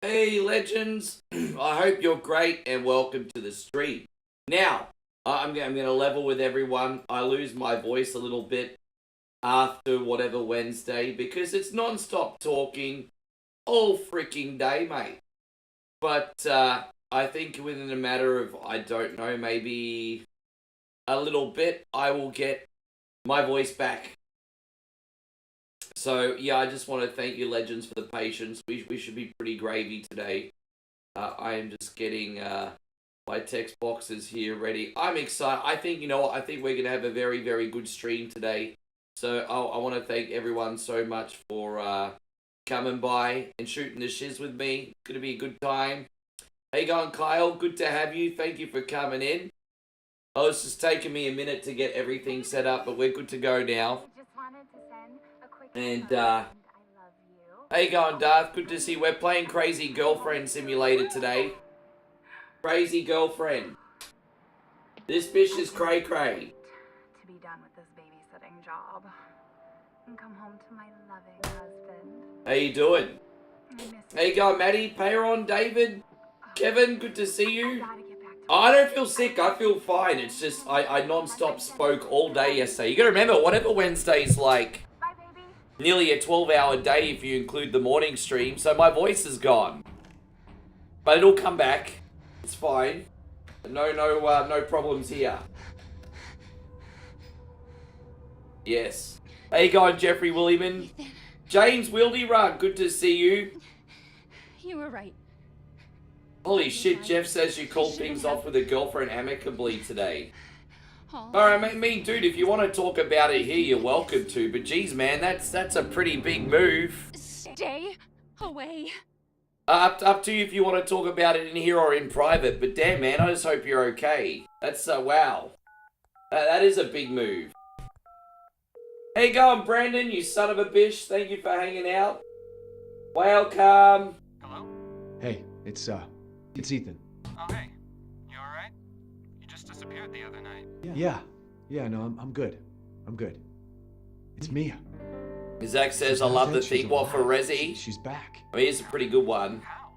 Hey, legends. I hope you're great and welcome to the stream. Now, I'm going to level with everyone. I lose my voice a little bit after whatever Wednesday because it's non-stop talking all freaking day, mate. But I think within a matter of, I don't know, maybe a little bit, I will get my voice back. So, yeah, I just want to thank you, legends, for the patience. We should be pretty gravy today. I am just getting my text boxes here ready. I'm excited. I think, you know what, I think we're going to have a very, very good stream today. So, I want to thank everyone so much for coming by and shooting the shiz with me. It's going to be a good time. How you going, Kyle? Good to have you. Thank you for coming in. Oh, it's just taking me a minute to get everything set up, but we're good to go now. And, how you going, Darth? Good to see you. We're playing Crazy Girlfriend Simulator today. Crazy Girlfriend. This bitch is cray-cray. To be done with this babysitting job and come home to my loving husband. How you doing? How you going, Maddie? Payron, David, Kevin, good to see you. I don't feel sick. I feel fine. It's just I non-stop spoke all day yesterday. You gotta remember, whatever Wednesday's like, nearly a 12-hour day if you include the morning stream, so my voice is gone. But it'll come back. It's fine. No problems here. Yes. How you going, Jeffrey Williman? James Wildy Rug, good to see you. You were right. Holy shit, Jeff says you called things off with a girlfriend amicably today. Alright, dude, if you want to talk about it here, you're welcome to. But geez, man, that's a pretty big move. Stay away. Up to you if you want to talk about it in here or in private. But damn, man, I just hope you're okay. That's, wow. That is a big move. How you going, Brandon, you son of a bitch? Thank you for hanging out. Welcome. Hello? Hey, it's Ethan. Oh, hey. You alright? You just disappeared the other night. Yeah, no, I'm good. I'm good. It's Mia. Zach says, I love the theme. What, for Resi? She's back. I mean, it's a pretty good one. How?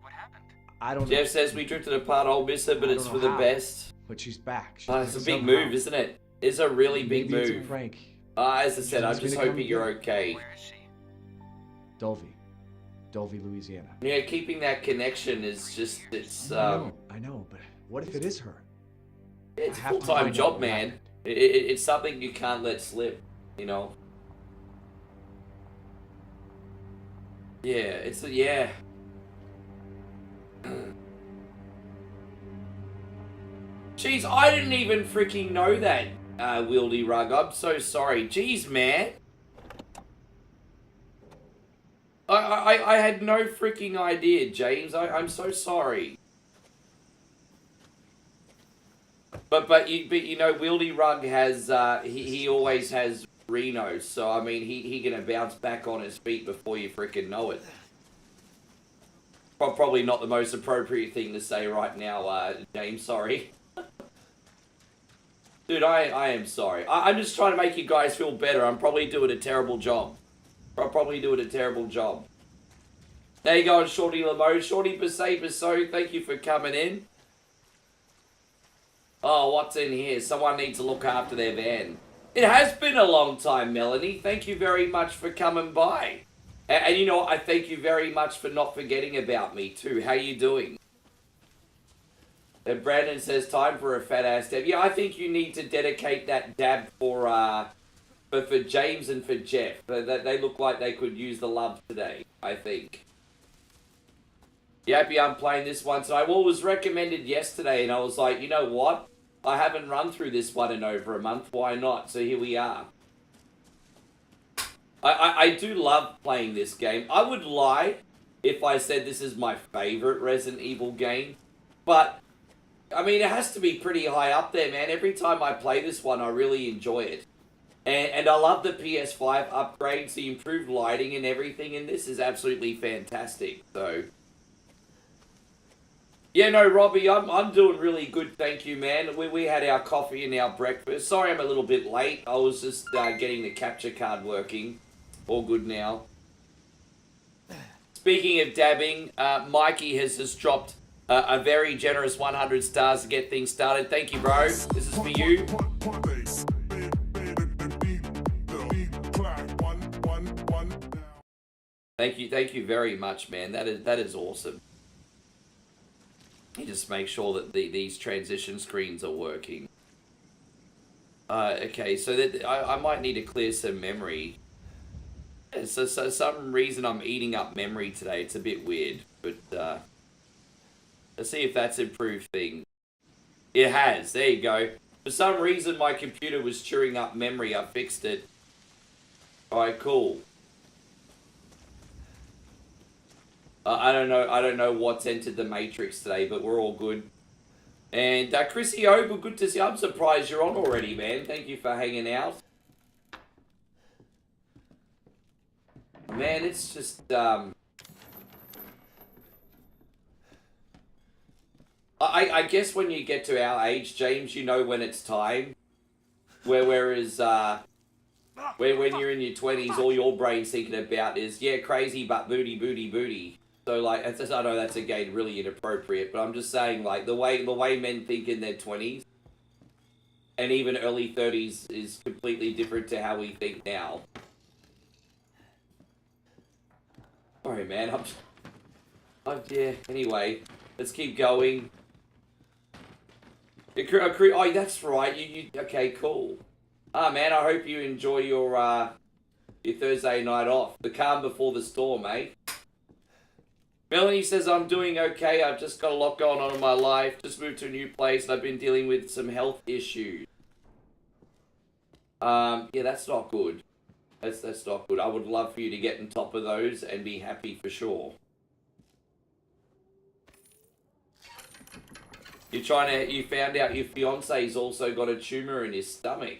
What happened? I don't know. Jeff says, we drifted apart, I'll miss her, but it's for the best. But she's back. It's a big move, isn't it? It's a really big move. It's a prank. As I said, I'm just hoping you're okay. Where is she? Dulvey, Louisiana. Yeah, keeping that connection is just, it's, I know, but what if it is her? It's a full-time job, man. It's something you can't let slip, you know? Yeah, yeah. Jeez, I didn't even freaking know that, Wildy Rug. I'm so sorry. Jeez, man. I had no freaking idea, James. I'm so sorry. But you know, Wildy Rug has he always has Reno, so I mean he gonna bounce back on his feet before you freaking know it. Probably not the most appropriate thing to say right now, James. Sorry. Dude, I am sorry. I'm just trying to make you guys feel better. I'm probably doing a terrible job. How you going, Shorty Lamo? Shorty Paso, thank you for coming in. Oh, what's in here? Someone needs to look after their van. It has been a long time, Melanie. Thank you very much for coming by. And you know what? I thank you very much for not forgetting about me, too. How you doing? And Brandon says, time for a fat-ass dab. Yeah, I think you need to dedicate that dab for James and for Jeff. They look like they could use the love today, I think. Yappy, I'm playing this one tonight. Well, it was recommended yesterday, and I was like, you know what? I haven't run through this one in over a month. Why not? So here we are. I do love playing this game. I would lie if I said this is my favorite Resident Evil game. But, I mean, it has to be pretty high up there, man. Every time I play this one, I really enjoy it. And I love the PS5 upgrades, the improved lighting and everything, and this is absolutely fantastic. So, yeah, no, Robbie, I'm doing really good, thank you, man. We had our coffee and our breakfast. Sorry I'm a little bit late. I was just getting the capture card working. All good now. Speaking of dabbing, Mikey has just dropped a very generous 100 stars to get things started. Thank you, bro. This is for you. Thank you very much, man. That is awesome. You just make sure that these transition screens are working. Okay, so that I might need to clear some memory. So some reason I'm eating up memory today. It's a bit weird, but let's see if that's improved things. It has. There you go. For some reason, my computer was chewing up memory. I fixed it. All right, cool. I don't know what's entered the matrix today, but we're all good. And Chrissy Oba, good to see you. I'm surprised you're on already, man. Thank you for hanging out. Man, it's just I guess when you get to our age, James, you know when it's time. Whereas when you're in your 20s, all your brain's thinking about is, yeah, crazy, but booty, booty, booty. So, like, I know that's, again, really inappropriate, but I'm just saying, like, the way men think in their 20s and even early 30s is completely different to how we think now. Sorry, man, yeah, anyway, let's keep going. Oh, that's right, okay, cool. Man, I hope you enjoy your Thursday night off. The calm before the storm, eh? Melanie says, I'm doing okay. I've just got a lot going on in my life. Just moved to a new place and I've been dealing with some health issues. Yeah, that's not good. That's not good. I would love for you to get on top of those and be happy for sure. You found out your fiance's also got a tumor in his stomach.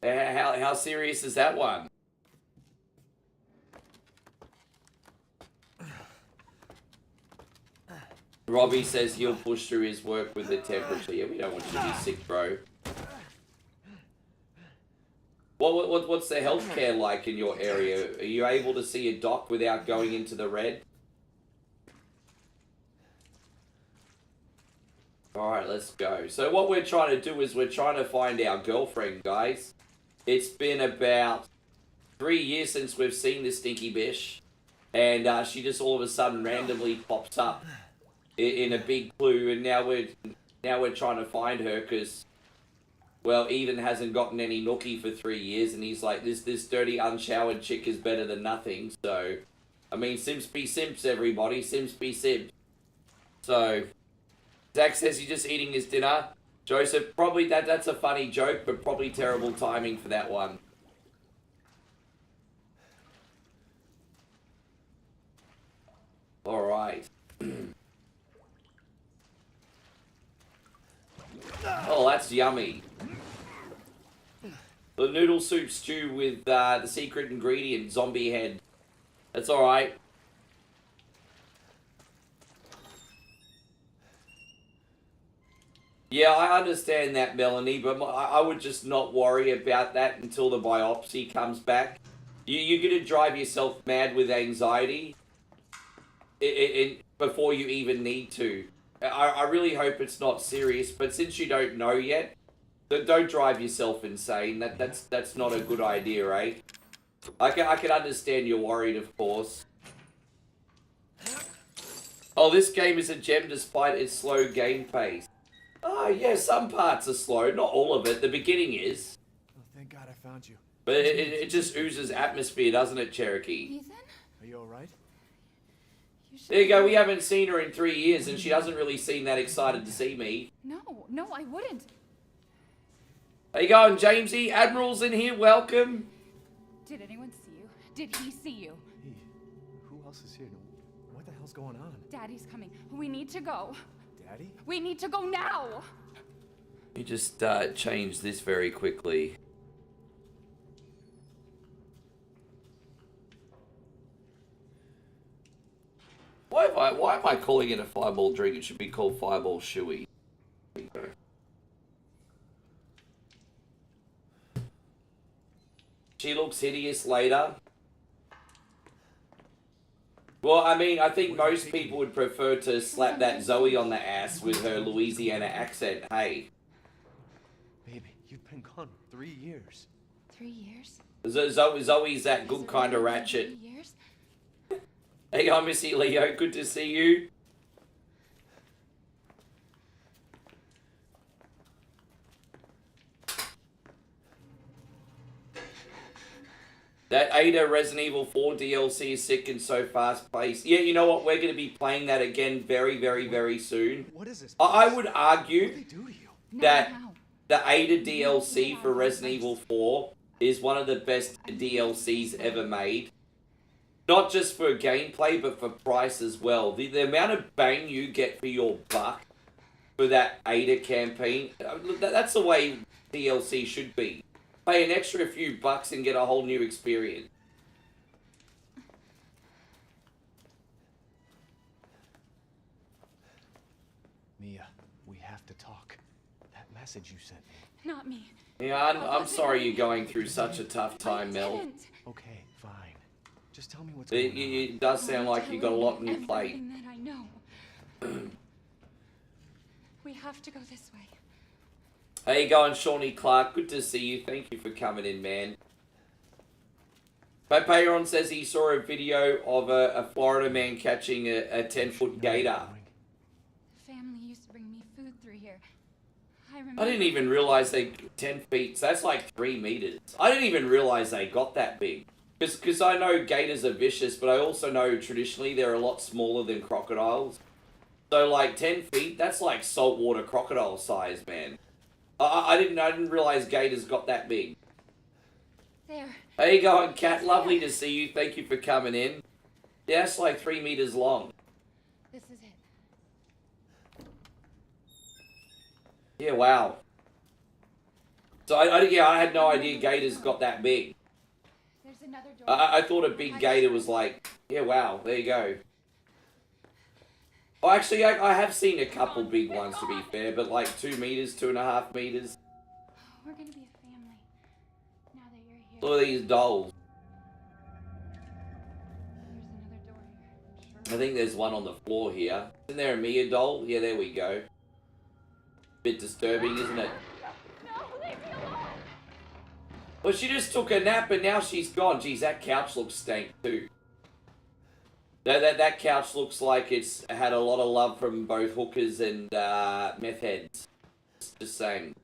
How serious is that one? Robbie says he'll push through his work with the temperature. Yeah, we don't want you to be sick, bro. What's the healthcare like in your area? Are you able to see a doc without going into the red? Alright, let's go. So what we're trying to do is we're trying to find our girlfriend, guys. It's been about 3 years since we've seen this stinky bish. And she just all of a sudden randomly pops up in a big clue. And now we're trying to find her because, well, Eden hasn't gotten any nookie for 3 years. And he's like, this dirty unshowered chick is better than nothing. So, I mean, simps be simps, everybody. Simps be simps. So, Zach says he's just eating his dinner. Joseph, probably that's a funny joke, but probably terrible timing for that one. All right. Oh, that's yummy. The noodle soup stew with the secret ingredient, zombie head. That's all right. Yeah, I understand that, Melanie, but I would just not worry about that until the biopsy comes back. You're going to drive yourself mad with anxiety before you even need to. I really hope it's not serious, but since you don't know yet, don't drive yourself insane. That's not a good idea, eh? I can understand you're worried, of course. Oh, this game is a gem despite its slow game pace. Oh, yeah, some parts are slow. Not all of it. The beginning is. Oh, thank God I found you. But it just oozes atmosphere, doesn't it, Cherokee? Ethan? Are you alright? There you go. We haven't seen her in 3 years, and she doesn't really seem that excited to see me. No, I wouldn't. How you going, Jamesy? Admiral's in here. Welcome. Did anyone see you? Did he see you? Hey, who else is here? What the hell's going on? Daddy's coming. We need to go. Daddy? We need to go now. You just change this very quickly. Why am I calling it a fireball drink? It should be called fireball shoey. There you go. She looks hideous later. Well, I mean, I think most people would prefer to slap that Zoe on the ass with her Louisiana accent. Hey. Baby, you've been gone 3 years. 3 years? Zoe's that good kind of ratchet. 3 years? Hey, hi, Missy Leo. Good to see you. That Ada Resident Evil 4 DLC is sick and so fast paced. Yeah, you know what? We're going to be playing that again very, very, very soon. What is this? I would What argue do they do to you? that Now. the Ada DLC for Resident Evil 4 is one of the best DLCs ever made. Not just for gameplay, but for price as well. The amount of bang you get for your buck for that Ada campaign, that's the way DLC should be. Pay an extra few bucks and get a whole new experience. Mia, we have to talk. That message you sent me. Not me. Yeah, I'm sorry you're going through such a tough time, Mel. Didn't. Okay, fine. Just tell me what's It, going on. it does sound like you got a lot on your Everything plate. that I know. We have to go this way. How you going, Shawnee Clark? Good to see you. Thank you for coming in, man. Paperon says he saw a video of a Florida man catching a 10-foot gator. Family used to bring me food through here. I remember. I didn't even realize 10 feet, so that's like 3 meters. I didn't even realize they got that big. Because I know gators are vicious, but I also know traditionally they're a lot smaller than crocodiles. So like 10 feet, that's like saltwater crocodile size, man. I didn't realize gators got that big. There. How you going, Kat? Lovely to see you. Thank you for coming in. Yeah, it's like 3 meters long. This is it. Yeah, wow. So I had no idea gators got that big. There's another door. I thought a big gator was like, yeah, wow, there you go. Oh, actually, I have seen a couple big ones, to be fair, but like 2 meters, 2.5 meters. We're gonna be a family. Now that you're here. Look at these dolls. There's another door here. I'm sure. I think there's one on the floor here. Isn't there a Mia doll? Yeah, there we go. Bit disturbing, isn't it? No, leave me alone. Well, she just took a nap and now she's gone. Geez, that couch looks stank too. That couch looks like it's had a lot of love from both hookers and meth heads. Just saying.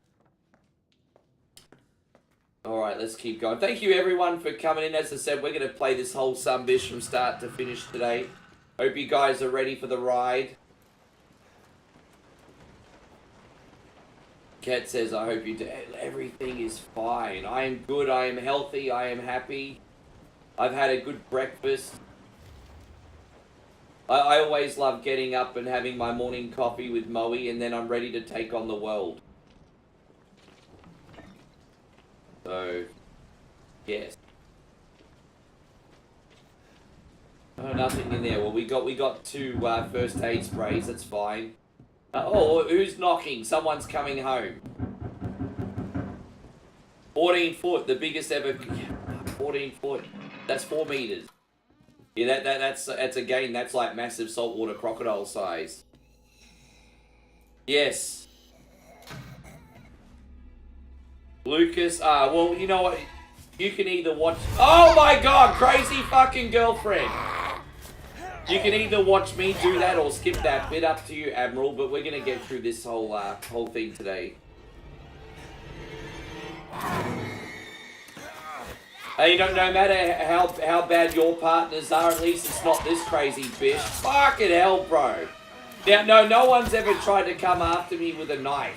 Alright, let's keep going. Thank you everyone for coming in. As I said, we're going to play this whole Sunbish from start to finish today. Hope you guys are ready for the ride. Kat says, I hope you do. Everything is fine. I am good. I am healthy. I am happy. I've had a good breakfast. I always love getting up and having my morning coffee with Moe, and then I'm ready to take on the world. So, yes. Oh, nothing in there. Well, we got 2 first aid sprays. That's fine. Oh, who's knocking? Someone's coming home. 14 foot, the biggest ever. 14 foot. That's 4 meters. Yeah, that's again, that's like massive saltwater crocodile size. Yes. Lucas, well, you know what? You can either watch... Oh my god, crazy fucking girlfriend! You can either watch me do that or skip that bit. Up to you, Admiral, but we're gonna get through this whole thing today. Hey, no matter how bad your partners are, at least it's not this crazy bitch. Fucking hell, bro. Now, no one's ever tried to come after me with a knife.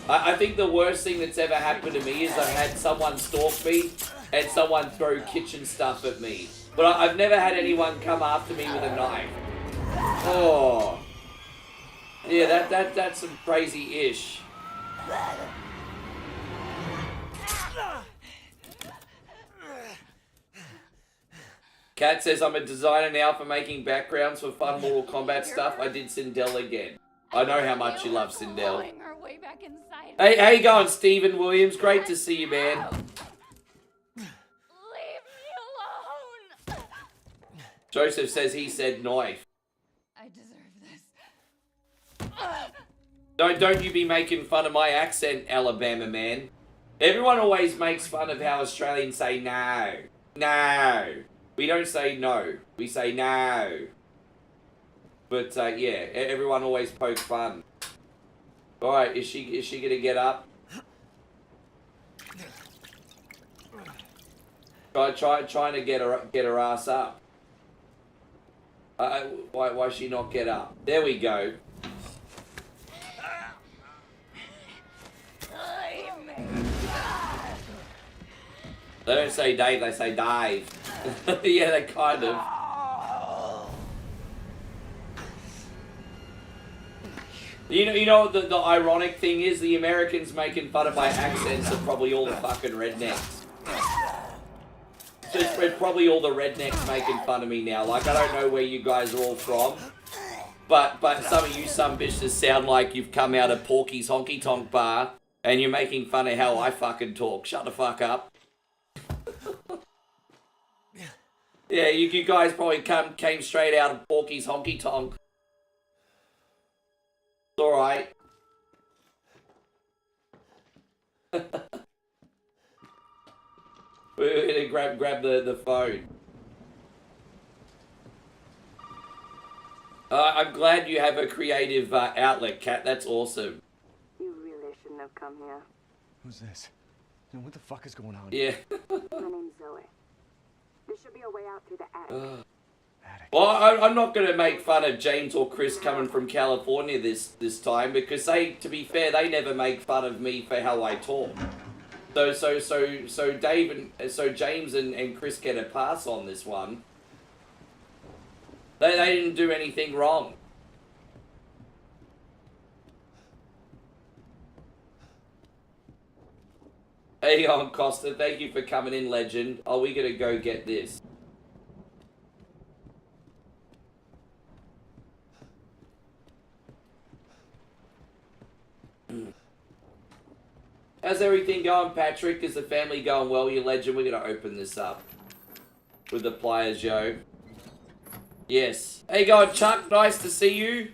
I think the worst thing that's ever happened to me is I've had someone stalk me and someone throw kitchen stuff at me. But I've never had anyone come after me with a knife. Oh. Yeah, that's some crazy ish. Kat says, I'm a designer now for making backgrounds for fun Mortal Kombat stuff. I did Sindel again. I know how much you love Sindel. Our way back inside. Hey, how you going, Stephen Williams? Great to see you, man. Joseph says he said knife. I deserve this. Don't you be making fun of my accent, Alabama man. Everyone always makes fun of how Australians say no. No. We don't say no. We say no. But yeah, everyone always pokes fun. Alright, is she gonna get up? Trying to get her ass up. Why she not get up? There we go. They don't say Dave, they say Dave. Yeah, they kind of. You know what the ironic thing is? The Americans making fun of my accents are probably all the fucking rednecks. So it's probably all the rednecks making fun of me now. Like, I don't know where you guys are all from. But some of you some bitches sound like you've come out of Porky's Honky Tonk Bar and you're making fun of how I fucking talk. Shut the fuck up. Yeah, you guys probably came straight out of Porky's Honky Tonk. It's alright. We're gonna grab the phone. I'm glad you have a creative outlet, Kat. That's awesome. You really shouldn't have come here. Who's this? And what the fuck is going on? Yeah. My name's Zoe. There should be a way out through the attic. Attic. Well, I'm not going to make fun of James or Chris coming from California this time because they, to be fair, they never make fun of me for how I talk. So Dave and James and Chris get a pass on this one. They didn't do anything wrong. Hey on Costa, thank you for coming in, legend. Oh, we gotta go get this. How's everything going, Patrick? Is the family going well, you legend? We're gonna open this up with the pliers, yo. Yes. Hey, going, Chuck. Nice to see you.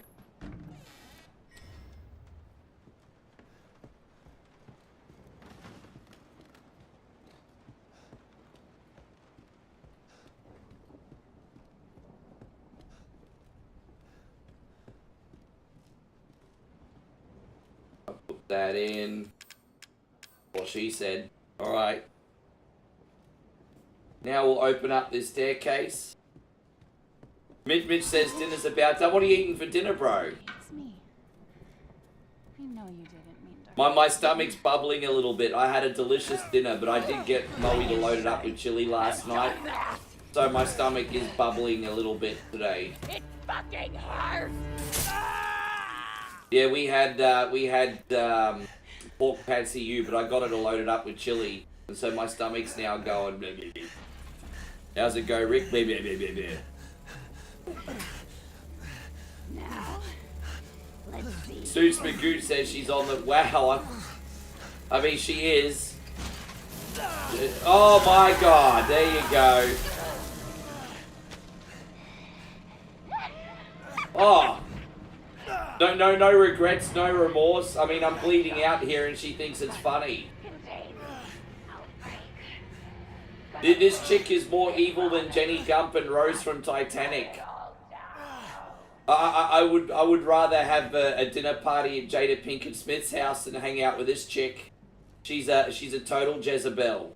I'll put that in. What she said. Alright. Now we'll open up this staircase. Mitch says dinner's about done. What are you eating for dinner, bro? It's me. I know you didn't mean to. My stomach's bubbling a little bit. I had a delicious dinner, but I did get Moe to load it up with chili last night. So my stomach is bubbling a little bit today. It fucking hurts. Yeah, we had pork patsy but I got it to load it up with chili. And so my stomach's now going blah, blah, blah. How's it go, Rick? Blah, blah, blah, blah, blah. Now, let's see. Suits Magoo says she's on the... Wow, I mean, she is. Oh my god, there you go. Oh. No regrets, no remorse. I mean, I'm bleeding out here and she thinks it's funny. This chick is more evil than Jenny Gump and Rose from Titanic. I would rather have a dinner party at Jada Pinkett Smith's house than hang out with this chick. She's a total Jezebel.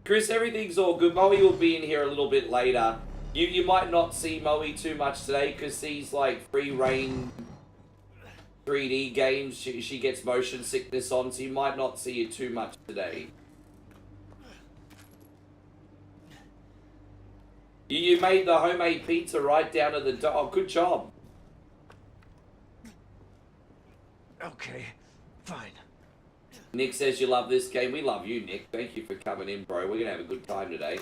Chris, everything's all good. Moe will be in here a little bit later. You might not see Moe too much today because he's like free reign 3D games. She gets motion sickness on, so you might not see her too much today. You made the homemade pizza right down to the door. Oh, good job. Okay, fine. Nick says you love this game. We love you, Nick. Thank you for coming in, bro. We're gonna have a good time today.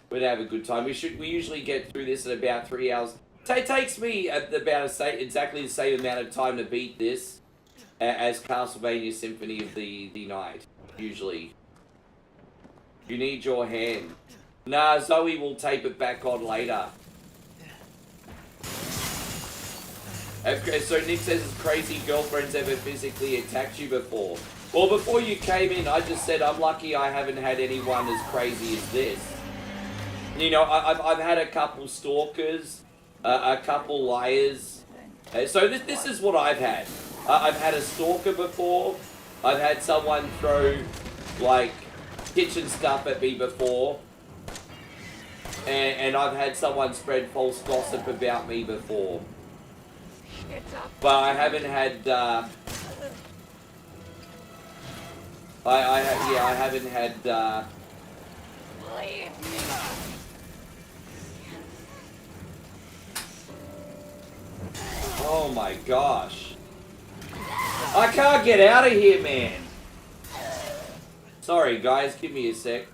We're gonna have a good time. We usually get through this in about 3 hours. It takes me about exactly the same amount of time to beat this as Castlevania Symphony of the Night, usually. You need your hand. Nah, Zoe will tape it back on later. So Nick says his crazy girlfriend's ever physically attacked you before. Well, before you came in, I just said I'm lucky I haven't had anyone as crazy as this. You know, I've had a couple stalkers, a couple liars. So this is what I've had. I've had a stalker before. I've had someone throw, like, kitchen stuff at me before. And I've had someone spread false gossip about me before. But I haven't had, I haven't had, oh my gosh. I can't get out of here, man. Sorry, guys, give me a sec.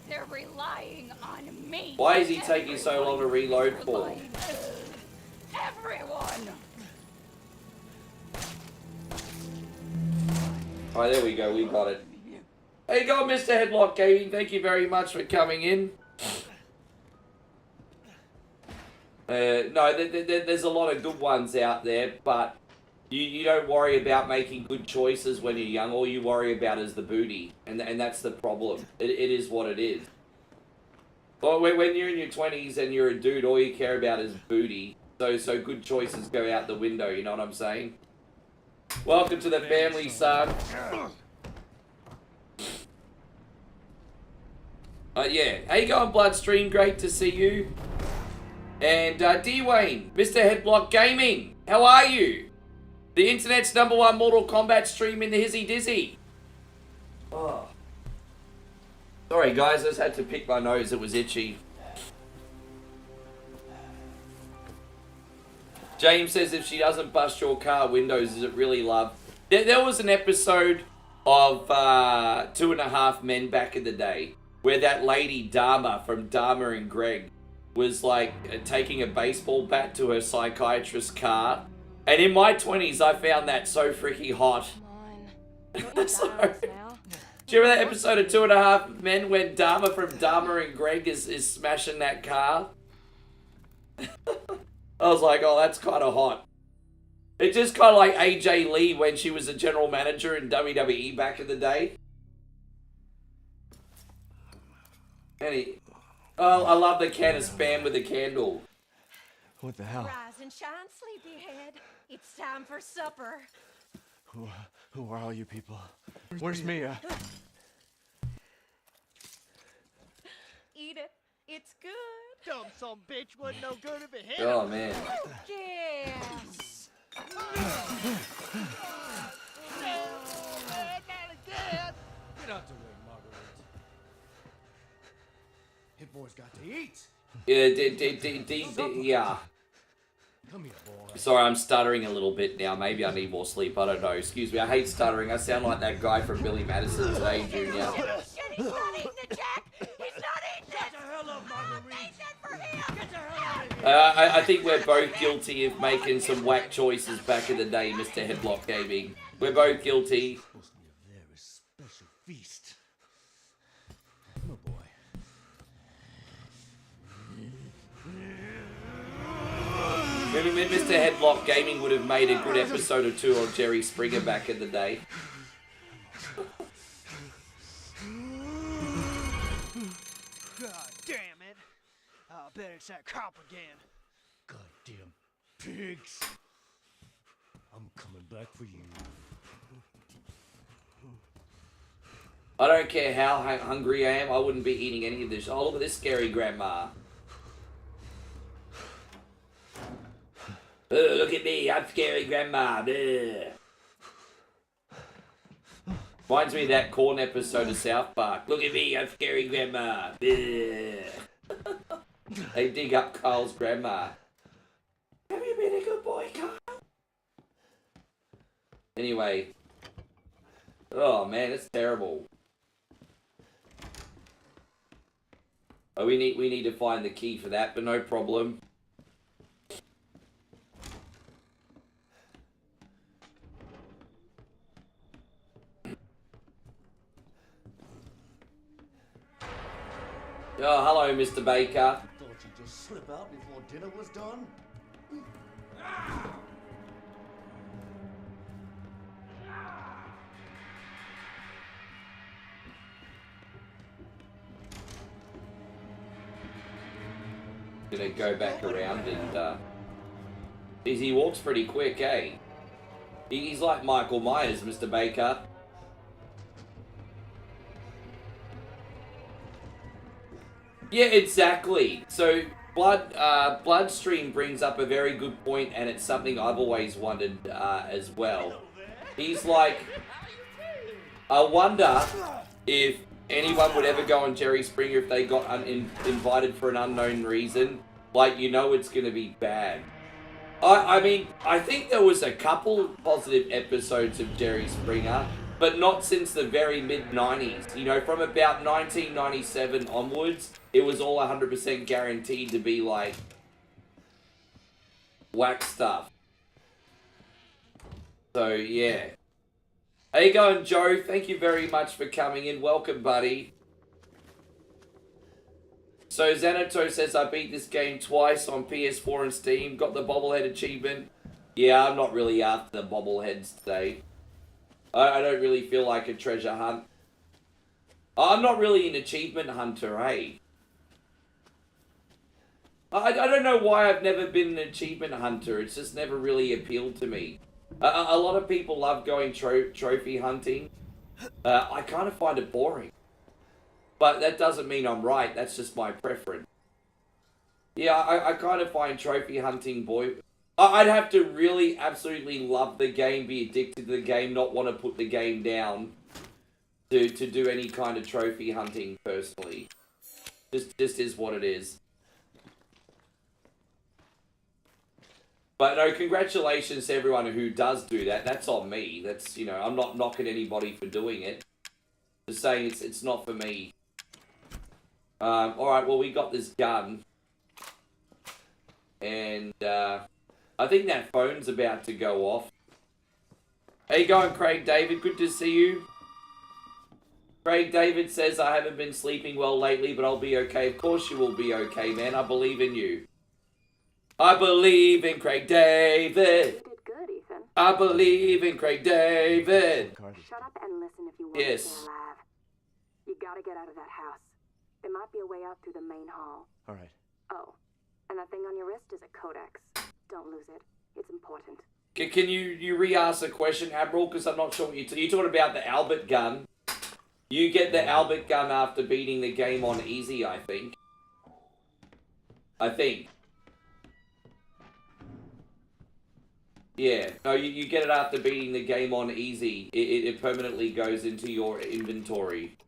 They're relying on me. Why is he taking so long to reload for? Everyone. Alright, there we go, we got it. There you go, Mr. Headlock Gaming. Thank you very much for coming in. No, there's a lot of good ones out there, but you don't worry about making good choices when you're young. All you worry about is the booty, and that's the problem. It is what it is. Well, when you're in your 20s and you're a dude, all you care about is booty. So good choices go out the window, you know what I'm saying? Welcome to the family, son. Yeah. How you going, Bloodstream? Great to see you. And D-Wayne, Mr. Headblock Gaming, how are you? The internet's #1 Mortal Kombat stream in the Hizzy Dizzy. Oh. Sorry guys, I just had to pick my nose, it was itchy. James says if she doesn't bust your car windows, is it really love? There was an episode of 2.5 Men back in the day where that lady Dharma from Dharma and Greg was like taking a baseball bat to her psychiatrist's car. And in my 20s, I found that so freaking hot. Come on. So, do you remember that episode of 2.5 Men when Dharma from Dharma and Greg is smashing that car? I was like, oh, that's kind of hot. It's just kind of like AJ Lee when she was a general manager in WWE back in the day. Oh, I love the can of Spam with a candle. What the hell? Rise and shine, sleepyhead. It's time for supper. Who are all you people? Where's Mia? Eat it. It's good. Dumb some bitch wasn't no good if it hit. Oh, man. Yes. Get out the way, Margaret. Hit boy's got to eat. Yeah. Come here, boy. Sorry, I'm stuttering a little bit now. Maybe I need more sleep. I don't know. Excuse me. I hate stuttering. I sound like that guy from Billy Madison today, Junior. He's not eating it, Jack. He's not eating it. Get the hell up, Marguerite. Taste it for him. Get the hell out of here. I think we're both guilty of making some whack choices back in the day, Mr. Headlock Gaming. We're both guilty. Supposed to be a very special feast. Come on, boy. Maybe Mr. Headlock Gaming would have made a good episode or two on Jerry Springer back in the day. God damn it. I bet it's that cop again. Goddamn pigs. I'm coming back for you. I don't care how hungry I am, I wouldn't be eating any of this. Oh, look at this scary grandma. Oh, look at me, I'm scary grandma. Bleh. Reminds me of that corn episode of South Park. Look at me, I'm scary grandma. Bleh. They dig up Carl's grandma. Have you been a good boy, Carl? Anyway. Oh man, it's terrible. Oh, we need to find the key for that, but no problem. Oh, hello, Mr. Baker. Thought you'd just slip out before dinner was done? Gonna go back around and, he walks pretty quick, eh? He's like Michael Myers, Mr. Baker. Yeah, exactly. So, Bloodstream brings up a very good point, and it's something I've always wondered as well. He's like, I wonder if anyone would ever go on Jerry Springer if they got invited for an unknown reason. Like, you know it's going to be bad. I mean, I think there was a couple positive episodes of Jerry Springer, but not since the very mid-90s. You know, from about 1997 onwards, it was all 100% guaranteed to be, like, whack stuff. So, yeah. How you going, Joe? Thank you very much for coming in. Welcome, buddy. So, Xanato says, I beat this game twice on PS4 and Steam. Got the bobblehead achievement. Yeah, I'm not really after the bobbleheads today. I don't really feel like a treasure hunt. I'm not really an achievement hunter, hey? I don't know why I've never been an achievement hunter. It's just never really appealed to me. A lot of people love going trophy hunting. I kind of find it boring. But that doesn't mean I'm right. That's just my preference. Yeah, I kind of find trophy hunting I'd have to really absolutely love the game, be addicted to the game, not want to put the game down to do any kind of trophy hunting personally. Just is what it is. But no, congratulations to everyone who does do that. That's on me. That's, you know, I'm not knocking anybody for doing it. Just saying it's not for me. Alright, well, we got this gun. And, I think that phone's about to go off. How you going, Craig David? Good to see you. Craig David says, I haven't been sleeping well lately, but I'll be okay. Of course you will be okay, man. I believe in you. I believe in Craig David. You did good, Ethan. I believe in Craig David. Shut up and listen if you want to stay alive. You gotta get out of that house. There might be a way out through the main hall. All right. Oh, and that thing on your wrist is a codex. Don't lose it. It's important. Can you re-ask the question, Admiral? Because I'm not sure what you're talking about the Albert gun. You get the Albert gun after beating the game on easy, I think. Yeah, no, you get it after beating the game on easy. It permanently goes into your inventory.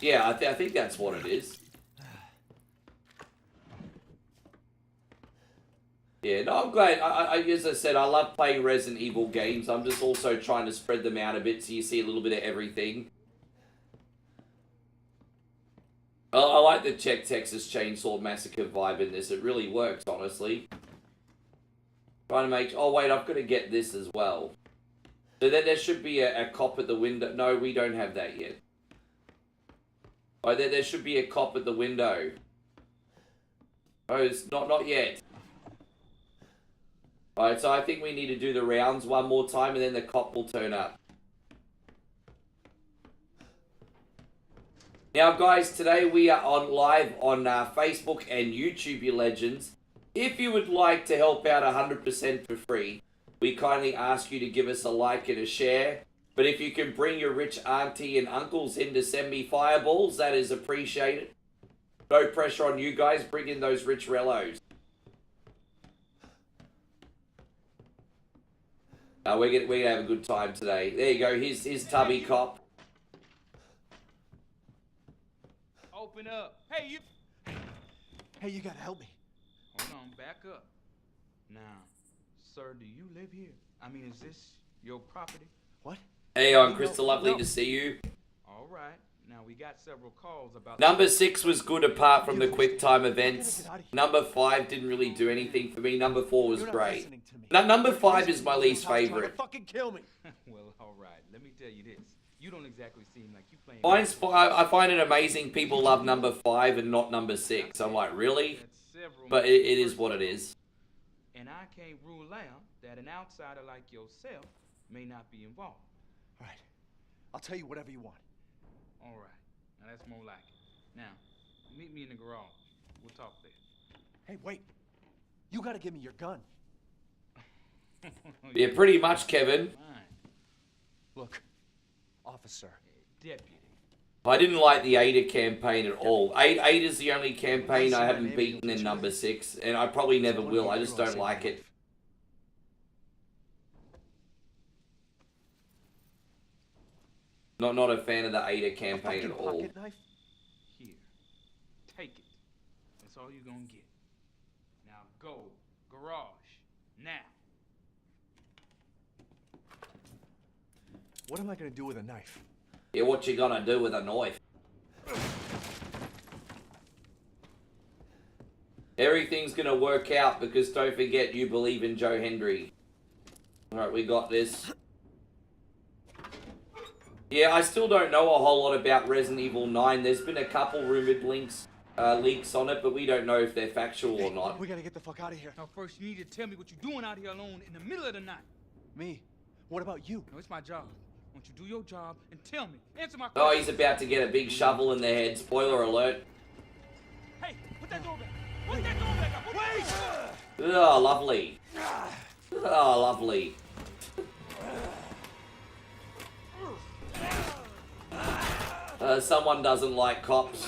Yeah, I think that's what it is. Yeah, no, I'm glad. As I said, I love playing Resident Evil games. I'm just also trying to spread them out a bit so you see a little bit of everything. I like the Texas Chainsaw Massacre vibe in this. It really works, honestly. Trying to make... Oh, wait, I've got to get this as well. So there should be a cop at the window. No, we don't have that yet. Oh, there should be a cop at the window. Oh, it's not yet. Alright, so I think we need to do the rounds one more time and then the cop will turn up. Now, guys, today we are live on Facebook and YouTube, you legends. If you would like to help out 100% for free, we kindly ask you to give us a like and a share. But if you can bring your rich auntie and uncles in to send me fireballs, that is appreciated. No pressure on you guys. Bring in those rich rellos. We're gonna have a good time today. There you go. Here's Tubby Cop. Open up. Hey, you. Hey, you gotta help me. Hold on, back up. Now, sir, do you live here? I mean, is this your property? What? Hey, I'm Krista. Lovely to see you. All right. Now, we got several calls about... Number 6 was good apart from the quick time events. Number 5 didn't really do anything for me. Number 4 was great. Number 5 is my least favorite. Fucking kill me. Well, alright, let me tell you this. You don't exactly seem like you playing... I find it amazing people love number 5 and not number 6. I'm like, really? But it is what it is. And I can't rule out that an outsider like yourself may not be involved. All right. I'll tell you whatever you want. All right. Now that's more like it. Now, meet me in the garage. We'll talk there. Hey, wait. You gotta give me your gun. Yeah, pretty much, Kevin. Fine. Look, officer. Deputy. I didn't like the Ada campaign at all. Ada is the only campaign I haven't beaten in number 6, and I probably never will. I just don't like it. Not a fan of the Ada campaign at all. Here. Take it. That's all you're gonna get. Now go. Garage. Now. What am I gonna do with a knife? Yeah, what you gonna do with a knife? Everything's gonna work out because don't forget you believe in Joe Hendry. Alright, we got this. Yeah, I still don't know a whole lot about Resident Evil 9. There's been a couple rumored leaks on it, but we don't know if they're factual or not. We gotta get the fuck out of here. Now first you need to tell me what you're doing out here alone in the middle of the night. Me? What about you? No, it's my job. Why don't you do your job and tell me? Answer my question. Oh, he's about to get a big shovel in the head. Spoiler alert. Hey, put that door back. Put that door back. Wait! Oh, lovely. Oh, lovely. Someone doesn't like cops.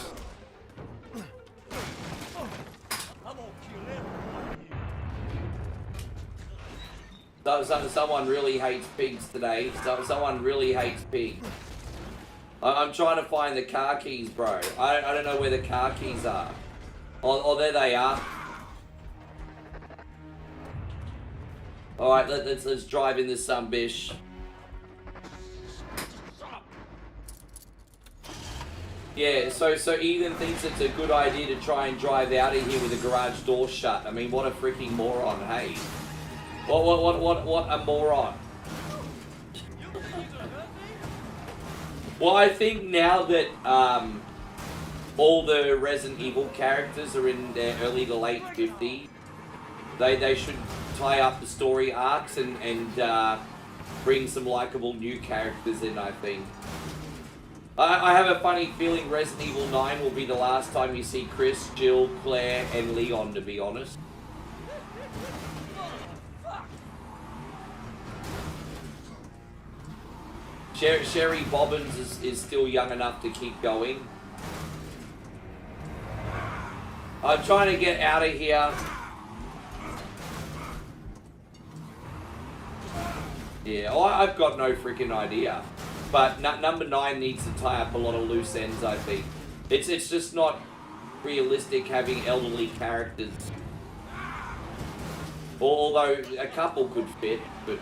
Someone really hates pigs today. Someone really hates pigs. I'm trying to find the car keys, bro. I don't know where the car keys are. Oh, there they are. Alright, let's drive in this bish. Yeah, so Ethan thinks it's a good idea to try and drive out of here with the garage door shut. I mean, what a freaking moron, hey. What a moron. Well, I think now that all the Resident Evil characters are in their early to late 50s, they should tie up the story arcs and bring some likable new characters in, I think. I have a funny feeling Resident Evil 9 will be the last time you see Chris, Jill, Claire, and Leon, to be honest. Sherry Bobbins is still young enough to keep going. I'm trying to get out of here. Yeah, I've got no freaking idea. But number 9 needs to tie up a lot of loose ends, I think. It's just not realistic having elderly characters. Although a couple could fit, but...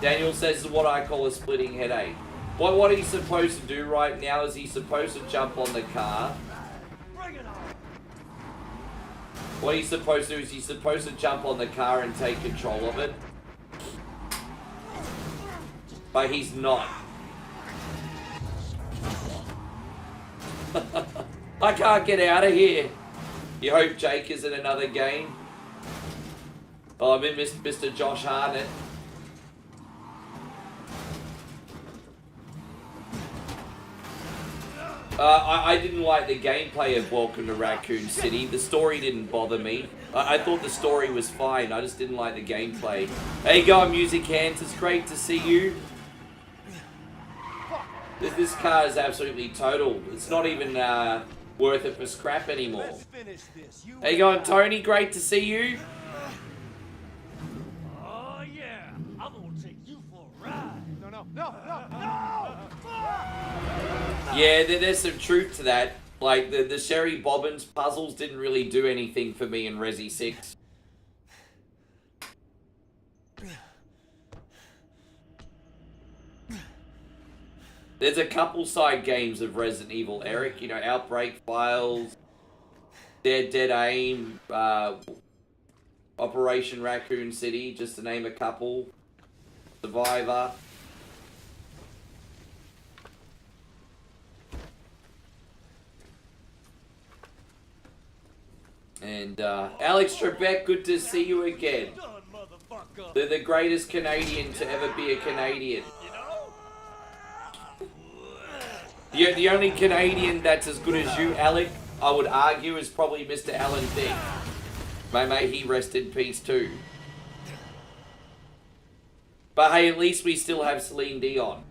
Daniel says what I call a splitting headache. What he's supposed to do right now is he's supposed to jump on the car. What he's supposed to do is he's supposed to jump on the car and take control of it. But he's not. I can't get out of here. You hope Jake is in another game. Oh, I'm in Mr. Josh Hartnett. I didn't like the gameplay of Welcome to Raccoon City. The story didn't bother me. I thought the story was fine. I just didn't like the gameplay. There you go, Music Hands. It's great to see you. This car is absolutely totaled. It's not even worth it for scrap anymore. How you going, Tony? Great to see you. Oh yeah, I'm gonna take you for a ride. No! Yeah, there's some truth to that. Like, the Sherry Bobbins puzzles didn't really do anything for me in Resi 6. There's a couple side games of Resident Evil, Eric. You know, Outbreak Files, Dead Aim, Operation Raccoon City, just to name a couple. Survivor. And Alex Trebek, good to see you again. They're the greatest Canadian to ever be a Canadian. The only Canadian that's as good as you, Alec, I would argue, is probably Mr. Alan Thicke. May he rest in peace too. But hey, at least we still have Celine Dion.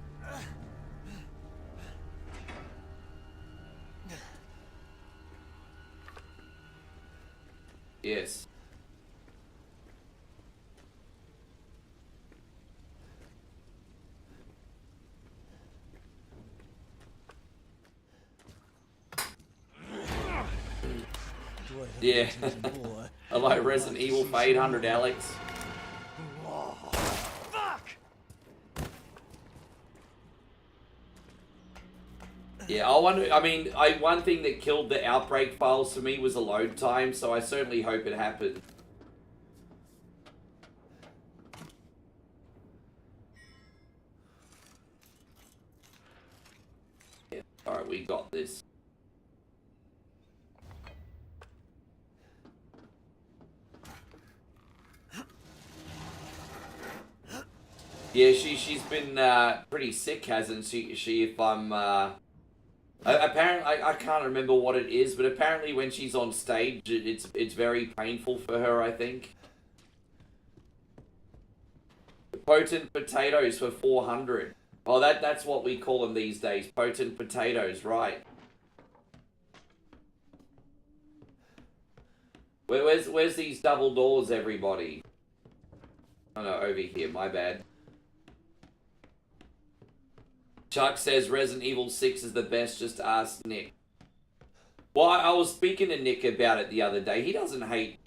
Yes. Yeah. I like Resident Evil for 800, Alex. Yeah, one thing that killed the Outbreak Files for me was a load time, so I certainly hope it happens. Yeah, alright, we got this. Yeah, she's been pretty sick, hasn't she? If I'm apparently, I can't remember what it is, but apparently when she's on stage, it's very painful for her, I think. Potent potatoes for 400. Oh, that's what we call them these days. Potent potatoes, right? Where's these double doors, everybody? Oh no, over here. My bad. Chuck says Resident Evil 6 is the best, just ask Nick. Well, I was speaking to Nick about it the other day. He doesn't hate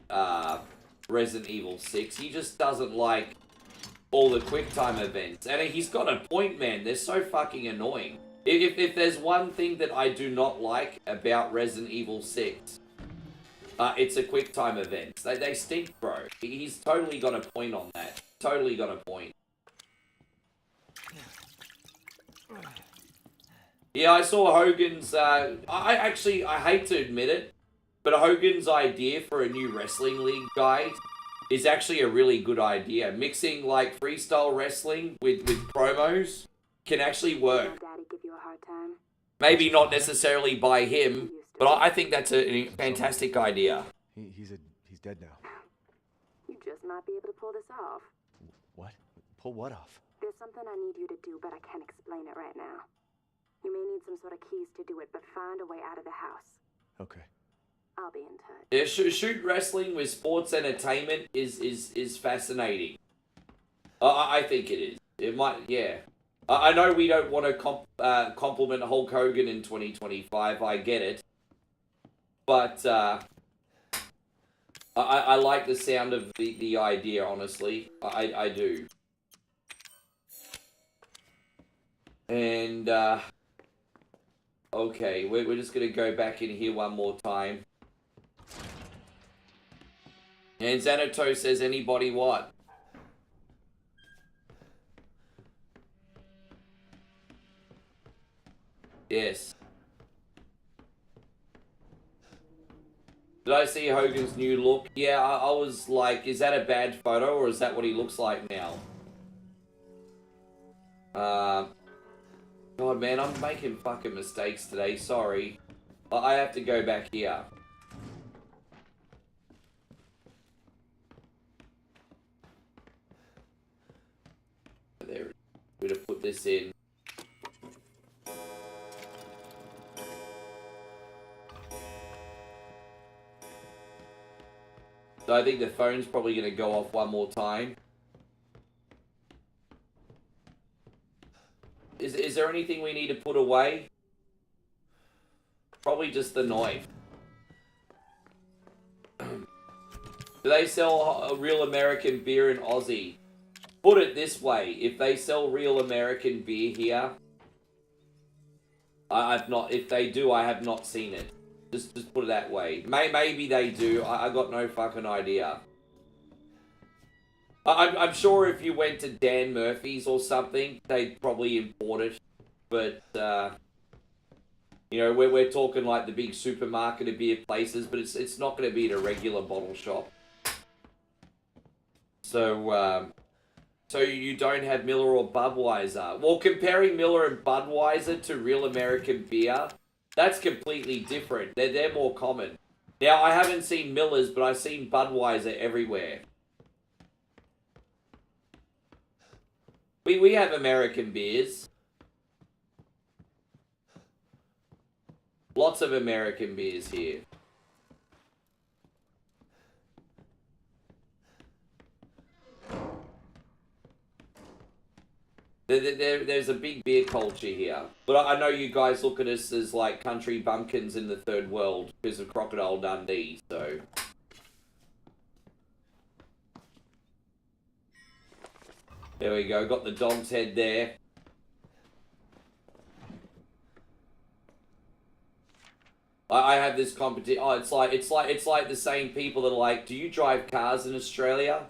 Resident Evil 6. He just doesn't like all the QuickTime events. And he's got a point, man. They're so fucking annoying. If there's one thing that I do not like about Resident Evil 6, it's a QuickTime events. They stink, bro. He's totally got a point on that. Totally got a point. Yeah, I saw Hogan's, I hate to admit it, but Hogan's idea for a new wrestling league, guys, is actually a really good idea. Mixing, like, freestyle wrestling with promos can actually work. Daddy give you a hard time? Maybe not necessarily by him, but I think that's a fantastic idea. He's dead now. You just might be able to pull this off. What? Pull what off? There's something I need you to do, but I can't explain it right now. You may need some sort of keys to do it, but find a way out of the house. Okay. I'll be in touch. Yeah, shoot wrestling with sports entertainment is fascinating. I think it is. It might, yeah. I know we don't want to compliment Hulk Hogan in 2025. I get it, but I like the sound of the idea. Honestly, I do. And okay, we're just gonna go back in here one more time. And Xanato says, anybody what? Yes. Did I see Hogan's new look? Yeah, I was like, is that a bad photo or is that what he looks like now? God, man, I'm making fucking mistakes today. Sorry. I have to go back here. There. We're gonna put this in. So I think the phone's probably gonna go off one more time. Is there anything we need to put away? Probably just the knife. Do they sell a real American beer in Aussie? Put it this way, if they sell real American beer here, I've not. If they do, I have not seen it. Just put it that way. Maybe they do. I got no fucking idea. I'm sure if you went to Dan Murphy's or something, they'd probably import it. But, you know, we're talking like the big supermarket of beer places, but it's not going to be at a regular bottle shop. So, so you don't have Miller or Budweiser. Well, comparing Miller and Budweiser to real American beer, that's completely different. They're more common. Now, I haven't seen Miller's, but I've seen Budweiser everywhere. We have American beers. Lots of American beers here. There's a big beer culture here. But I know you guys look at us as like country bumpkins in the third world because of Crocodile Dundee, so... There we go, got the dog's head there. I have this competition. Oh, it's like the same people that are like, do you drive cars in Australia?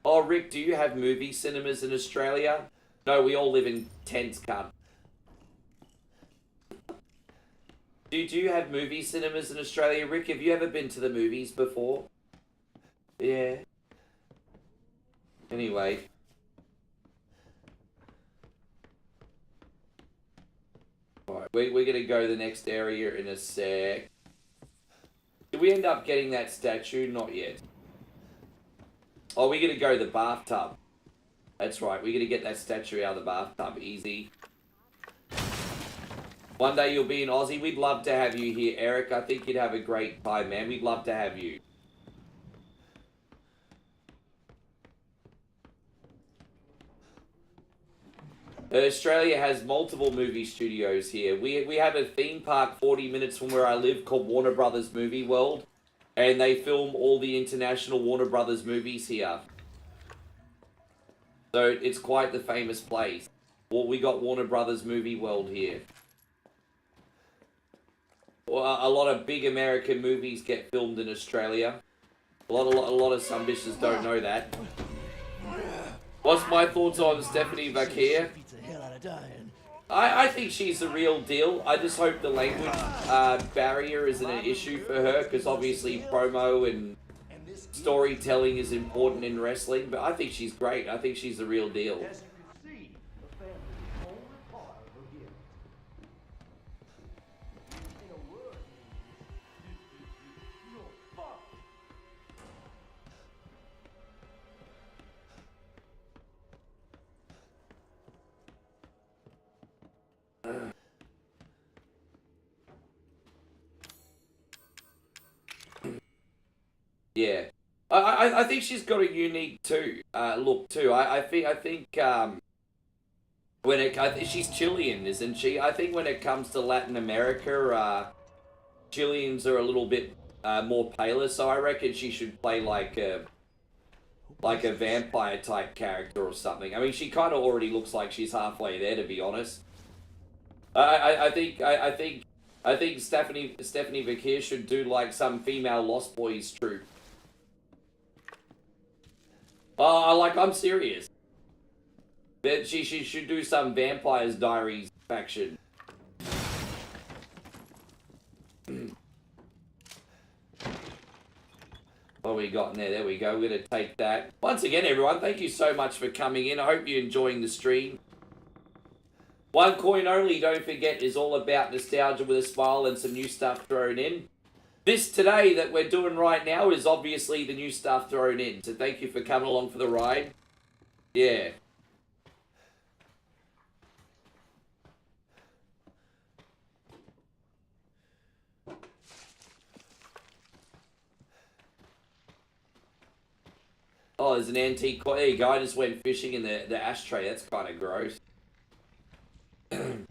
Oh, Rick, do you have movie cinemas in Australia? No, we all live in tents, cunt. Do you have movie cinemas in Australia, Rick? Have you ever been to the movies before? Yeah. Anyway. Alright, we're gonna go to the next area in a sec. Did we end up getting that statue? Not yet. Oh, we're gonna go to the bathtub. That's right, we're gonna get that statue out of the bathtub. Easy. One day you'll be in Aussie. We'd love to have you here, Eric. I think you'd have a great time, man. We'd love to have you. Australia has multiple movie studios here. We have a theme park 40 minutes from where I live called Warner Brothers Movie World. And they film all the international Warner Brothers movies here. So it's quite the famous place. Well, we got Warner Brothers Movie World here. Well, a lot of big American movies get filmed in Australia. A lot of some bitches don't know that. What's my thoughts on Stephanie Vakir? I think she's the real deal. I just hope the language barrier isn't an issue for her, because obviously promo and storytelling is important in wrestling, but I think she's great. I think she's the real deal. Yeah, I think she's got a unique look too. I think she's Chilean, isn't she? I think when it comes to Latin America, Chileans are a little bit more paler, so I reckon she should play like a vampire type character or something. I mean, she kind of already looks like she's halfway there, to be honest. I think Stephanie Vakir should do like some female Lost Boys troupe. I'm serious. That she should do some Vampires Diaries faction. What we got in there? There we go. We're going to take that. Once again, everyone, thank you so much for coming in. I hope you're enjoying the stream. One coin only, don't forget, is all about nostalgia with a smile and some new stuff thrown in. This today that we're doing right now is obviously the new stuff thrown in. So thank you for coming along for the ride. Yeah. Oh, there's an antique coin. There you go. I just went fishing in the ashtray. That's kind of gross. Then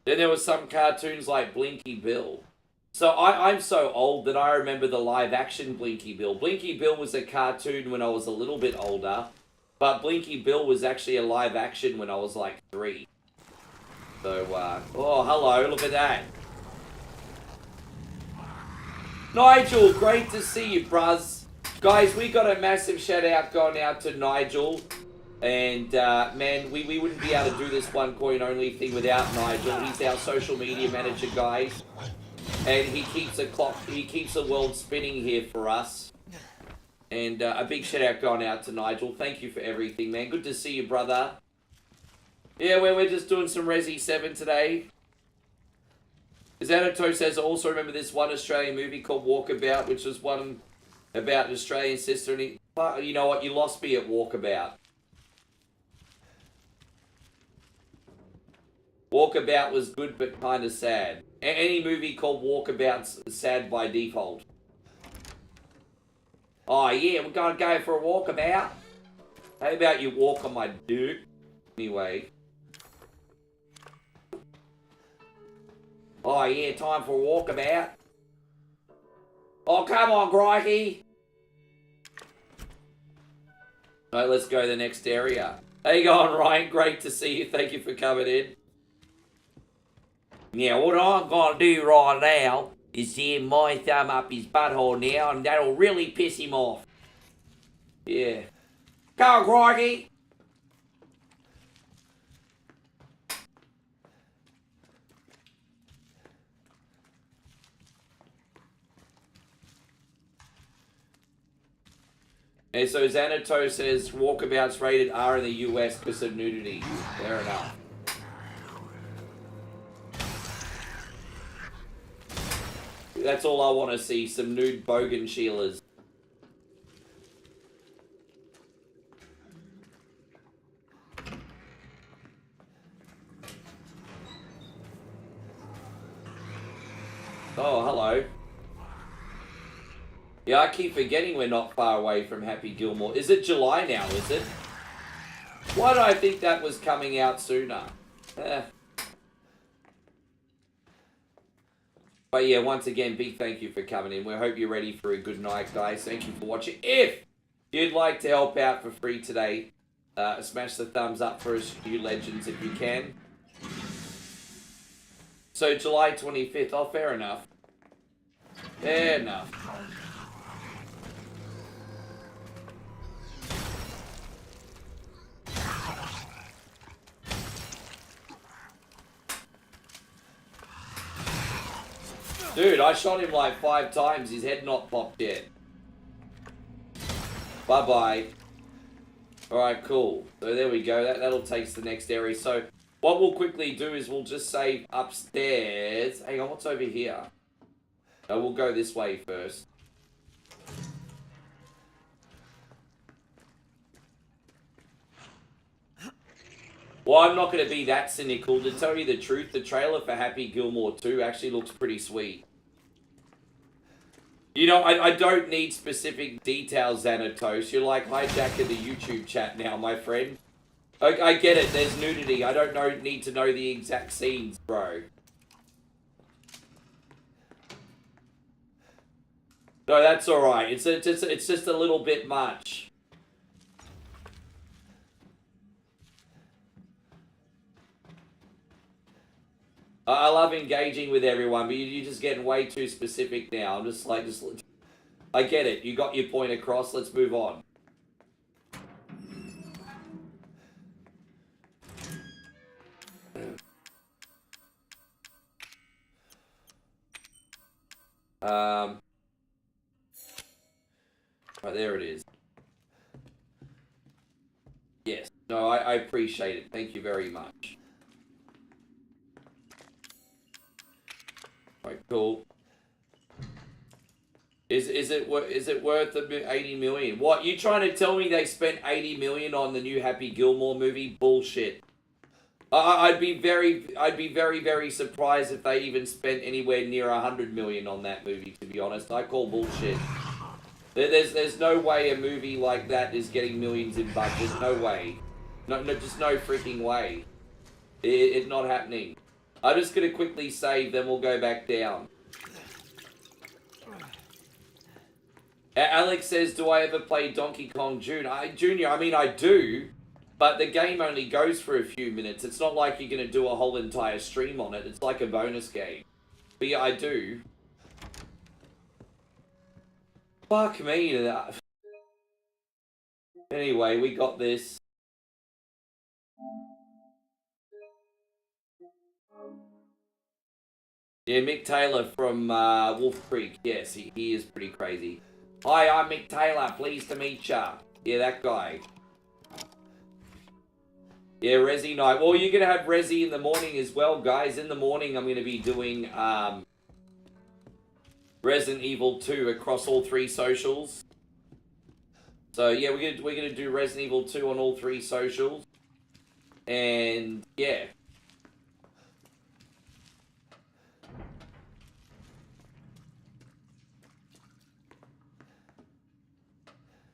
there was some cartoons like Blinky Bill. So I'm so old that I remember the live action Blinky Bill. Blinky Bill was a cartoon when I was a little bit older, but Blinky Bill was actually a live action when I was like 3. So, oh, hello, look at that. Nigel, great to see you, bruz. Guys, we got a massive shout out going out to Nigel. And, man, we wouldn't be able to do this one coin only thing without Nigel. He's our social media manager, guys. And he keeps the world spinning here for us. And a big shout out going out to Nigel. Thank you for everything, man. Good to see you, brother. Yeah, we're just doing some Resi 7 today. Xanato says, I also remember this one Australian movie called Walkabout, which was one about an Australian sister. And you know what? You lost me at Walkabout. Walkabout was good, but kind of sad. Any movie called Walkabout's sad by default. Oh, yeah, we're going to go for a walkabout. How about you walk on my dick? Anyway. Oh, yeah, time for a walkabout. Oh, come on, Crikey. Alright, let's go to the next area. How you going, Ryan? Great to see you. Thank you for coming in. Yeah, what I'm going to do right now is send my thumb up his butthole now, and that'll really piss him off. Yeah. Come on, Crikey. And so Xanato says Walkabout's rated R in the US because of nudity. Fair enough. That's all I want to see, some nude bogan Sheilas. Oh, hello. Yeah, I keep forgetting we're not far away from Happy Gilmore. Is it July now, is it? Why do I think that was coming out sooner? But yeah, once again, big thank you for coming in. We hope you're ready for a good night, guys. Thank you for watching. If you'd like to help out for free today, smash the thumbs up for us, you legends, if you can. So, July 25th. Oh, fair enough. Fair enough. Dude, I shot him like 5 times. His head not popped yet. Bye-bye. Alright, cool. So there we go. That'll take us to the next area. So what we'll quickly do is we'll just save upstairs. Hang on, what's over here? No, we'll go this way first. Well, I'm not going to be that cynical. To tell you the truth, the trailer for Happy Gilmore 2 actually looks pretty sweet. You know, I don't need specific details, Xanatos. You're like hijacking the YouTube chat now, my friend. I get it, there's nudity. I don't need to know the exact scenes, bro. No, that's alright. It's just a little bit much. I love engaging with everyone, but you're just getting way too specific now. I'm just like, I get it. You got your point across. Let's move on. Right, there it is. Yes. No, I appreciate it. Thank you very much. Right, cool. Is it worth the 80 million? What, you trying to tell me they spent 80 million on the new Happy Gilmore movie? Bullshit. I'd be very surprised if they even spent anywhere near 100 million on that movie, to be honest. I call bullshit. There's no way a movie like that is getting millions in budget. No way. No, just no freaking way. It's not happening. I'm just going to quickly save, then we'll go back down. Alex says, do I ever play Donkey Kong Jr.? I mean, I do. But the game only goes for a few minutes. It's not like you're going to do a whole entire stream on it. It's like a bonus game. But yeah, I do. Fuck me. Anyway, we got this. Yeah, Mick Taylor from Wolf Creek. Yes, he is pretty crazy. Hi, I'm Mick Taylor. Pleased to meet ya. Yeah, that guy. Yeah, Resi night. Well, you're going to have Resi in the morning as well, guys. In the morning, I'm going to be doing Resident Evil 2 across all 3 socials. So, yeah, we're gonna do Resident Evil 2 on all 3 socials. And, yeah.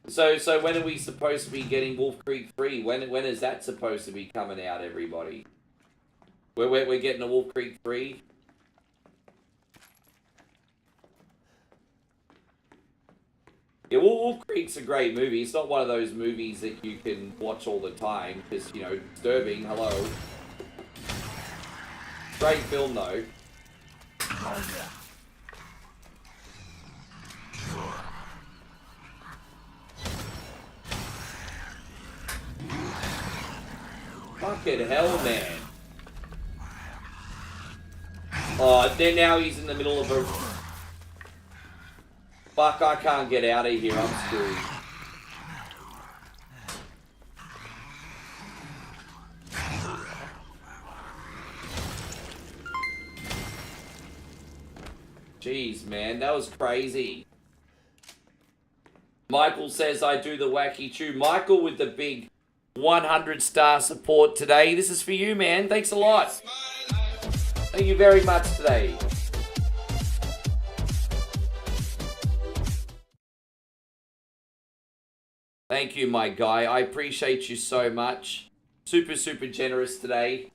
So when are we supposed to be getting Wolf Creek 3? When is that supposed to be coming out, everybody? We're getting a Wolf Creek 3? Yeah, Wolf Creek's a great movie. It's not one of those movies that you can watch all the time, because, you know, disturbing, hello. Great film, though. Fucking hell, man. Oh, then now he's in the middle of a... Fuck, I can't get out of here. I'm screwed. Jeez, man. That was crazy. Michael says I do the wacky chew. Michael with the big 100-star support today. This is for you, man. Thanks a lot. Thank you very much today. Thank you, my guy. I appreciate you so much. Super, super generous today.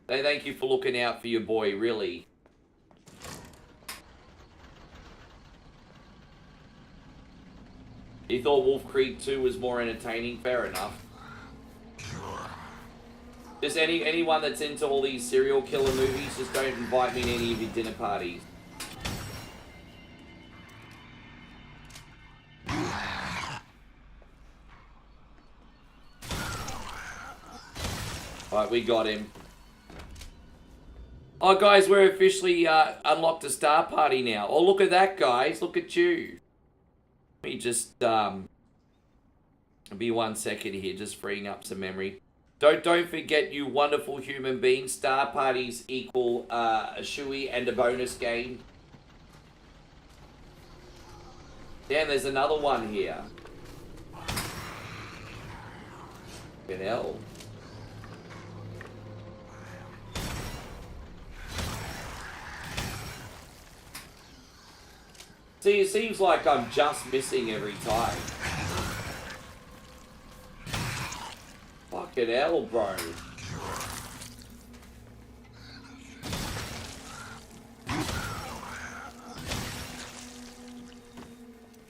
Thank you for looking out for your boy, really. You thought Wolf Creek 2 was more entertaining? Fair enough. Just anyone that's into all these serial killer movies, just don't invite me to any of your dinner parties. Alright, we got him. Oh, guys, we're officially unlocked a star party now. Oh, look at that, guys. Look at you. Let me just be 1 second here, just freeing up some memory. Don't forget, you wonderful human beings, star parties equal a shoey and a bonus game. Damn, there's another one here. Fucking hell. See, it seems like I'm just missing every time. Fucking hell, bro.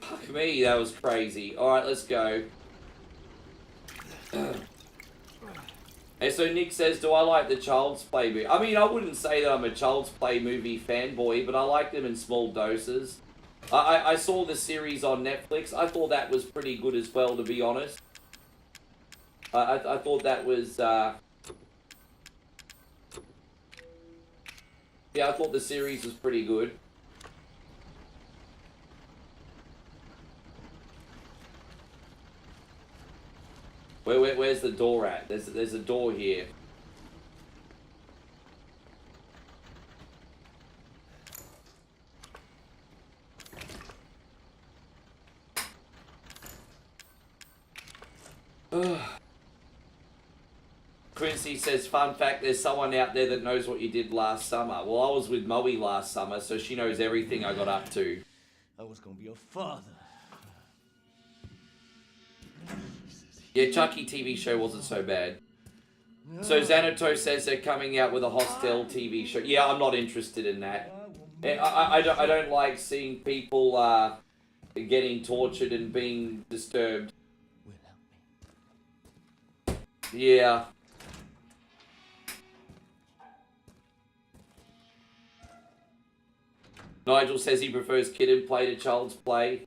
Fuck me, that was crazy. Alright, let's go. And so Nick says, do I like the Child's Play movie? I mean, I wouldn't say that I'm a Child's Play movie fanboy, but I like them in small doses. I saw the series on Netflix. I thought that was pretty good as well, to be honest. I thought that was... yeah, I thought the series was pretty good. Where's the door at? There's a door here. Quincy says, fun fact, there's someone out there that knows what you did last summer. Well, I was with Moe last summer, so she knows everything I got up to. I was gonna be a father. Yeah, Chucky TV show wasn't so bad. So Xanato says they're coming out with a Hostel TV show. Yeah, I'm not interested in that. I don't like seeing people getting tortured and being disturbed. Will help me. Yeah. Nigel says he prefers kid and play to child's play.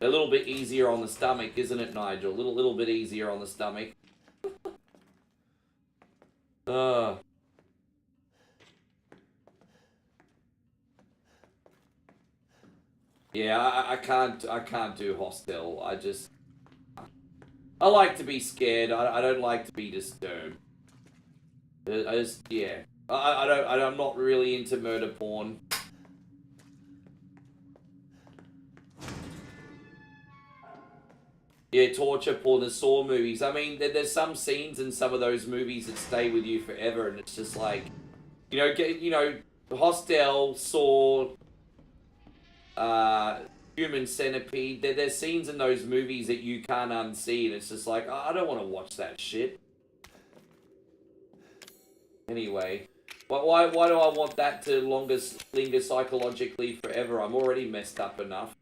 A little bit easier on the stomach, isn't it, Nigel? A little bit easier on the stomach. Yeah, I can't do Hostel. I like to be scared. I don't like to be disturbed. Yeah. I'm not really into murder porn. Yeah, torture porn, the Saw movies. I mean, there's some scenes in some of those movies that stay with you forever, and it's just like, Hostel, Saw, Human Centipede. There's scenes in those movies that you can't unsee, and it's just like, oh, I don't want to watch that shit. Anyway, why do I want that to linger psychologically forever? I'm already messed up enough.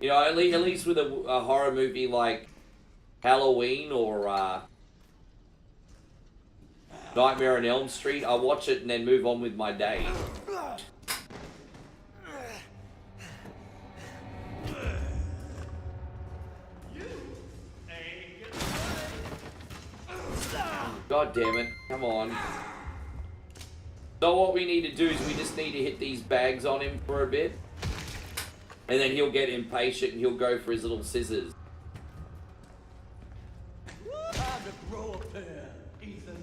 At least with a horror movie like Halloween or Nightmare on Elm Street, I watch it and then move on with my day. God damn it, come on. So what we need to do is we just need to hit these bags on him for a bit. And then he'll get impatient and he'll go for his little scissors. Time to grow up there, Ethan.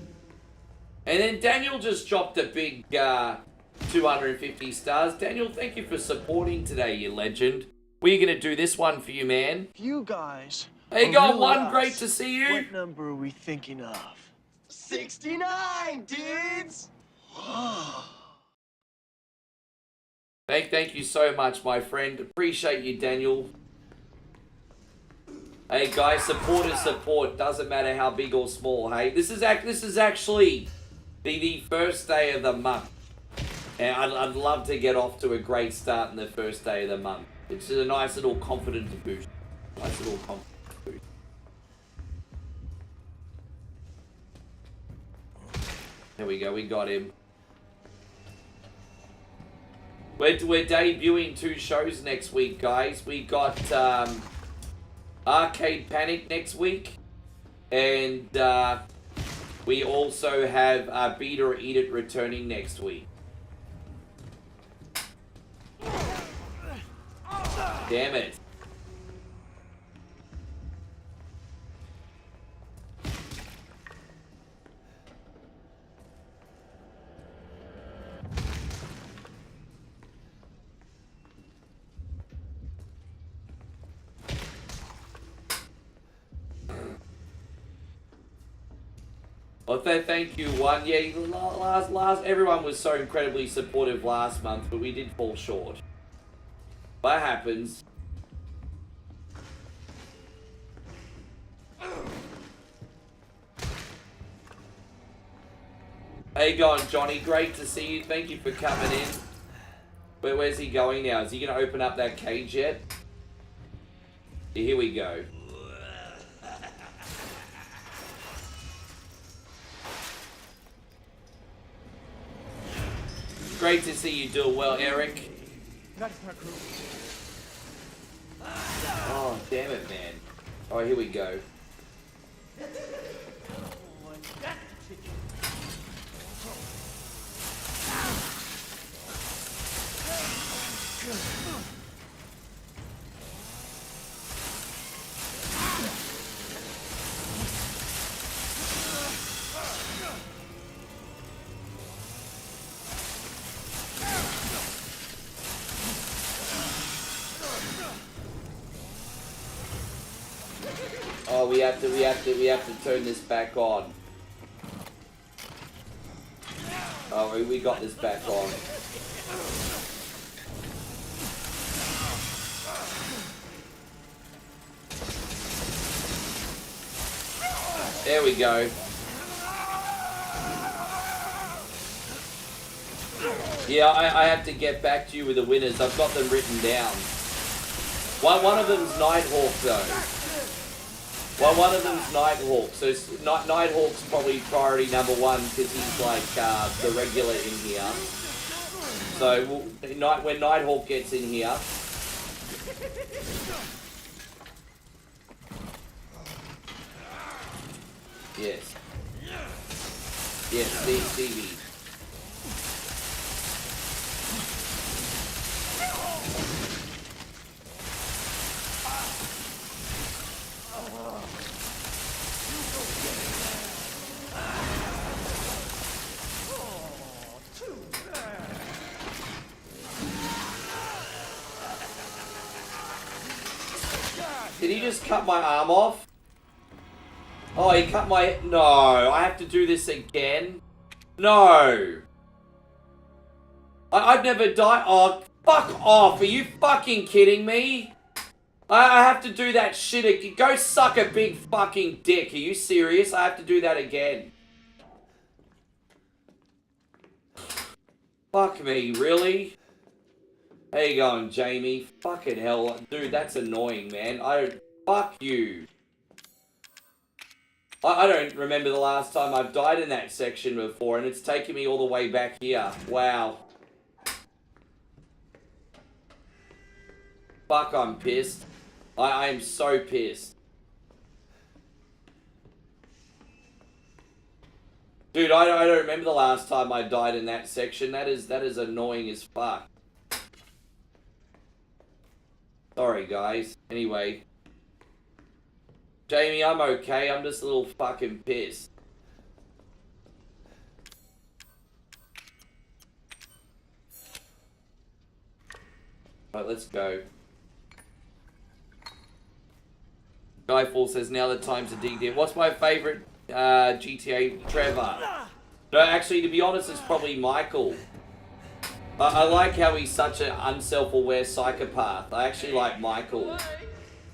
And then Daniel just dropped a big 250 stars. Daniel, thank you for supporting today, you legend. We're going to do this one for you, man. You guys. Hey, got one. Great to see you. What number are we thinking of? 69, dudes! Thank you so much, my friend. Appreciate you, Daniel. Hey, guys, support is support. Doesn't matter how big or small, hey? This is actually the first day of the month. And I'd love to get off to a great start in the first day of the month. It's a nice little confidence boost. Nice little confidence boost. There we go, we got him. We're debuting 2 shows next week, guys. We got Arcade Panic next week. And we also have Beat or Eat It returning next week. Damn it. Well, thank you, one. Yeah, last everyone was so incredibly supportive last month, but we did fall short. That happens. How you going, Johnny? Great to see you. Thank you for coming in. Where's he going now? Is he going to open up that cage yet? Yeah, here we go. Great to see you doing well, Eric. Oh, damn it, man. Alright, here we go. Oh, we have to turn this back on. Oh, we got this back on. There we go. Yeah, I have to get back to you with the winners. I've got them written down. One of them's Nighthawk, though. Well, one of them's Nighthawk. So Nighthawk's probably priority number one because he's like the regular in here. So when Nighthawk gets in here... Yes. Yes, Stevie. Did he just cut my arm off? Oh, he cut my... No, I have to do this again? No. I've never died... Oh, fuck off. Are you fucking kidding me? I have to do that shit again. Go suck a big fucking dick. Are you serious? I have to do that again. Fuck me, really? How you going, Jamie? Fucking hell. Dude, that's annoying, man. Fuck you. I don't remember the last time I've died in that section before, and it's taken me all the way back here. Wow. Fuck, I'm pissed. I am so pissed. Dude, I don't remember the last time I died in that section. That is annoying as fuck. Sorry, guys. Anyway. Jamie, I'm okay. I'm just a little fucking pissed. Right, let's go. Skyfall says, now the time to dig deep. What's my favourite GTA? Trevor. No, actually, to be honest, it's probably Michael. I like how he's such an unself-aware psychopath. I actually like Michael.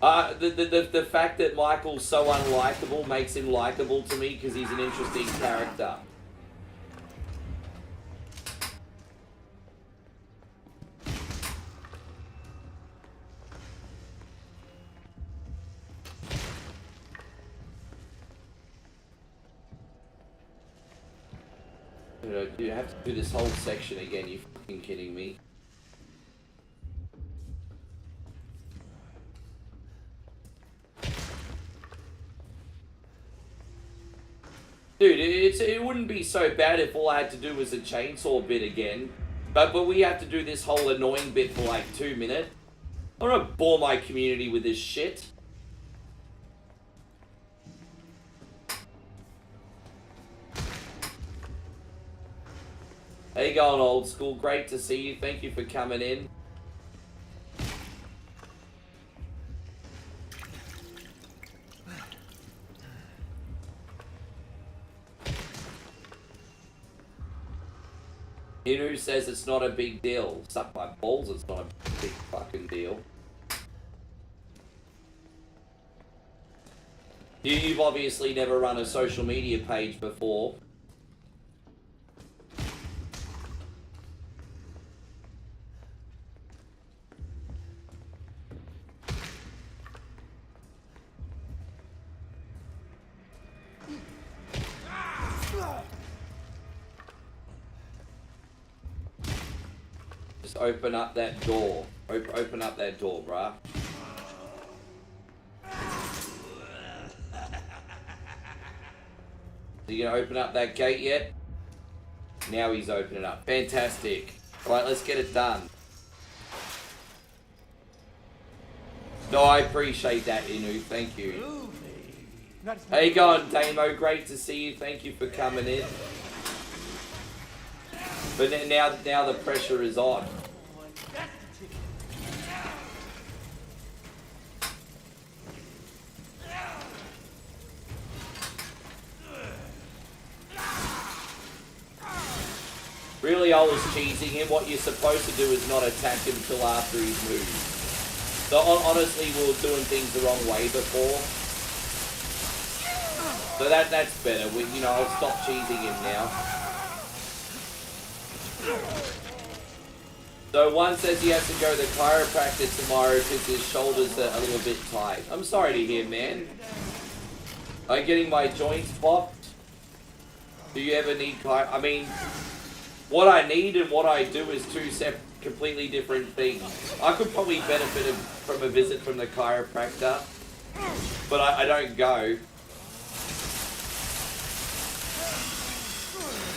The fact that Michael's so unlikable makes him likable to me because he's an interesting character. Dude, I have to do this whole section again, you fucking kidding me? Dude, it wouldn't be so bad if all I had to do was a chainsaw bit again. But we have to do this whole annoying bit for like 2 minutes. I don't want to bore my community with this shit. How you going, old school? Great to see you. Thank you for coming in. Inu says it's not a big deal. Suck my balls, it's not a big fucking deal. You've obviously never run a social media page before. Just open up that door. Open up that door, bruh. Are you gonna open up that gate yet? Now he's opening up. Fantastic. Alright, let's get it done. No, I appreciate that, Inu. Thank you. How you going, Damo? Great to see you. Thank you for coming in. But now the pressure is on. Really, I was cheesing him. What you're supposed to do is not attack him till after he's moved. So honestly, we were doing things the wrong way before. So that's better. I'll stop cheesing him now. So one says he has to go to the chiropractor tomorrow because his shoulders are a little bit tight. I'm sorry to hear, man. I'm getting my joints popped. Do you ever need I mean, what I need and what I do is two completely different things. I could probably benefit from a visit from the chiropractor, but I don't go.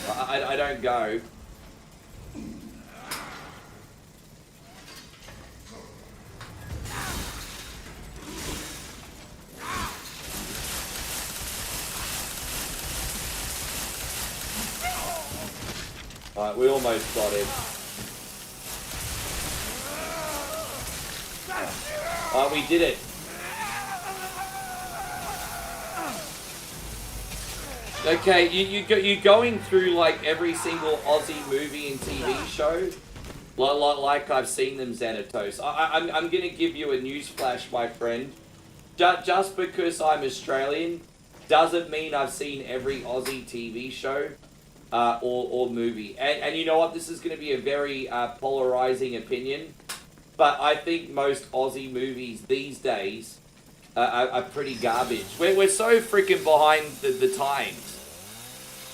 I don't go. Alright, we almost got him. Alright, we did it. Okay, you're going through like every single Aussie movie and TV show, like I've seen them, Xanatos. I'm gonna give you a news flash, my friend. Just because I'm Australian doesn't mean I've seen every Aussie TV show or movie. And you know what? This is going to be a very polarizing opinion, but I think most Aussie movies these days are pretty garbage. We're so freaking behind the times.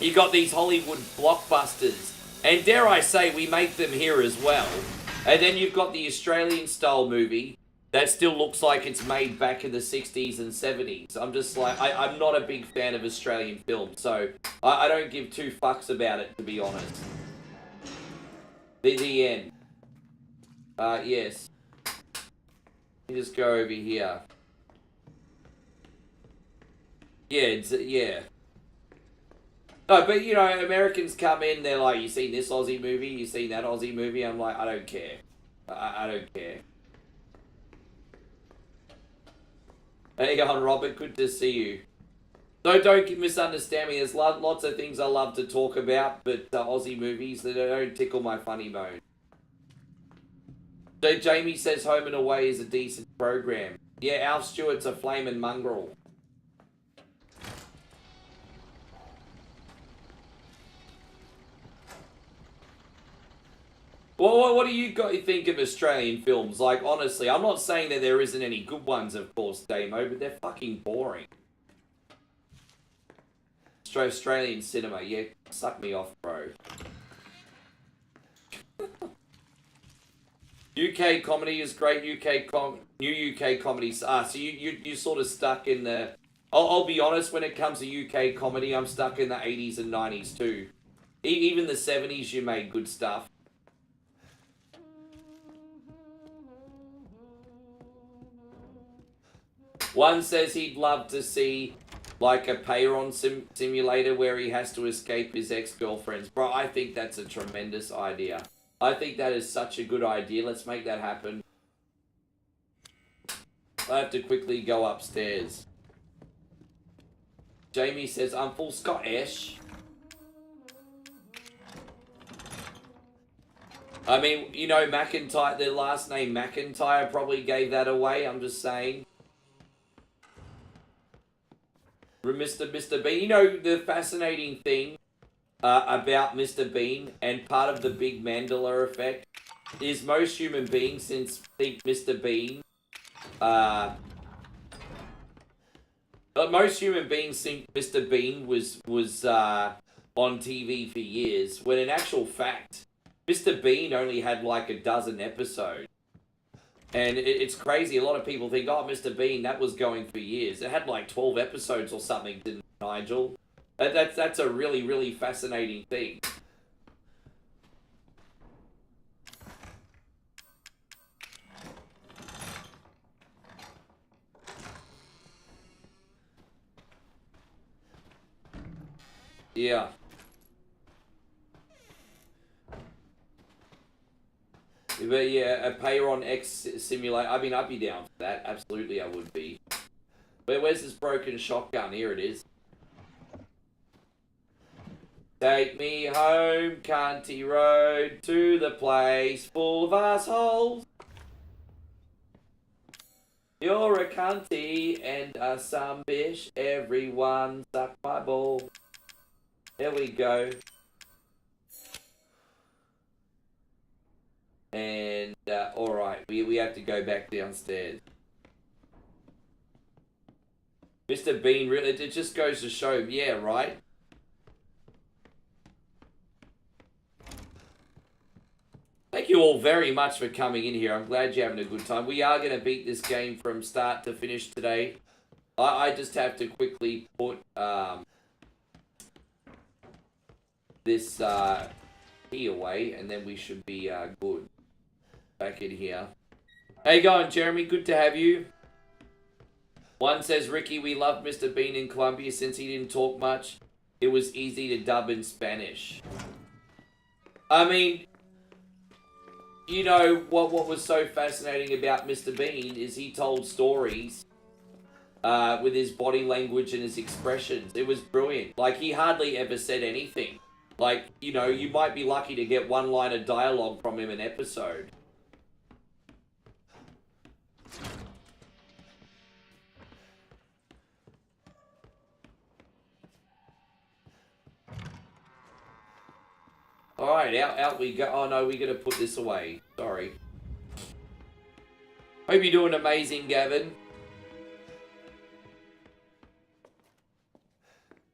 You got these Hollywood blockbusters, and dare I say, we make them here as well. And then you've got the Australian style movie that still looks like it's made back in the 60s and 70s. I'm just like, I'm not a big fan of Australian films, so I don't give two fucks about it, to be honest. The end. Yes. Let me just go over here. Yeah, yeah. No, but you know, Americans come in, they're like, you seen this Aussie movie, you seen that Aussie movie? I'm like, I don't care. I don't care. Hey on, Robert, good to see you. No, don't misunderstand me, there's lots of things I love to talk about, but Aussie movies, they don't tickle my funny bone. So Jamie says Home and Away is a decent program. Yeah, Alf Stewart's a flaming mongrel. Well, what do you think of Australian films? Like, honestly, I'm not saying that there isn't any good ones, of course, Damo, but they're fucking boring. Australian cinema, yeah, suck me off, bro. UK comedy is great. New UK comedies. So you sort of stuck in the. I'll be honest. When it comes to UK comedy, I'm stuck in the 80s and 90s too. Even the 70s, you made good stuff. One says he'd love to see like a payron simulator where he has to escape his ex-girlfriends. Bro, I think that's a tremendous idea. I think that is such a good idea. Let's make that happen. I have to quickly go upstairs. Jamie says, I'm full Scottish. I mean, you know, McIntyre, their last name McIntyre probably gave that away. I'm just saying. Mr. Bean. You know, the fascinating thing about Mr. Bean and part of the big Mandela effect is most human beings think Mr. Bean. Most human beings think Mr. Bean was on TV for years, when in actual fact, Mr. Bean only had like a dozen episodes. And it's crazy. A lot of people think, oh, Mr. Bean, that was going for years. It had like 12 episodes or something, didn't it, Nigel? That's a really, really fascinating thing. Yeah. But yeah, a Payron X simulator. I mean, I'd be down for that. Absolutely, I would be. Where's this broken shotgun? Here it is. Take me home, Cunty Road, to the place full of assholes. You're a cunty and a some bitch. Everyone suck my ball. There we go. And, alright, we have to go back downstairs. Mr. Bean, really, it just goes to show, yeah, right? Thank you all very much for coming in here. I'm glad you're having a good time. We are going to beat this game from start to finish today. I just have to quickly put this key away, and then we should be good. Back in here. How you going, Jeremy? Good to have you. One says, Ricky, we loved Mr. Bean in Colombia since he didn't talk much. It was easy to dub in Spanish. I mean, you know, what was so fascinating about Mr. Bean is he told stories with his body language and his expressions. It was brilliant. Like, he hardly ever said anything. Like, you know, you might be lucky to get one line of dialogue from him an episode. Alright, out we go. Oh no, we gotta put this away. Sorry. Hope you're doing amazing, Gavin.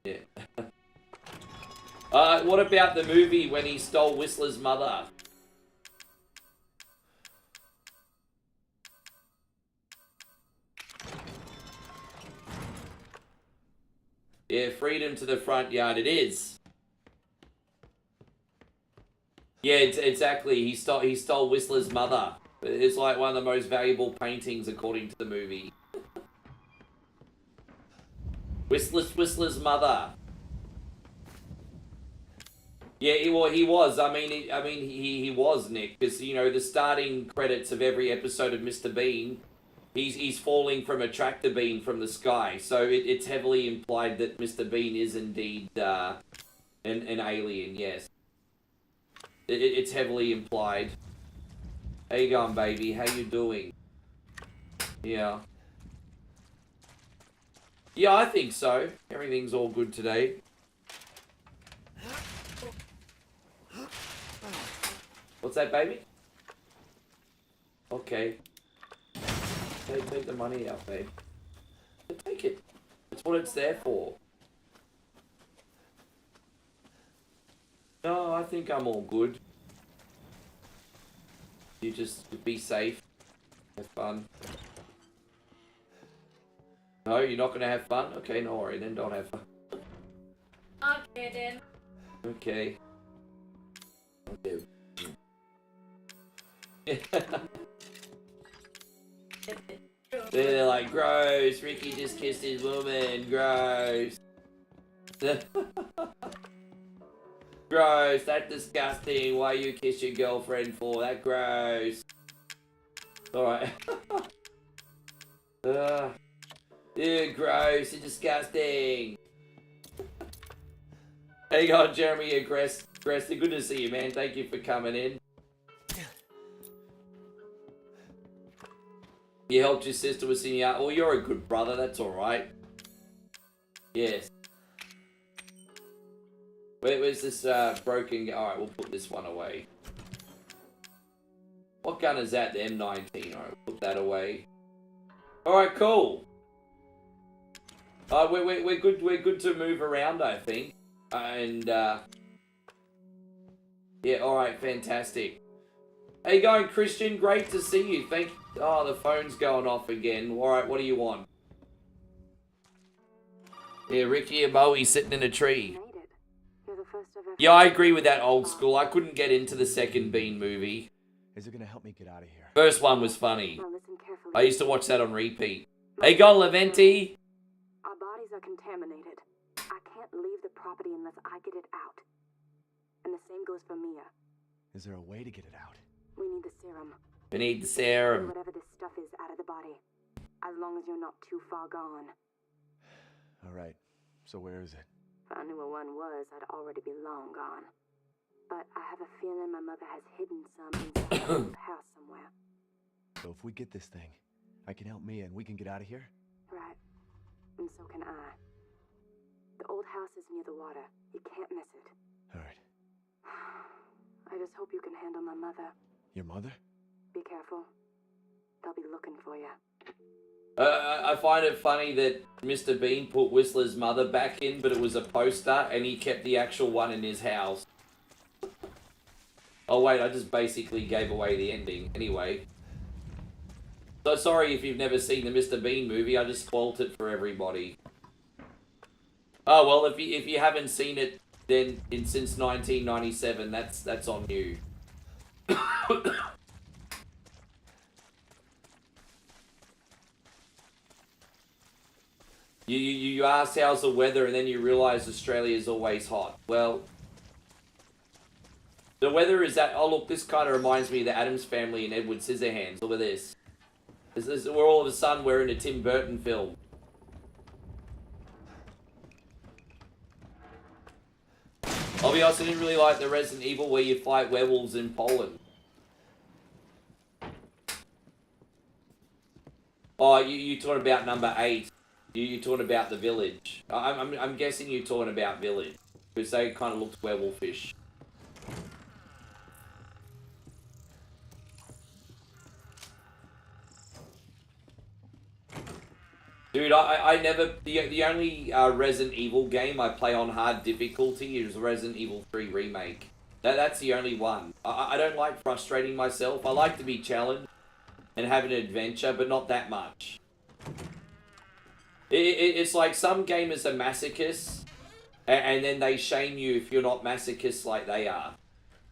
Yeah. What about the movie when he stole Whistler's mother? Yeah, freedom to the front yard. It is. Yeah, exactly. He stole Whistler's mother. It's like one of the most valuable paintings according to the movie. Whistler's mother. Yeah, he was. I mean, he was, Nick, because you know the starting credits of every episode of Mr. Bean, he's falling from a tractor beam from the sky. So it's heavily implied that Mr. Bean is indeed an alien. Yes. It's heavily implied. How you going, baby? How you doing? Yeah. Yeah, I think so. Everything's all good today. What's that, baby? Okay. Take the money out, babe. Take it. That's what it's there for. No, I think I'm all good. You just be safe. Have fun. No, you're not gonna have fun? Okay, no worry then, don't have fun. Okay, then. Okay. Okay. They're like, gross, Ricky just kissed his woman, gross. Gross, that's disgusting. Why you kiss your girlfriend for? That gross. Alright. Ew, gross and disgusting. How you going, Jeremy Aggressor? Good to see you, man. Thank you for coming in. You helped your sister with singing out. Oh, you're a good brother. That's alright. Yes. Where's this broken... Alright, we'll put this one away. What gun is that? The M19. Alright, put that away. Alright, cool. We're good to move around, I think. And, yeah, alright, fantastic. How you going, Christian? Great to see you. Thank you. Oh, the phone's going off again. Alright, what do you want? Yeah, Ricky and Bowie sitting in a tree. Yeah, I agree with that, old school. I couldn't get into the second Bean movie. Is it gonna help me get out of here? First one was funny. I used to watch that on repeat. Hey, go on, Leventi. Our bodies are contaminated. I can't leave the property unless I get it out. And the same goes for Mia. Is there a way to get it out? We need the serum. We need the serum. Whatever this stuff is out of the body. As long as you're not too far gone. Alright, so where is it? If I knew where one was, I'd already be long gone. But I have a feeling my mother has hidden some inside the old house somewhere. So if we get this thing, I can help Mia and we can get out of here? Right. And so can I. The old house is near the water. You can't miss it. Alright. I just hope you can handle my mother. Your mother? Be careful. They'll be looking for you. I find it funny that Mr. Bean put Whistler's mother back in, but it was a poster, and he kept the actual one in his house. Oh wait, I just basically gave away the ending. Anyway. So sorry if you've never seen the Mr. Bean movie, I just spoilt it for everybody. Oh well, if you haven't seen it then since 1997, that's on you. You asked how's the weather, and then you realise Australia's always hot. Well, the weather is that. Oh look, this kind of reminds me of the Addams Family and Edward Scissorhands. Look at this. We're all of a sudden we're in a Tim Burton film. I'll be honest, I didn't really like the Resident Evil where you fight werewolves in Poland. Oh, you talking about number 8? You're talking about the Village. I'm guessing you're talking about Village, because they kind of looked werewolfish. Dude, I never... The only Resident Evil game I play on hard difficulty is Resident Evil 3 Remake. That's the only one. I don't like frustrating myself. I like to be challenged and have an adventure, but not that much. It's like some gamers are masochists, and then they shame you if you're not masochists like they are.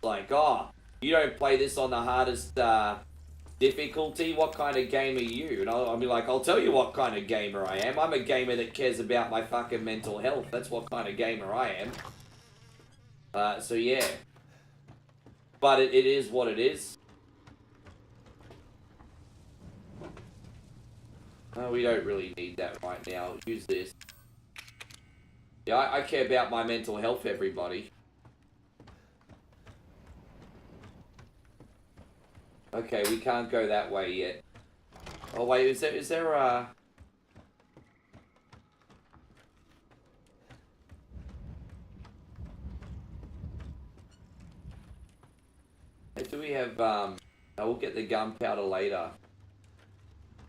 Like, oh, you don't play this on the hardest difficulty, what kind of game are you? And I'll be like, I'll tell you what kind of gamer I am. I'm a gamer that cares about my fucking mental health. That's what kind of gamer I am. So yeah. But it is what it is. Oh, we don't really need that right now. Use this. Yeah, I care about my mental health, everybody. Okay, we can't go that way yet. Oh wait, is there a... Do we have, oh, we'll get the gunpowder later.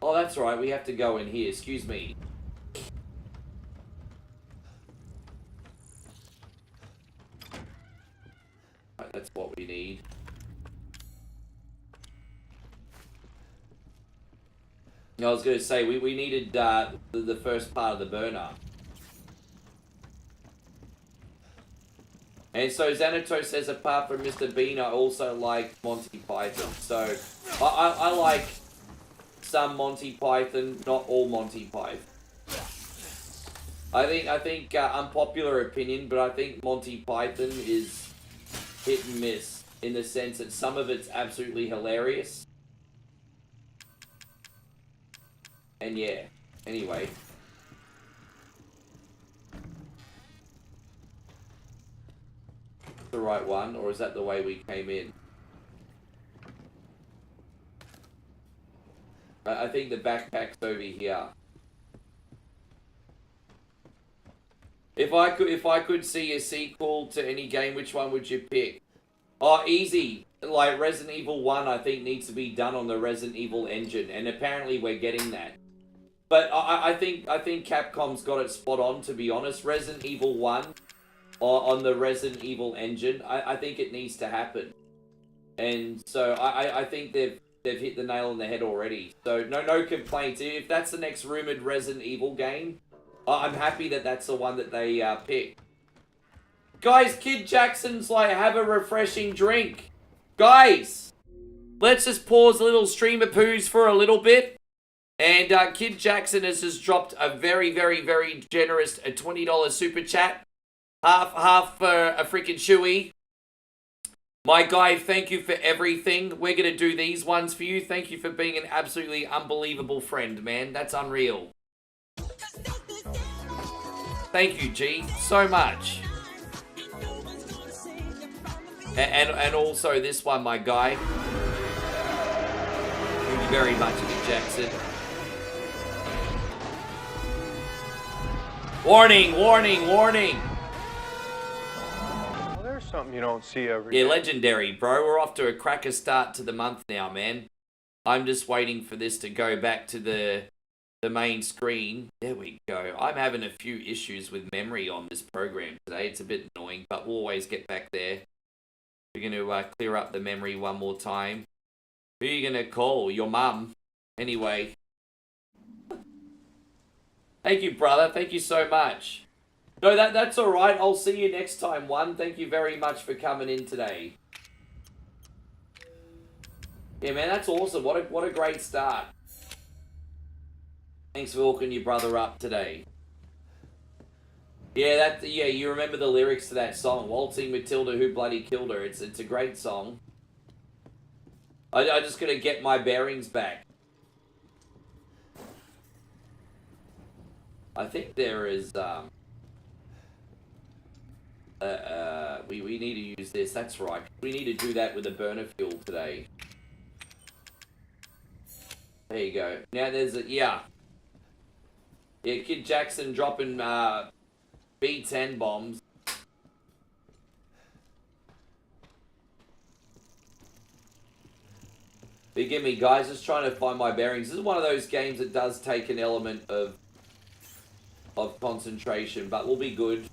Oh, that's right, we have to go in here, excuse me. Right, that's what we need. I was going to say, we needed the first part of the burner. And so Xanato says, apart from Mr. Bean, I also like Monty Python. So, I like some Monty Python, not all Monty Python. I think unpopular opinion, but I think Monty Python is hit and miss. In the sense that some of it's absolutely hilarious. And yeah, anyway. The right one, or is that the way we came in? I think the backpack's over here. If I could see a sequel to any game, which one would you pick? Oh, easy. Like Resident Evil 1, I think needs to be done on the Resident Evil engine, and apparently we're getting that. But I think Capcom's got it spot on, to be honest. Resident Evil 1 on the Resident Evil engine, I think it needs to happen. And so I think they've hit the nail on the head already. So no complaints. If that's the next rumored Resident Evil game, I'm happy that that's the one that they pick. Guys, Kid Jackson's like, have a refreshing drink. Guys, let's just pause a little stream of poos for a little bit. And Kid Jackson has just dropped a very, very, very generous $20 super chat. Half for a freaking chewy. My guy, thank you for everything. We're going to do these ones for you. Thank you for being an absolutely unbelievable friend, man. That's unreal. Thank you, G, so much. And also this one, my guy. Thank you very much, Kid Jackson. Warning, warning, warning. Well, there's Something you don't see every Yeah, day. legendary, bro. We're off to a cracker start to the month now, man. I'm just waiting for this to go back to the main screen. There we go. I'm having a few issues with memory on this program today. It's a bit annoying, but we'll always get back there. We're going to clear up the memory one more time. Who are you going to call? Your mum. Anyway. Thank you, brother. Thank you so much. No, that's all right. I'll see you next time, one. Thank you very much for coming in today. Yeah, man, that's awesome. What a great start. Thanks for hooking your brother up today. Yeah, you remember the lyrics to that song, Waltzing Matilda, Who Bloody Killed Her. It's a great song. I just gotta get my bearings back. I think there is we need to use this. That's right. We need to do that with the burner fuel today. There you go. Now there's a yeah, Kid Jackson dropping B-10 bombs. Forgive me, guys. Just trying to find my bearings. This is one of those games that does take an element of concentration, but we'll be good.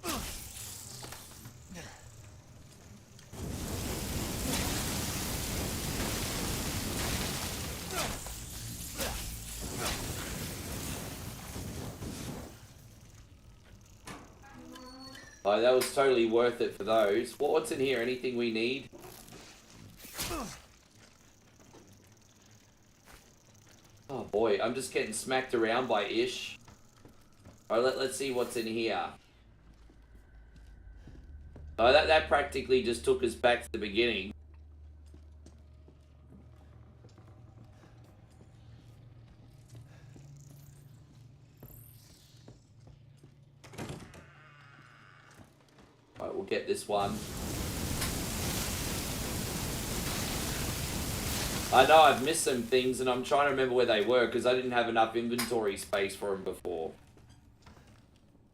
Oh, that was totally worth it for those. What's in here? Anything we need? Oh boy, I'm just getting smacked around by Ish. Alright, let's see what's in here. Oh, that practically just took us back to the beginning. Alright, we'll get this one. I know I've missed some things and I'm trying to remember where they were because I didn't have enough inventory space for them before.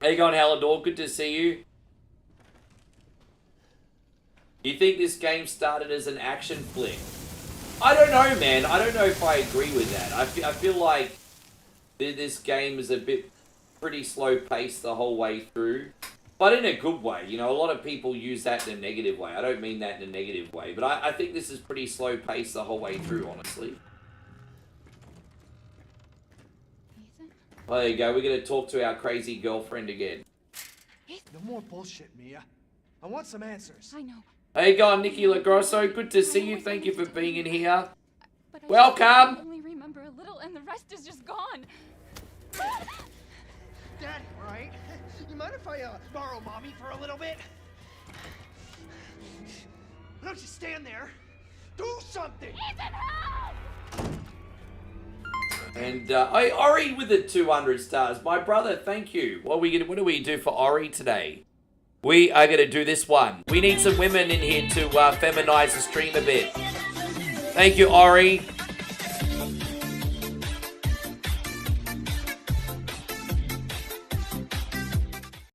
How you going, Halador? Good to see you. You think this game started as an action flick? I don't know, man. I don't know if I agree with that. I feel like this game is a bit pretty slow paced the whole way through. But in a good way. You know, a lot of people use that in a negative way. I don't mean that in a negative way. But I think this is pretty slow paced the whole way through, honestly. Well, there you go. We're going to talk to our crazy girlfriend again. No more bullshit, Mia. I want some answers. I know. Hey, you going, Nikki LaGrosso? Good to see you. Thank you for being in here. But I Welcome. only remember a little and the rest is just gone. Daddy, right? You mind if I borrow Mommy for a little bit? Why don't you stand there? Do something! And Ori with the 200 stars. My brother, thank you. What do we do for Ori today? We are going to do this one. We need some women in here to feminize the stream a bit. Thank you, Ori.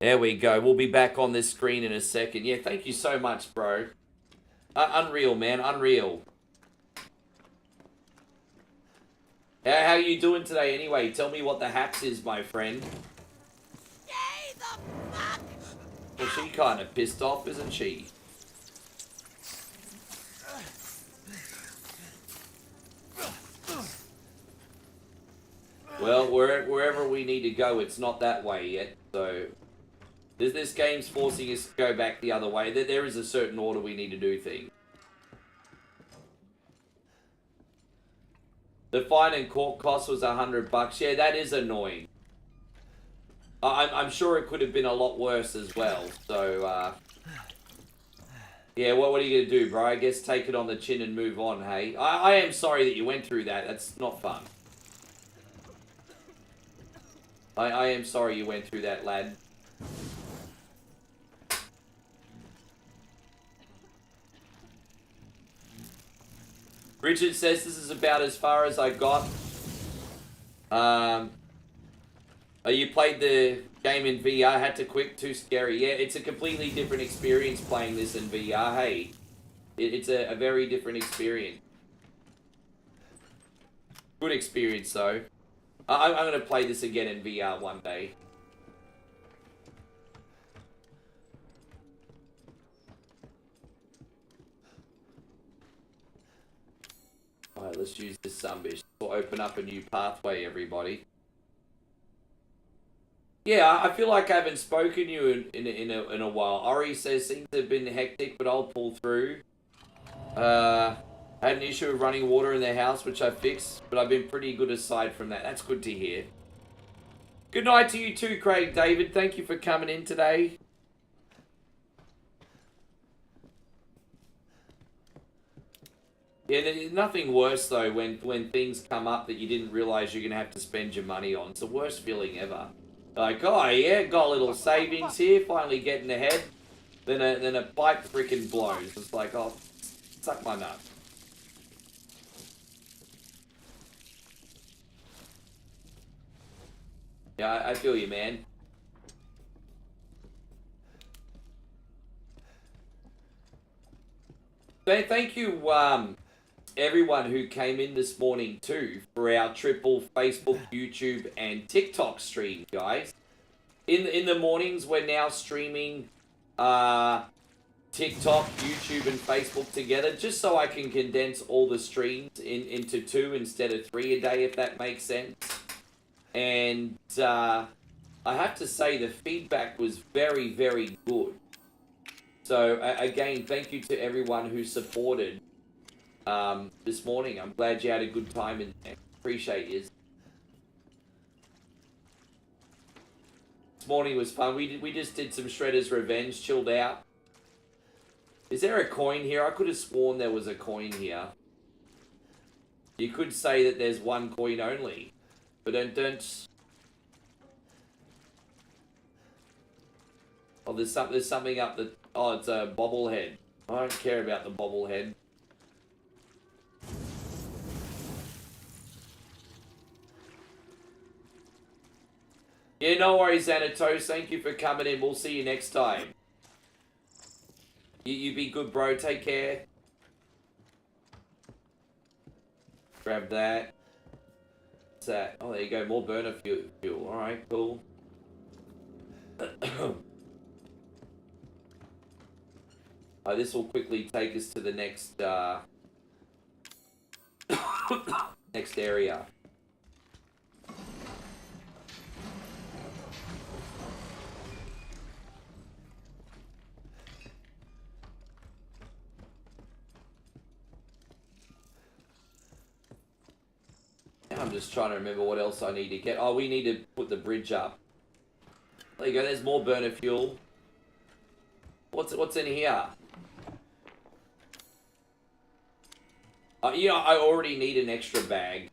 There we go. We'll be back on this screen in a second. Yeah, thank you so much, bro. Unreal, man. Unreal. How you doing today anyway? Tell me what the haps is, my friend. Stay the fuck! Well, she kind of pissed off, isn't she? Well, wherever we need to go, it's not that way yet, so... This game's forcing us to go back the other way. There is a certain order we need to do things. The fine and court cost was $100. Yeah, that is annoying. I'm sure it could have been a lot worse as well. So, yeah, what are you going to do, bro? I guess take it on the chin and move on, hey? I am sorry that you went through that. That's not fun. I am sorry you went through that, lad. Richard says this is about as far as I got. You played the Game in VR, had to quit, too scary. Yeah, it's a completely different experience playing this in VR, hey. It's a very different experience. Good experience, though. I'm going to play this again in VR one day. Alright, let's use this sunbish. We'll open up a new pathway, everybody. Yeah, I feel like I haven't spoken to you in a while. Ori says things have been hectic, but I'll pull through. I had an issue with running water in the house, which I fixed, but I've been pretty good aside from that. That's good to hear. Good night to you too, Craig David. Thank you for coming in today. Yeah, there's nothing worse though when things come up that you didn't realize you're gonna have to spend your money on. It's the worst feeling ever. Like, oh yeah, got a little savings here, finally getting ahead. Then a pipe freaking blows. It's like, oh, suck my nut. Yeah, I feel you, man. Thank you, everyone who came in this morning too for our triple Facebook, YouTube, and TikTok stream, guys. In the mornings, we're now streaming TikTok, YouTube, and Facebook together, just so I can condense all the streams into 2 instead of 3 a day, if that makes sense. And I have to say the feedback was very, very good. So again, thank you to everyone who supported this morning. I'm glad you had a good time in there. Appreciate you. This morning was fun. We just did some Shredder's Revenge, chilled out. Is there a coin here? I could have sworn there was a coin here. You could say that there's one coin only, but don't. Oh, there's something up the. Oh, it's a bobblehead. I don't care about the bobblehead. Yeah, no worries, Xanatos. Thank you for coming in. We'll see you next time. You be good, bro. Take care. Grab that. What's that? Oh, there you go. More burner fuel. Alright, cool. This will quickly take us to the next, next area. I'm just trying to remember what else I need to get. Oh, we need to put the bridge up. There you go. There's more burner fuel. What's in here? You know, I already need an extra bag.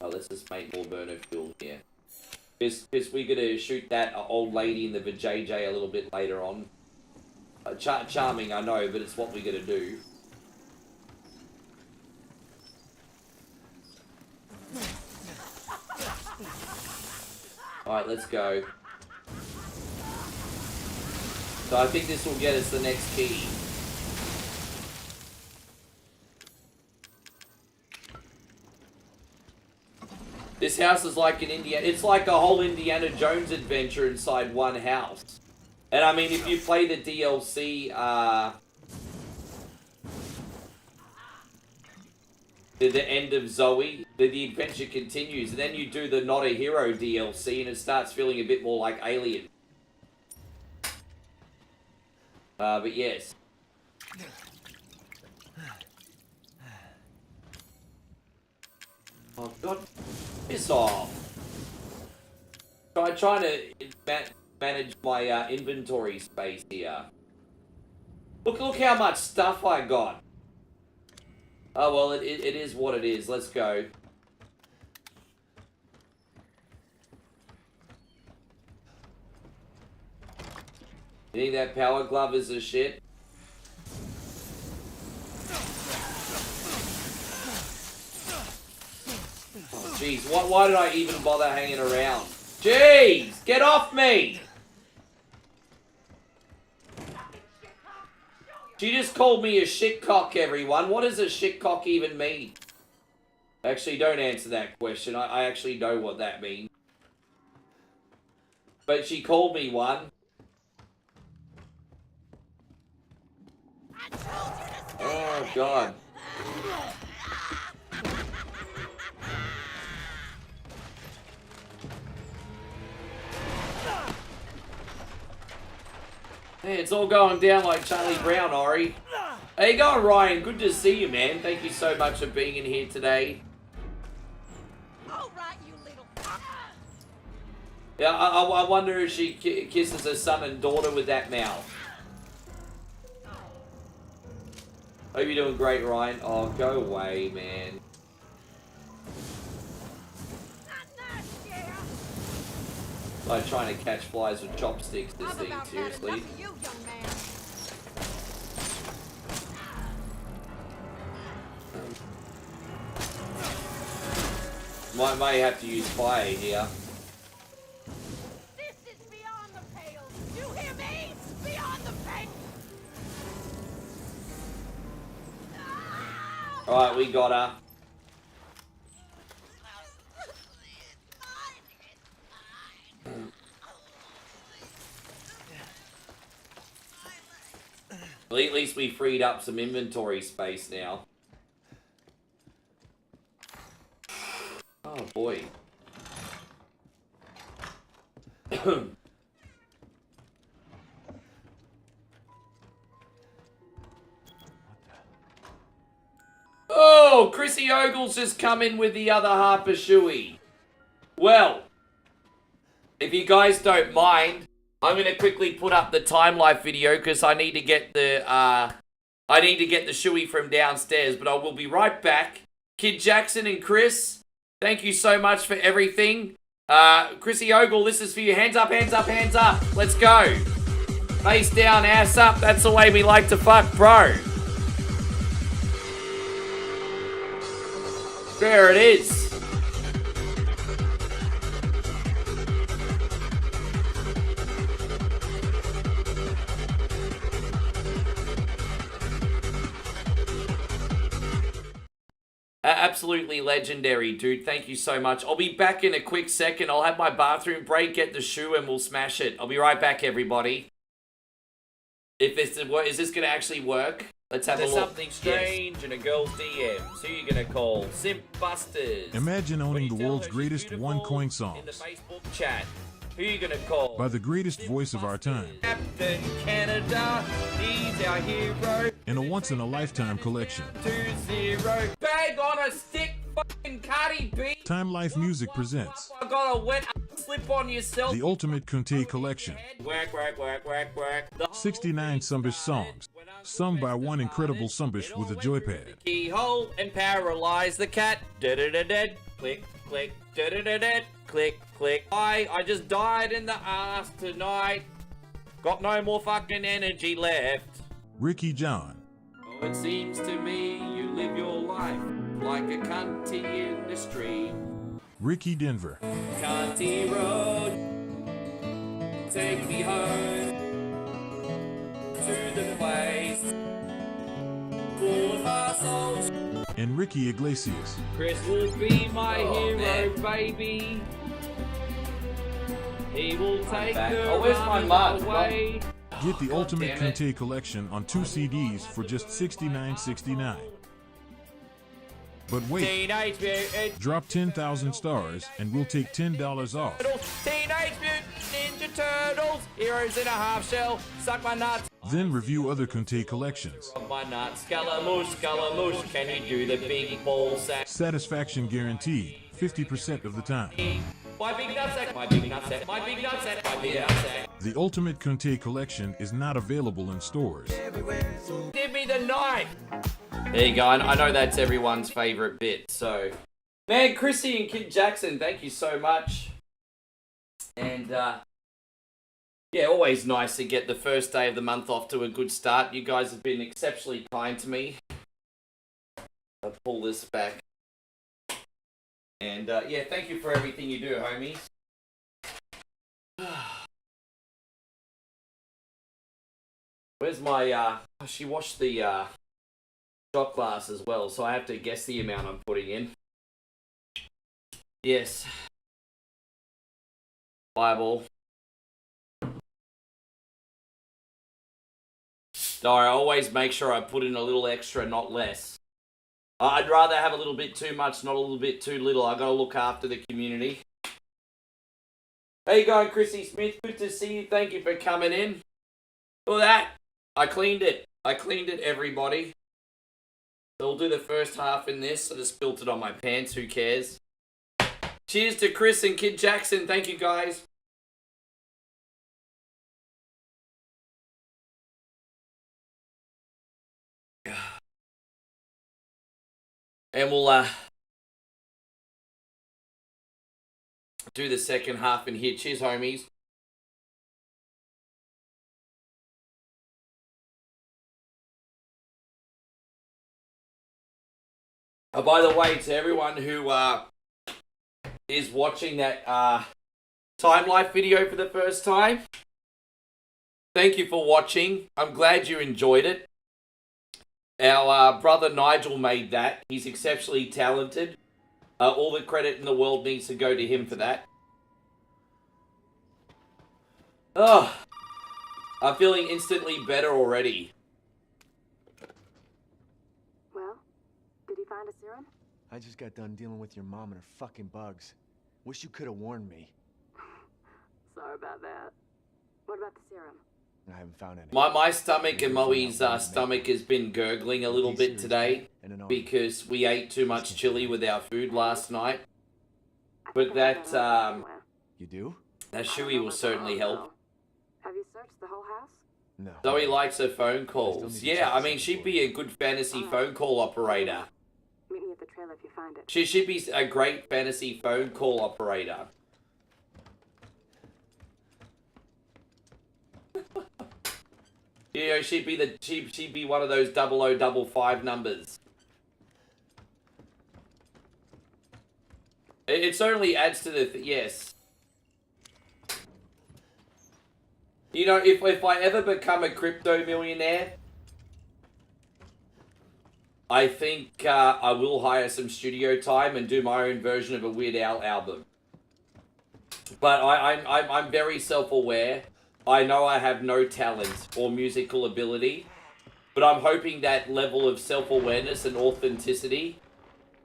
Oh, let's just make more burner fuel here. Because we're going to shoot that old lady in the vajayjay a little bit later on. Charming, I know, but it's what we're going to do. Alright, let's go. So I think this will get us the next key. This house is like an it's like a whole Indiana Jones adventure inside one house. And I mean, if you play the DLC, the end of Zoe, the adventure continues, and then you do the Not a Hero DLC, and it starts feeling a bit more like Alien. But yes. Oh God, piss off! Trying to manage my inventory space here. Look how much stuff I got. Oh well, it is what it is. Let's go. You think that power glove is a shit? Oh jeez, why did I even bother hanging around? Jeez, get off me! She just called me a shitcock, everyone. What does a shitcock even mean? Actually, don't answer that question. I actually know what that means. But she called me one. Oh, God. Hey, it's all going down like Charlie Brown, Ori. How you going, Ryan? Good to see you, man. Thank you so much for being in here today. All right, you little. Yeah, I wonder if she kisses her son and daughter with that mouth. Hope you're doing great, Ryan. Oh, go away, man. Like trying to catch flies with chopsticks, this thing, seriously. May have to use fire here. This is beyond the pale. You hear me? Beyond the pale. Alright, we got her. At least we freed up some inventory space now. Oh boy. Oh, Chrissy Ogle's just come in with the other half of Shuey. Well, if you guys don't mind, I'm gonna quickly put up the time life video because I need to get the Shuey from downstairs. But I will be right back. Kid Jackson and Chris, thank you so much for everything. Chrissy Ogle, this is for you. Hands up, hands up, hands up. Let's go. Face down, ass up. That's the way we like to fuck, bro. There it is. Absolutely legendary, dude. Thank you so much. I'll be back in a quick second. I'll have my bathroom break, get the shoe, and we'll smash it. I'll be right back, everybody. If this is this gonna actually work? Let's have a look. There's something strange in a girl's DMs. Who are you gonna call? Simp Busters. Imagine owning the world's greatest one-coin songs. In the Facebook chat. Who are you gonna call? By the greatest voice of our time. Captain Canada, he's our hero. In a once-in-a-lifetime collection. 2-0. Bag on a stick, fucking Cardi B. Time Life Music presents. I got a wet slip on yourself. The Ultimate Kunte Collection. Work, work, work, work, work. 69 Sumbish songs, sung by one incredible Sumbish with a joypad. Keyhole and paralyze the cat. Da-da-da-da. Click, click, da-da-da-da. Click, click. I just died in the ass tonight. Got no more fucking energy left. Ricky John. Oh, it seems to me you live your life like a cunty in the street. Ricky Denver. Cunty road, take me home to the place full of assholes. And Ricky Iglesias. Chris will be my hero, baby. He will take the where's my mug, away. Get the Ultimate Kunte Collection on 2 CDs for just $69.69. But wait, drop 10,000 stars and we'll take $10 off. Teenage Mutant Ninja Turtles, heroes in a half shell, suck my nuts. Then review other Kunte collections. My nuts, Scaramouche, can you do the big ball sack? Satisfaction guaranteed, 50% of the time. My big nutsack, my big nutsack, my big nutsack, my big nutsack. The Ultimate Kunte Collection is not available in stores. Give me the knife! There you go, I know that's everyone's favourite bit, so... Man, Chrissy and Kid Jackson, thank you so much. And, yeah, always nice to get the first day of the month off to a good start. You guys have been exceptionally kind to me. I'll pull this back. And, yeah, thank you for everything you do, homies. Where's my, she washed the, shot glass as well, so I have to guess the amount I'm putting in. Yes. Fireball. So I always make sure I put in a little extra, not less. I'd rather have a little bit too much, not a little bit too little. I gotta look after the community. How you going, Chrissy Smith? Good to see you. Thank you for coming in. Look at that. I cleaned it. I cleaned it, everybody. So we'll do the first half in this. I just spilt it on my pants. Who cares? Cheers to Chris and Kid Jackson. Thank you, guys. And we'll do the second half in here. Cheers, homies. By the way, to everyone who is watching that time life video for the first time, thank you for watching. I'm glad you enjoyed it. Our brother Nigel made that. He's exceptionally talented. All the credit in the world needs to go to him for that. Oh, I'm feeling instantly better already. Well, did he find a serum? I just got done dealing with your mom and her fucking bugs. Wish you could have warned me. Sorry about that. What about the serum? I haven't found any. My stomach and Moe's stomach has been gurgling a little bit today because we ate too much chili with our food last night. But that You do? that shoey will certainly help. Have you searched the whole house? No. Zoe likes her phone calls. Yeah, I mean, she'd be a good fantasy phone call operator. Meet me at the trailer if you find it. She'd be a great fantasy phone call operator. You know, she'd be one of those 0055 numbers. It certainly adds to the yes. You know, if I ever become a crypto millionaire, I think I will hire some studio time and do my own version of a Weird Al album. But I'm very self-aware. I know I have no talent or musical ability, but I'm hoping that level of self-awareness and authenticity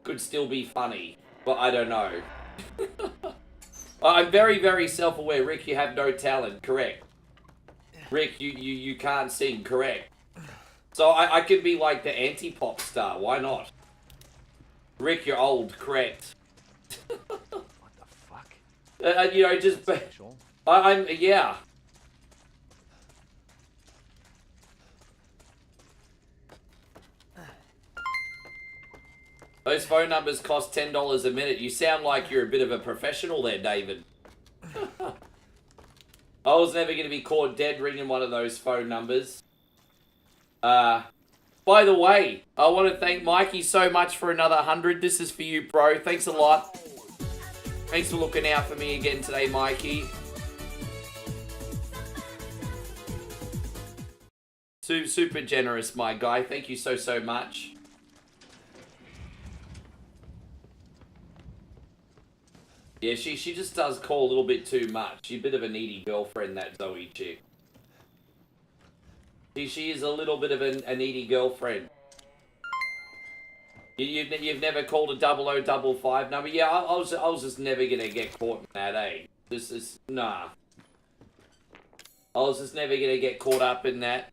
could still be funny. But I don't know. I'm very, very self-aware. Rick, you have no talent. Correct. Rick, you can't sing. Correct. So I could be like the anti-pop star. Why not? Rick, you're old. Correct. What the fuck? You know, just... I'm... Yeah. Those phone numbers cost $10 a minute. You sound like you're a bit of a professional there, David. I was never going to be caught dead ringing one of those phone numbers. By the way, I want to thank Mikey so much for another 100. This is for you, bro. Thanks a lot. Thanks for looking out for me again today, Mikey. Super generous, my guy. Thank you so much. Yeah, she just does call a little bit too much. She's a bit of a needy girlfriend, that Zoe chick. She is a little bit of a needy girlfriend. You've never called a 0055 number? Yeah, I was just never gonna get caught in that, eh? This is... Nah. I was just never gonna get caught up in that.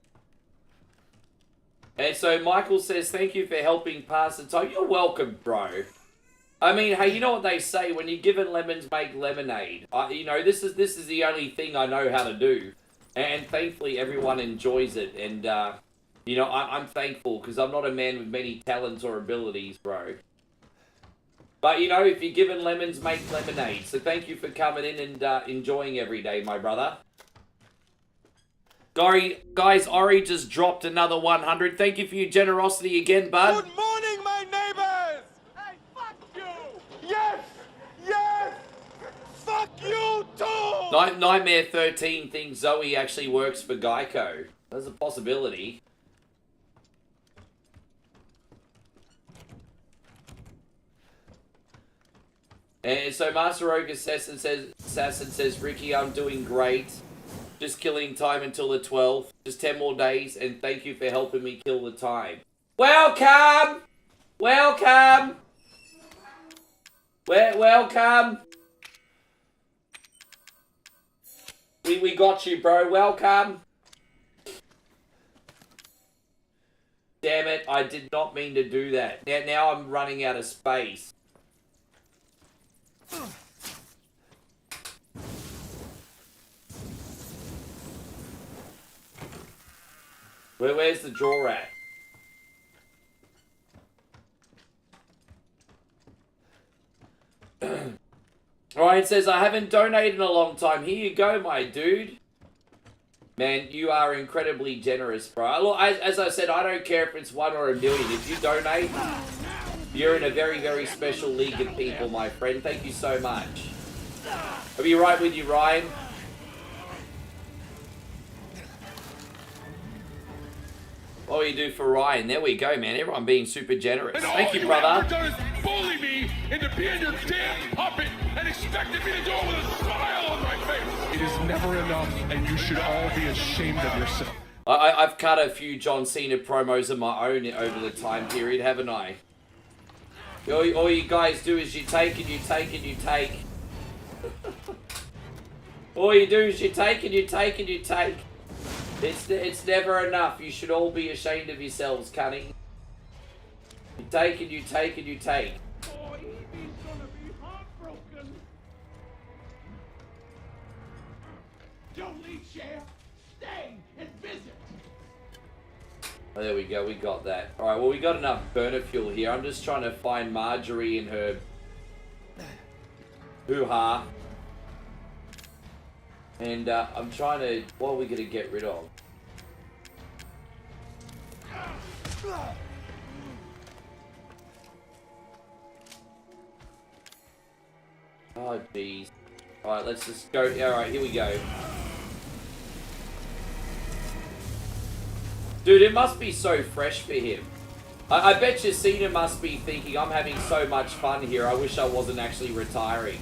And so Michael says, thank you for helping pass the time. You're welcome, bro. I mean, hey, you know what they say, when you're given lemons, make lemonade. You know, this is the only thing I know how to do. And thankfully, everyone enjoys it. And, you know, I'm thankful, because I'm not a man with many talents or abilities, bro. But, you know, if you're given lemons, make lemonade. So thank you for coming in and enjoying every day, my brother. Guys, Ori just dropped another 100. Thank you for your generosity again, bud. Good morning, my neighbors! Hey, fuck you! Yes! Yes! Fuck you too! Nightmare 13 thinks Zoe actually works for Geico. There's a possibility. And so Master Rogue Assassin says, Ricky, I'm doing great. Just killing time until the 12th. Just 10 more days, and thank you for helping me kill the time. Welcome! Welcome! Welcome! We got you, bro. Welcome! Damn it, I did not mean to do that. Now I'm running out of space. Where's the drawer at? Ryan says, I haven't donated in a long time. Here you go, my dude. Man, you are incredibly generous, bro. Look, as I said, I don't care if it's 1 or a million. If you donate, you're in a very, very special league of people, my friend. Thank you so much. I'll be right with you, Ryan. What will you do for Ryan? There we go, man. Everyone being super generous. Thank you, brother. All you ever done is bully me into being your damn puppet and expected me to do it with a smile on my face. It is never enough, and you should all be ashamed of yourself. I've cut a few John Cena promos of my own over the time period, haven't I? All you guys do is you take and you take and you take. All you do is you take and you take and you take. It's never enough. You should all be ashamed of yourselves, cunning. You take and you take and you take. Oh, Evie's gonna be heartbroken. Don't leave, Sheriff. Stay and visit. Oh, there we go. We got that. All right. Well, we got enough burner fuel here. I'm just trying to find Marjorie and her hoo-ha. And I'm trying to... What are we going to get rid of? Oh, jeez. Alright, let's just go... Alright, here we go. Dude, it must be so fresh for him. I bet you Cena must be thinking, I'm having so much fun here, I wish I wasn't actually retiring.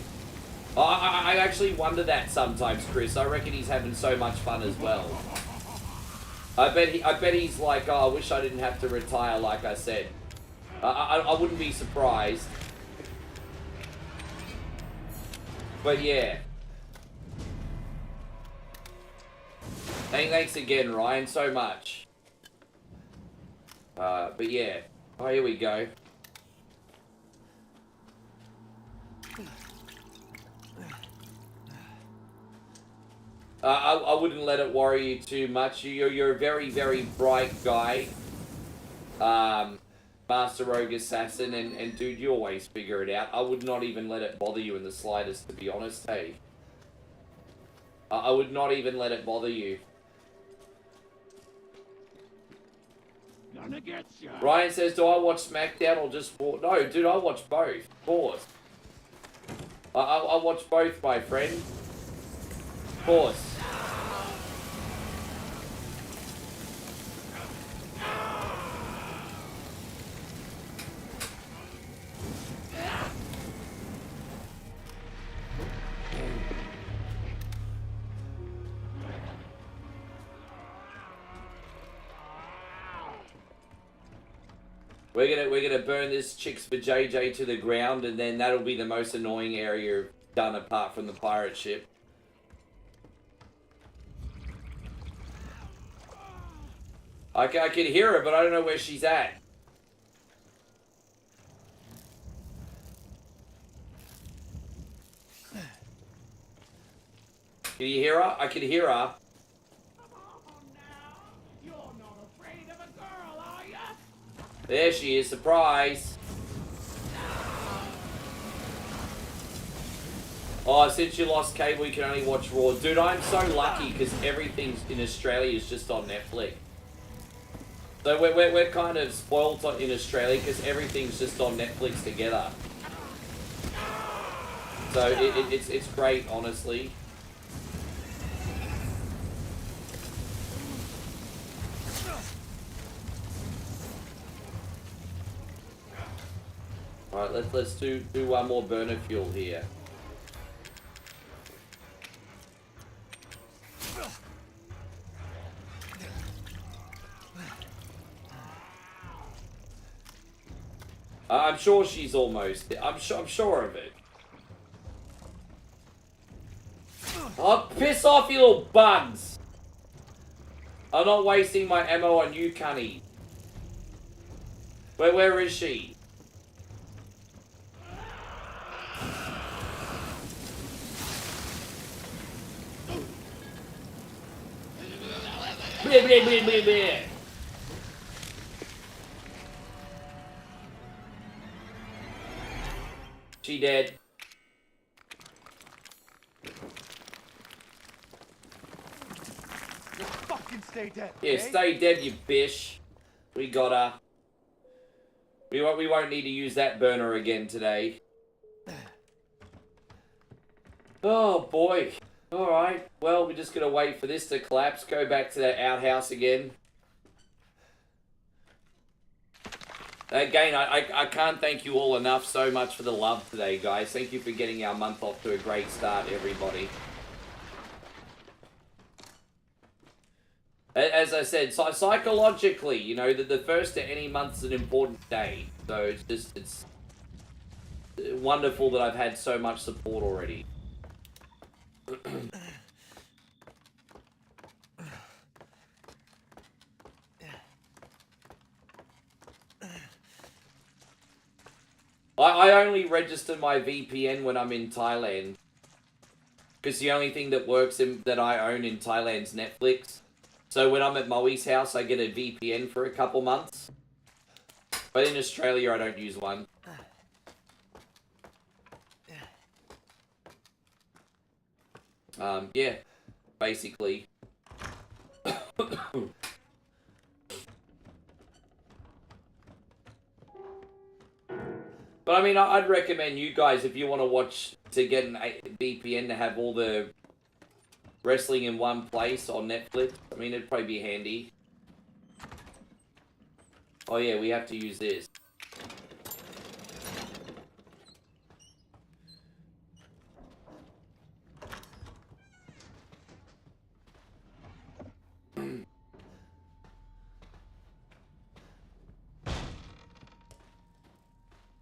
I actually wonder that sometimes, Chris. I reckon he's having so much fun as well. I bet he's like, oh, I wish I didn't have to retire, like I said. I wouldn't be surprised. But yeah. Thanks again, Ryan, so much. But yeah. Oh, here we go. I wouldn't let it worry you too much. You're a very, very bright guy. Master Rogue Assassin, and dude, you always figure it out. I would not even let it bother you in the slightest, to be honest, hey. I would not even let it bother you. Gonna get you. Ryan says, do I watch SmackDown or just... No, dude, I watch both. Of course. I watch both, my friend. Of course. We're gonna burn this chicks for JJ to the ground, and then that'll be the most annoying area done apart from the pirate ship. I can hear her, but I don't know where she's at. Can you hear her? I can hear her. There she is, surprise! Oh, since you lost cable, you can only watch Raw. Dude, I'm so lucky because everything in Australia is just on Netflix. So we're kind of spoiled in Australia because everything's just on Netflix together. So it's great, honestly. All right, let's do one more burner fuel here. I'm sure she's almost there. I'm sure of it. Oh, piss off, you little bugs! I'm not wasting my ammo on you, cunny. Where is she? Bleh, bleh, bleh, bleh, bleh. She dead. Just fucking stay dead. Yeah, okay? stay dead, you bitch. We got her. We won't need to use that burner again today. Oh boy. Alright. Well, we're just gonna wait for this to collapse. Go back to that outhouse again. Again, I can't thank you all enough so much for the love today, guys. Thank you for getting our month off to a great start, everybody. As I said, psychologically, you know, the first to any month is an important day. So it's wonderful that I've had so much support already. I only register my VPN when I'm in Thailand. Because the only thing that works that I own in Thailand's Netflix. So when I'm at Moe's house, I get a VPN for a couple months. But in Australia, I don't use one. Yeah, basically. But I mean, I'd recommend you guys, if you want to watch, to get an VPN to have all the wrestling in one place on Netflix. I mean, it'd probably be handy. Oh yeah, we have to use this.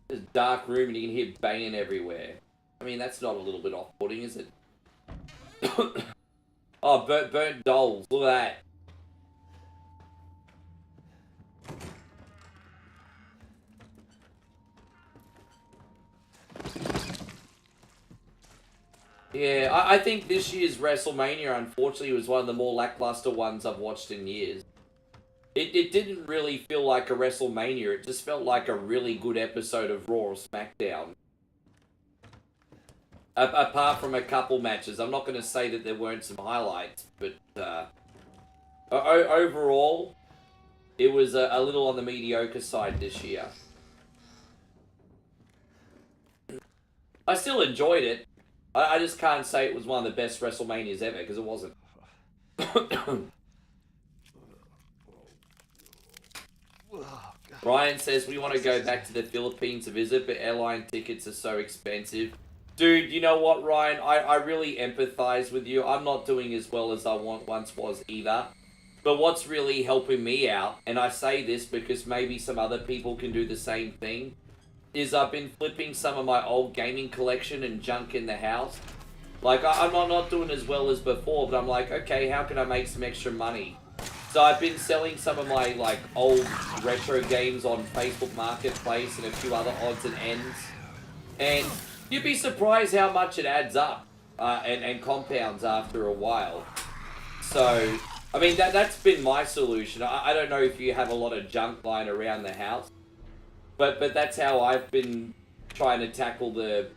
There's a dark room and you can hear banging everywhere. I mean, that's not a little bit off-putting, is it? Oh, burnt dolls. Look at that. Yeah, I think this year's WrestleMania, unfortunately, was one of the more lackluster ones I've watched in years. It didn't really feel like a WrestleMania. It just felt like a really good episode of Raw or SmackDown. Apart from a couple matches. I'm not going to say that there weren't some highlights, but overall, it was a little on the mediocre side this year. I still enjoyed it. I just can't say it was one of the best WrestleManias ever, because it wasn't. Ryan says, we want to go back to the Philippines to visit, but airline tickets are so expensive. Dude, you know what, Ryan? I really empathize with you. I'm not doing as well as I once was either. But what's really helping me out, and I say this because maybe some other people can do the same thing, is I've been flipping some of my old gaming collection and junk in the house. Like, I'm not doing as well as before, but I'm like, okay, how can I make some extra money? So I've been selling some of my, like, old retro games on Facebook Marketplace and a few other odds and ends. And you'd be surprised how much it adds up and compounds after a while. So, I mean, that's been my solution. I don't know if you have a lot of junk lying around the house. But that's how I've been trying to tackle the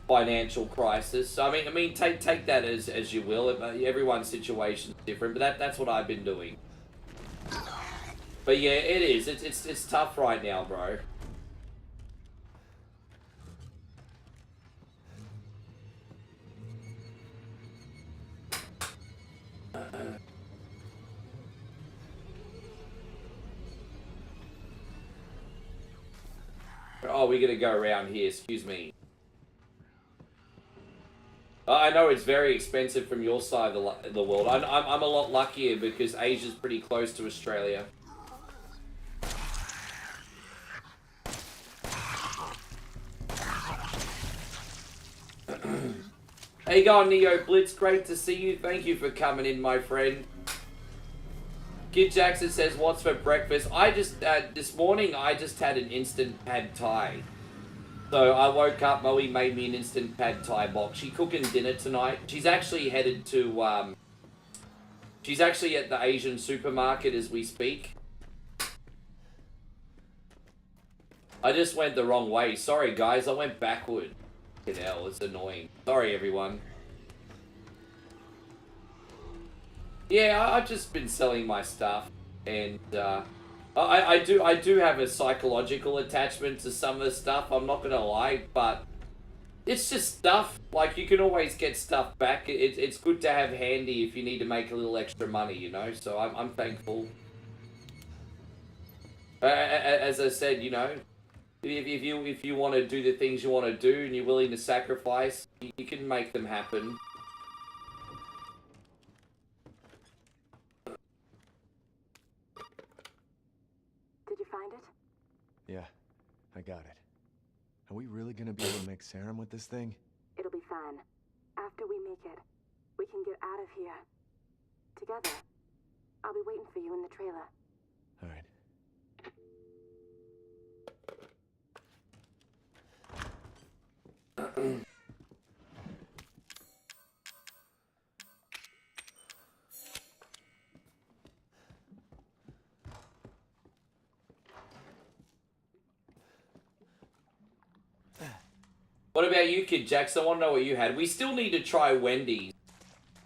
financial crisis. So, I mean, take that as you will. Everyone's situation is different, but that's what I've been doing. But yeah, it is. It's tough right now, bro. Oh, we're gonna go around here. Excuse me. I know it's very expensive from your side of the world. I'm a lot luckier because Asia's pretty close to Australia. Hey, go on, Neo Blitz. Great to see you. Thank you for coming in, my friend. Kid Jackson says, "What's for breakfast?" I just this morning I just had an instant pad thai. So I woke up, Moe made me an instant pad thai box. She's cooking dinner tonight. She's actually headed to she's actually at the Asian supermarket as we speak. I just went the wrong way. Sorry guys, I went backward. Fucking hell, it's annoying. Sorry everyone. Yeah, I've just been selling my stuff, and I do have a psychological attachment to some of the stuff. I'm not gonna lie, but it's just stuff. Like, you can always get stuff back. It's good to have handy if you need to make a little extra money, you know. So I'm thankful. As I said, you know, if you want to do the things you want to do and you're willing to sacrifice, you can make them happen. Did you find it? Yeah, I got it. Are we really gonna be able to make serum with this thing? It'll be fine. After we make it, we can get out of here. Together. I'll be waiting for you in the trailer. All right. What about you, Kid Jax? I want to know what you had. We still need to try Wendy's.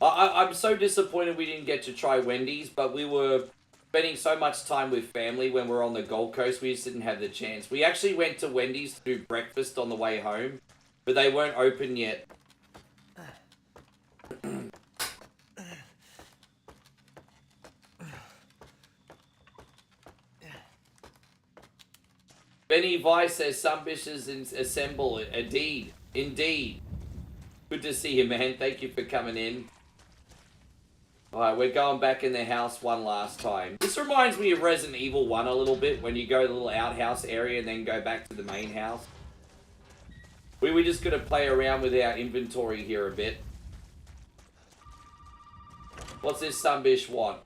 I'm so disappointed we didn't get to try Wendy's, but we were spending so much time with family when we were on the Gold Coast, we just didn't have the chance. We actually went to Wendy's to do breakfast on the way home, but they weren't open yet. Benny Vice says, "Some bitches assemble." Indeed. Indeed. Good to see you, man. Thank you for coming in. Alright, we're going back in the house one last time. This reminds me of Resident Evil 1 a little bit, when you go to the little outhouse area and then go back to the main house. We were just going to play around with our inventory here a bit. What's this sunbish want?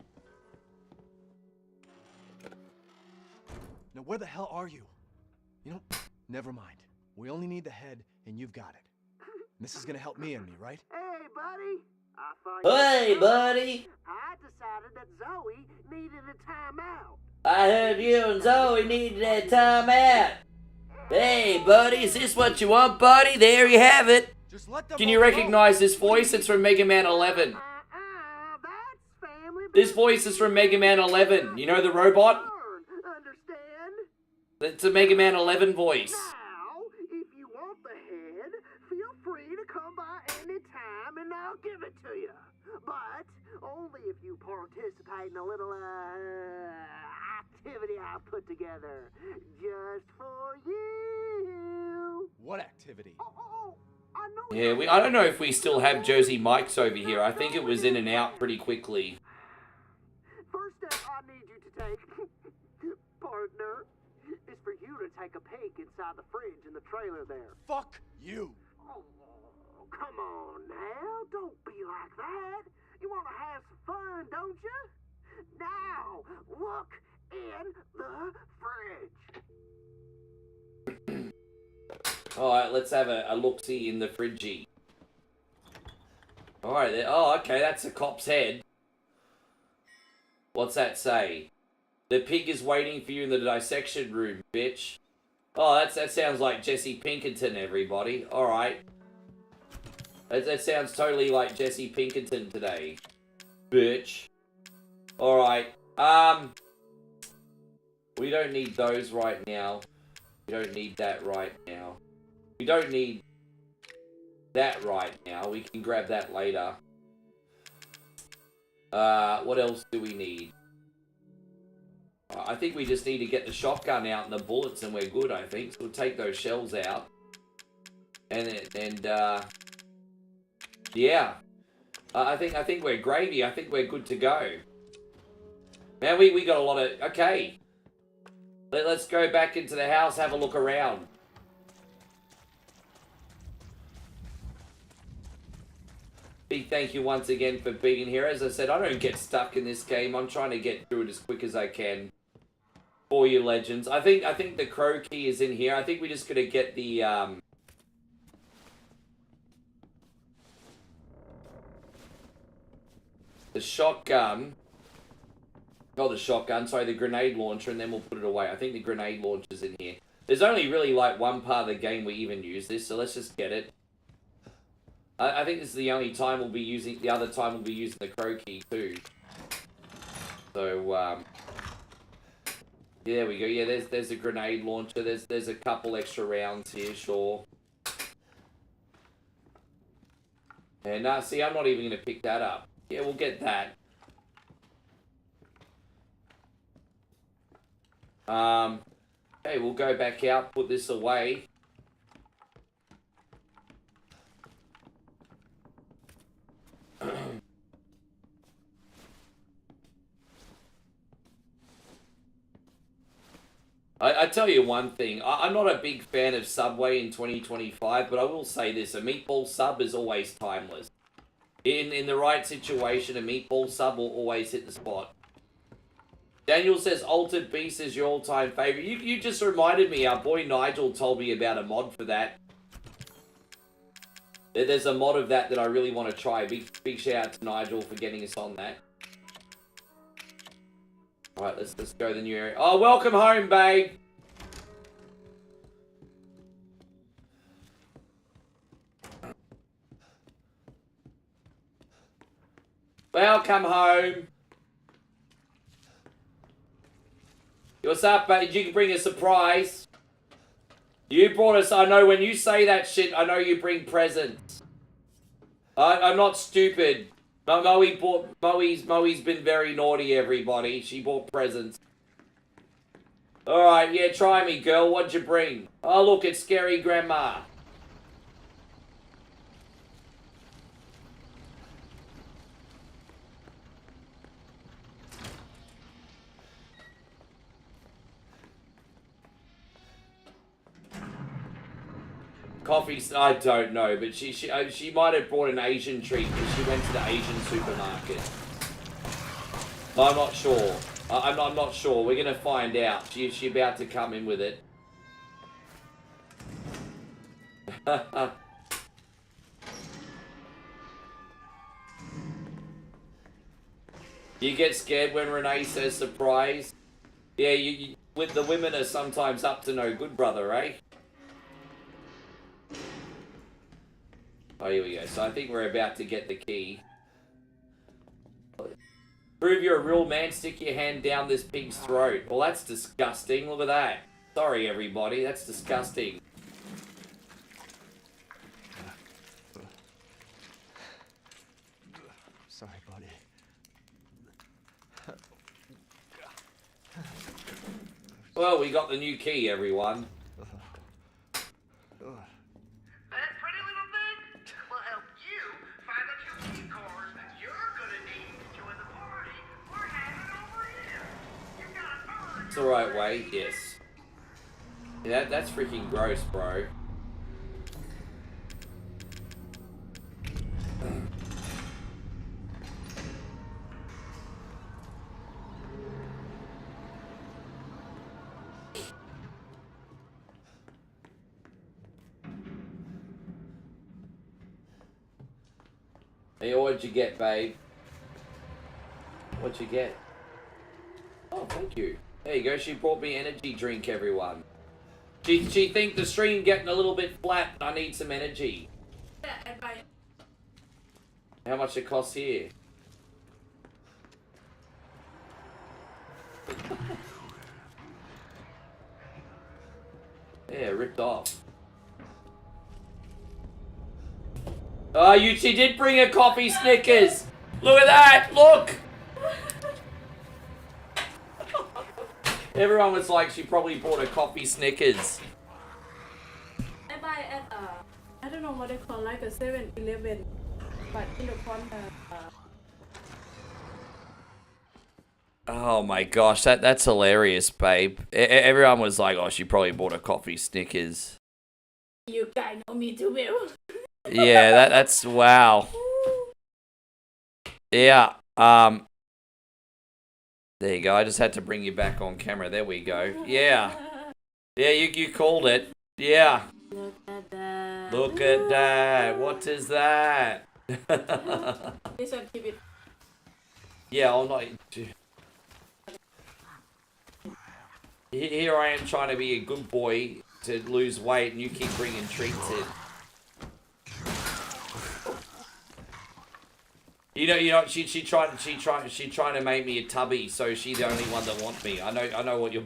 Now where the hell are you? You know, never mind. We only need the head, and you've got it. This is gonna help me and me, right? Hey, buddy. I thought Hey, buddy. I decided that Zoe needed a timeout. I heard you and Zoe needed that time out. Hey, buddy, is this what you want, buddy? There you have it. Just let them Can you recognize this voice? It's from Mega Man 11. This voice is from Mega Man 11. You know the robot? It's a Mega Man 11 voice. Now, if you want the head, feel free to come by any time and I'll give it to you. But only if you participate in a little activity I put together just for you. What activity? I know. Yeah, I don't know if we still have Jersey Mike's over here. I think it was in and out pretty quickly. First step I need you to take, partner, is for you to take a peek inside the fridge in the trailer there. Fuck you. Oh, come on now, don't be like that. You want to have some fun, don't you? Now, look in the fridge. Alright, let's have a look-see in the fridgey. Alright, oh, okay, that's a cop's head. What's that say? The pig is waiting for you in the dissection room, bitch. Oh, that sounds like Jesse Pinkerton, everybody. Alright. That sounds totally like Jesse Pinkerton today. Bitch. Alright. We don't need those right now. We don't need that right now. We don't need that right now. We can grab that later. What else do we need? I think we just need to get the shotgun out and the bullets and we're good, I think. So we'll take those shells out. Yeah. I think we're gravy. I think we're good to go. Man, we got a lot of... Okay. Let's go back into the house, have a look around. Big thank you once again for being here. As I said, I don't get stuck in this game. I'm trying to get through it as quick as I can. For you legends. I think the crow key is in here. I think we just gotta get the shotgun. Oh, the shotgun. Sorry, the grenade launcher, and then we'll put it away. I think the grenade launcher's in here. There's only really like one part of the game we even use this, so let's just get it. I think this is the only time we'll be using. The other time we'll be using the crow key too. So there we go. Yeah, there's a grenade launcher. There's a couple extra rounds here, sure. And see, I'm not even gonna pick that up. Yeah, we'll get that. Okay, we'll go back out, put this away. I tell you one thing, I'm not a big fan of Subway in 2025, but I will say this, a meatball sub is always timeless. In the right situation, a meatball sub will always hit the spot. Daniel says, Altered Beast is your all-time favorite. You just reminded me, our boy Nigel told me about a mod for that. There's a mod of that I really want to try. Big shout out to Nigel for getting us on that. Alright, let's go to the new area. Oh, welcome home, babe! Welcome home! What's up, babe? Did you bring a surprise? You brought us... I know when you say that shit, I know you bring presents. I'm not stupid. Moe's been very naughty, everybody. She bought presents. Alright, yeah, try me, girl. What'd you bring? Oh, look, it's Scary Grandma. Coffee, I don't know, but she might have brought an Asian treat because she went to the Asian supermarket. I'm not sure. I'm not sure. We're gonna find out. She's about to come in with it. You get scared when Renee says surprise? Yeah, with the women are sometimes up to no good, brother, eh? Oh, here we go. So I think we're about to get the key. Prove you're a real man, stick your hand down this pig's throat. Well, that's disgusting. Look at that. Sorry, everybody. That's disgusting. Sorry, buddy. Well, we got the new key, everyone. It's the right way, yes. Yeah, that's freaking gross, bro. Hey, what'd you get, babe? What'd you get? Oh, thank you. There you go, she brought me energy drink, everyone. She think the stream getting a little bit flat and I need some energy. How much it costs here? Yeah, ripped off. Oh, she did bring a coffee Snickers! Look at that! Look! Everyone was like, she probably bought a coffee Snickers. I buy at I don't know what they call, like a 7-Eleven, but in the corner. Oh my gosh, that's hilarious, babe. Everyone was like, oh, she probably bought a coffee Snickers. You guys know me too well. Yeah, that's wow. Yeah, there you go. I just had to bring you back on camera. There we go. Yeah. Yeah, you called it. Yeah. Look at that. Look at that. What is that? This one, keep it. Yeah, I'll not. Here I am trying to be a good boy to lose weight, and you keep bringing treats in. You know. She trying to make me a tubby, so she's the only one that wants me. I know what your.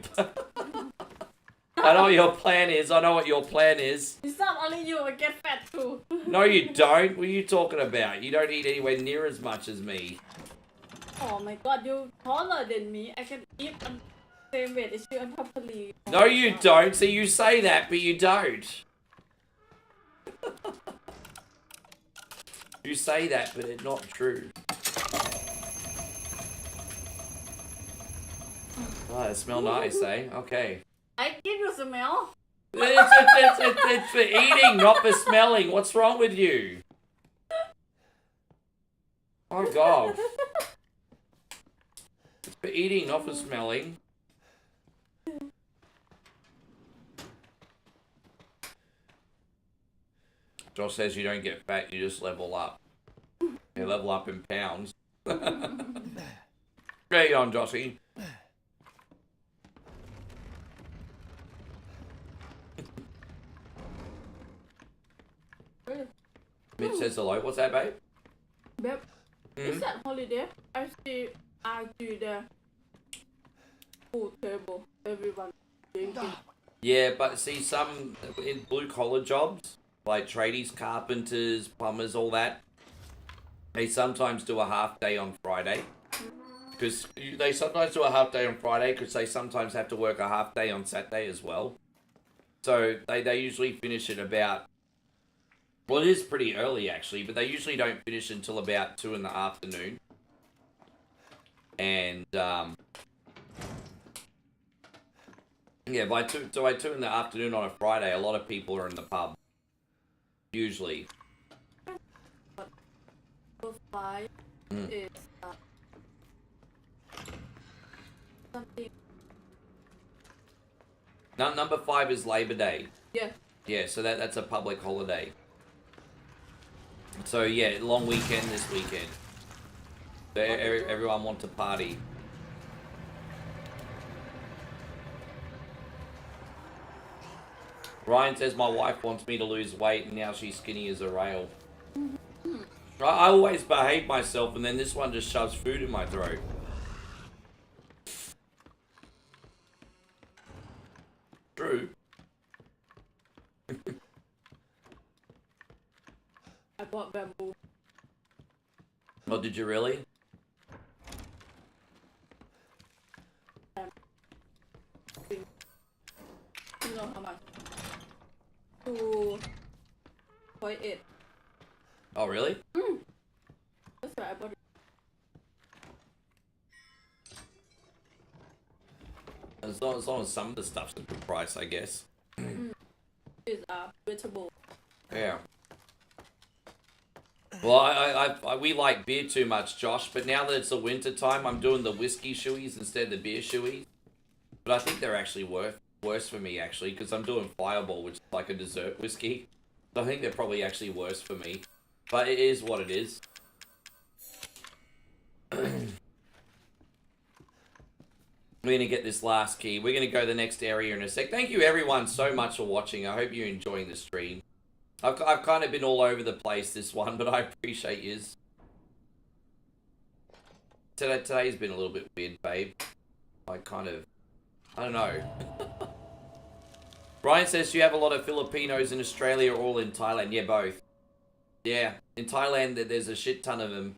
I know what your plan is. I know what your plan is. It's not only you, I get fat too. No, you don't. What are you talking about? You don't eat anywhere near as much as me. Oh my god, you're taller than me. I can eat on the same weight as you and properly. No, you don't. So you say that, but you don't. You say that, but it's not true. Oh, it smells nice, eh? Okay. I give you smell. It's for eating, not for smelling. What's wrong with you? Oh, God. It's for eating, not for smelling. Josh says you don't get fat, you just level up. You level up in pounds. There you go, Joshy. Mitch says hello. What's that, babe? Babe, it's that holiday. I see the food table. Everyone drinking. Yeah, but see, some in blue-collar jobs, like tradies, carpenters, plumbers, all that, they sometimes do a half day on Friday. Because they sometimes do a half day on Friday because they sometimes have to work a half day on Saturday as well. So they usually finish at about... Well, it is pretty early, actually, but they usually don't finish until about 2 in the afternoon. And, yeah, by 2 in the afternoon on a Friday, a lot of people are in the pub. Usually. 5 is something. Number 5 is Labor Day. Yeah. Yeah, so that's a public holiday. So yeah, long weekend this weekend. So everyone wants to party. Ryan says my wife wants me to lose weight and now she's skinny as a rail. I always behave myself and then this one just shoves food in my throat. True. I bought bamboo. Oh, did you really? You know how much? 2.8. Oh, really? That's why I bought it. As long as some of the stuff's a good price, I guess. It's vegetable. Yeah. Well, we like beer too much, Josh, but now that it's the winter time, I'm doing the whiskey shoeys instead of the beer shoeys. But I think they're actually worse for me, actually, because I'm doing Fireball, which is like a dessert whiskey. So I think they're probably actually worse for me. But it is what it is. We're going to get this last key. We're going to go to the next area in a sec. Thank you, everyone, so much for watching. I hope you're enjoying the stream. I've kind of been all over the place this one, but I appreciate yous. Today's been a little bit weird, babe. I don't know. Brian says you have a lot of Filipinos in Australia or all in Thailand. Yeah, both. Yeah, in Thailand there's a shit ton of them.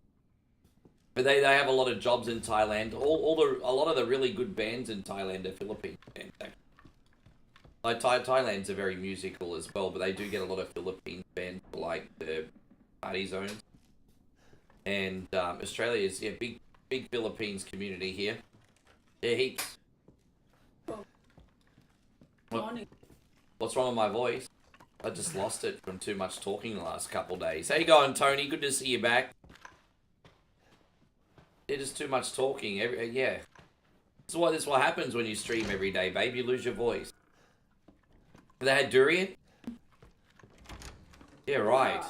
But they have a lot of jobs in Thailand. A lot of the really good bands in Thailand are Philippine bands. Like Thailand's are very musical as well, but they do get a lot of Philippine bands for like the party zones. And Australia is big Philippines community here. Yeah, heaps. What's wrong with my voice? I just lost it from too much talking the last couple days. How you going, Tony? Good to see you back. Yeah, just too much talking. Yeah. This is what happens when you stream every day, babe. You lose your voice. Have they had durian? Yeah, right.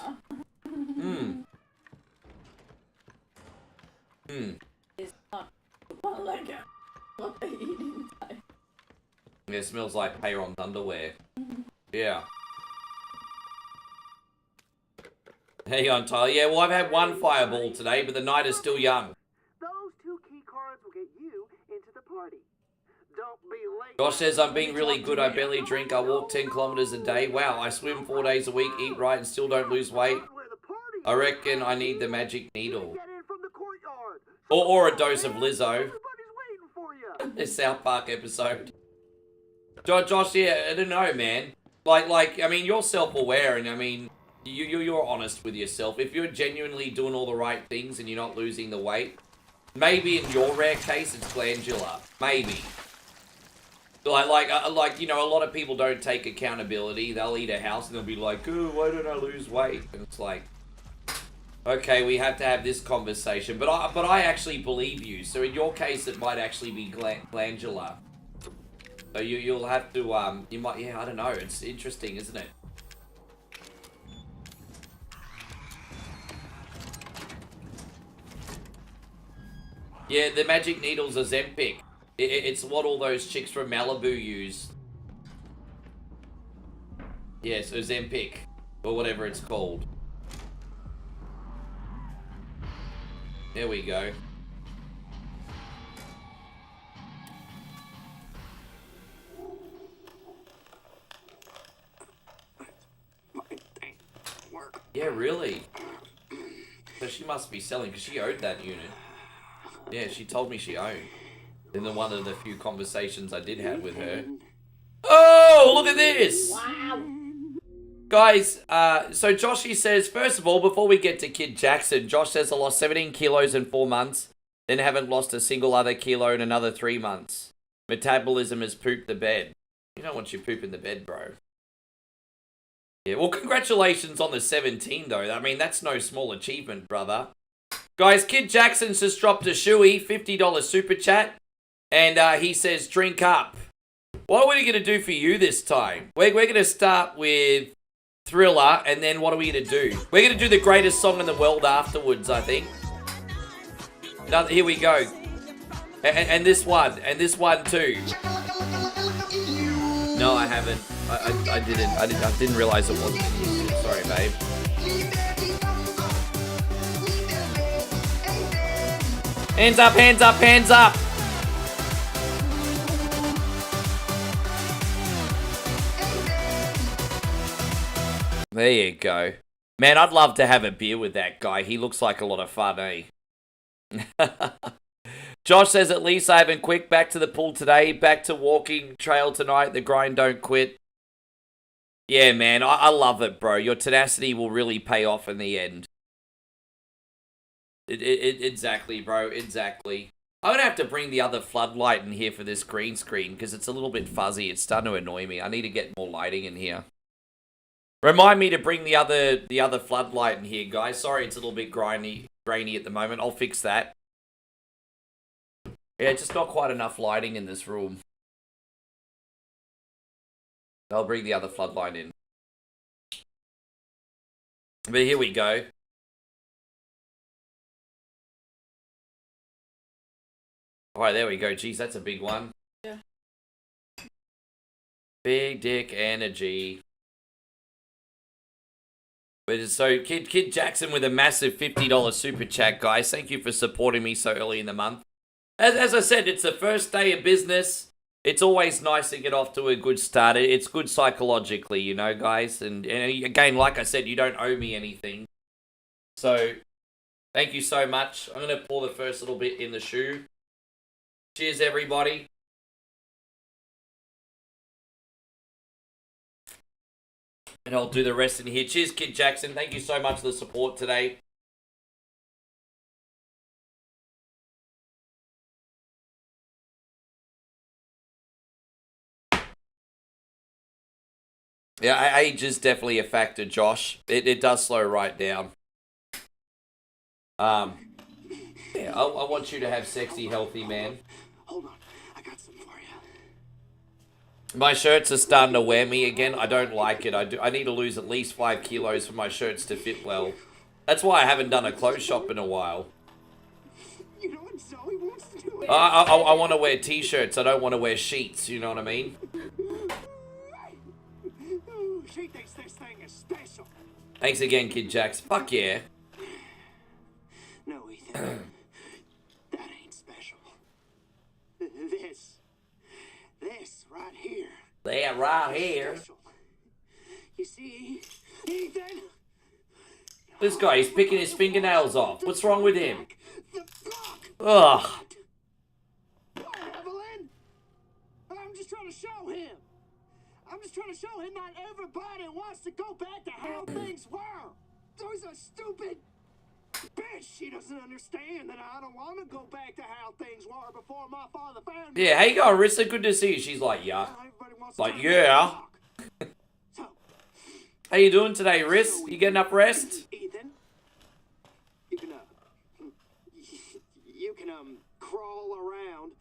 It's not like what they eat inside. Yeah, it smells like Peyron's underwear. Yeah. Hang on, Tyler. Yeah, well, I've had one fireball today, but the night is still young. Those 2 key cards will get you into the party. Don't be late. Josh says, I'm being really good. I barely drink. I walk 10 kilometers a day. Wow, I swim 4 days a week, eat right, and still don't lose weight. I reckon I need the magic needle. Or a dose of Lizzo. This South Park episode. Josh, yeah, I don't know, man. Like, I mean, you're self-aware, and I mean, you're honest with yourself. If you're genuinely doing all the right things and you're not losing the weight, maybe in your rare case it's glandular. Maybe. Like you know, a lot of people don't take accountability. They'll eat a house and they'll be like, oh, why don't I lose weight? And it's like, okay, we have to have this conversation. But I actually believe you. So in your case, it might actually be glandular. So you'll have to you might, yeah, I don't know. It's interesting, isn't it? Yeah, the magic needles are Zempic. It's what all those chicks from Malibu use. Yes, Ozempic, or whatever it's called. There we go. Yeah, really? So she must be selling, because she owed that unit. Yeah, she told me she owned. In one of the few conversations I did have with her. Oh, look at this! Wow. Guys, so Joshy says, first of all, before we get to Kid Jackson, Josh says I lost 17 kilos in 4 months, then haven't lost a single other kilo in another 3 months. Metabolism has pooped the bed. You don't want you poop in the bed, bro. Yeah, well, congratulations on the 17, though. I mean, that's no small achievement, brother. Guys, Kid Jackson's just dropped a shoey, $50 super chat, and he says, drink up. What are we going to do for you this time? We're going to start with Thriller, and then what are we going to do? We're going to do the greatest song in the world afterwards, I think. Here we go. And this one too. No, I haven't. I didn't realize it wasn't in here. Sorry, babe. Hands up, hands up, hands up! There you go. Man, I'd love to have a beer with that guy. He looks like a lot of fun, eh? Josh says, at least I haven't quit. Back to the pool today. Back to walking trail tonight. The grind don't quit. Yeah, man. I love it, bro. Your tenacity will really pay off in the end. Exactly, bro. Exactly. I'm going to have to bring the other floodlight in here for this green screen because it's a little bit fuzzy. It's starting to annoy me. I need to get more lighting in here. Remind me to bring the other floodlight in here, guys. Sorry, it's a little bit grainy at the moment. I'll fix that. Yeah, just not quite enough lighting in this room. I'll bring the other floodlight in. But here we go. Alright, there we go. Jeez, that's a big one. Yeah. Big dick energy. So, Kid Jackson with a massive $50 super chat, guys. Thank you for supporting me so early in the month. As I said, it's the first day of business. It's always nice to get off to a good start. It's good psychologically, you know, guys. And again, like I said, you don't owe me anything. So, Thank you so much. I'm going to pour the first little bit in the shoe. Cheers, everybody. And I'll do the rest in here. Cheers, Kid Jackson. Thank you so much for the support today. Yeah, age is definitely a factor, Josh. It does slow right down. Yeah, I want you to have sexy, healthy man. Hold on, I got some for you. My shirts are starting to wear me again. I don't like it. I need to lose at least 5 kilos for my shirts to fit well. That's why I haven't done a clothes shop in a while. You know what Zoe wants to do? I want to wear t-shirts. I don't want to wear sheets. You know what I mean? She thinks this thing is special. Thanks again, Kid Jax. Fuck yeah. No, Ethan. That ain't special. This right here. That right here. Special. You see, Ethan? This guy, he's picking his fingernails off. What's wrong with him? Ugh. Evelyn? I'm just trying to show him. I'm just trying to show him not everybody wants to go back to how things were. There's a stupid bitch. She doesn't understand that I don't want to go back to how things were before my father found me. Yeah, how you going, Rissa? Good to see you. She's like, yeah. Like, yeah. How you doing today, Riss? You getting up rest? Ethan, you can crawl around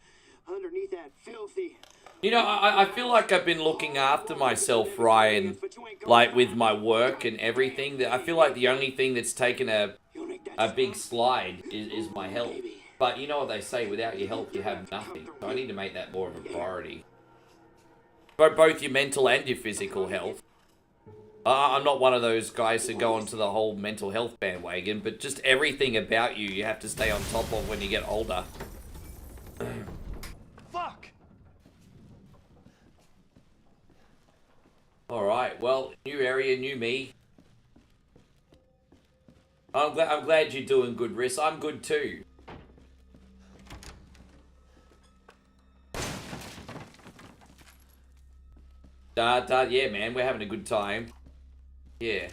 underneath that filthy. You know, I feel like I've been looking after myself, Ryan, like with my work and everything. I feel like the only thing that's taken a big slide is my health. But you know what they say, without your health, you have nothing. So I need to make that more of a priority. Both your mental and your physical health. I'm not one of those guys who go onto the whole mental health bandwagon, but just everything about you have to stay on top of when you get older. Fuck! Alright, well, new area, new me. I'm glad you're doing good, Riss. I'm good too. Yeah, man, we're having a good time. Yeah.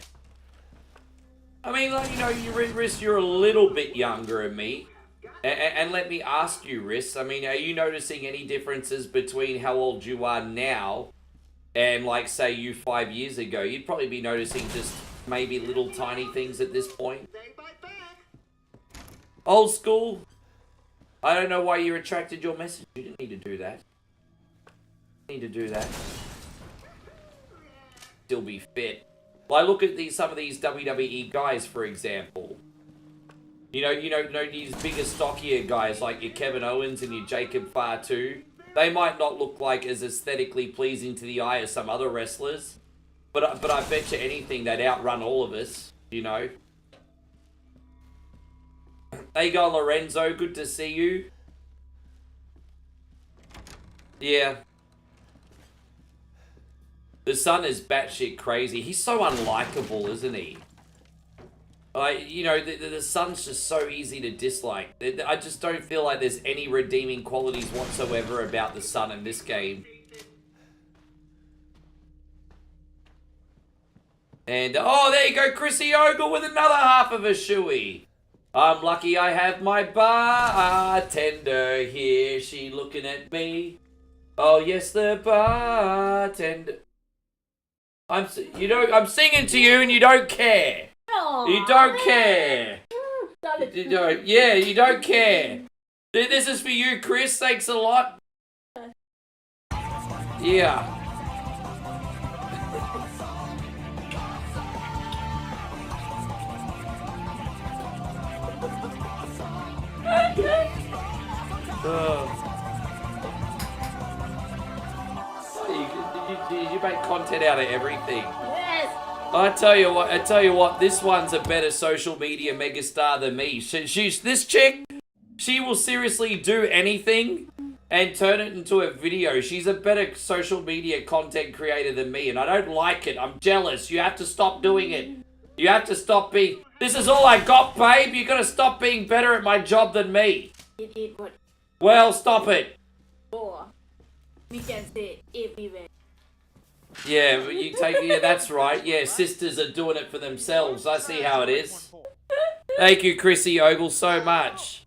I mean, like, you know, Riss, you're a little bit younger than me. And let me ask you, Riss, I mean, are you noticing any differences between how old you are now and, like, say, you 5 years ago? You'd probably be noticing just maybe little tiny things at this point. Old school? I don't know why you retracted your message. You didn't need to do that. Need to do that. Still be fit. Like, look at some of these WWE guys, for example. You know, these bigger, stockier guys like your Kevin Owens and your Jacob Fatu. They might not look like as aesthetically pleasing to the eye as some other wrestlers, but I bet you anything they'd outrun all of us. You know. Hey, go Lorenzo. Good to see you. Yeah. The son is batshit crazy. He's so unlikable, isn't he? Like, you know, the son's just so easy to dislike. I just don't feel like there's any redeeming qualities whatsoever about the son in this game. And, oh, there you go, Chrissy Ogle with another half of a shoey. I'm lucky I have my bartender here. She looking at me. Oh, yes, the bartender. I'm singing to you and you don't care. Aww. You don't care. You don't, yeah, you don't care. This is for you, Chris. Thanks a lot. Yeah. You make content out of everything. Yes. I tell you what, this one's a better social media megastar than me. She's this chick, she will seriously do anything and turn it into a video. She's a better social media content creator than me, and I don't like it. I'm jealous. You have to stop doing it. You have to stop being... This is all I got, babe. You gotta stop being better at my job than me. It what? Well, stop it. Or we can say everywhere. Yeah, but you take. Yeah, that's right. Yeah, sisters are doing it for themselves. I see how it is. Thank you, Chrissy Ogle, so much.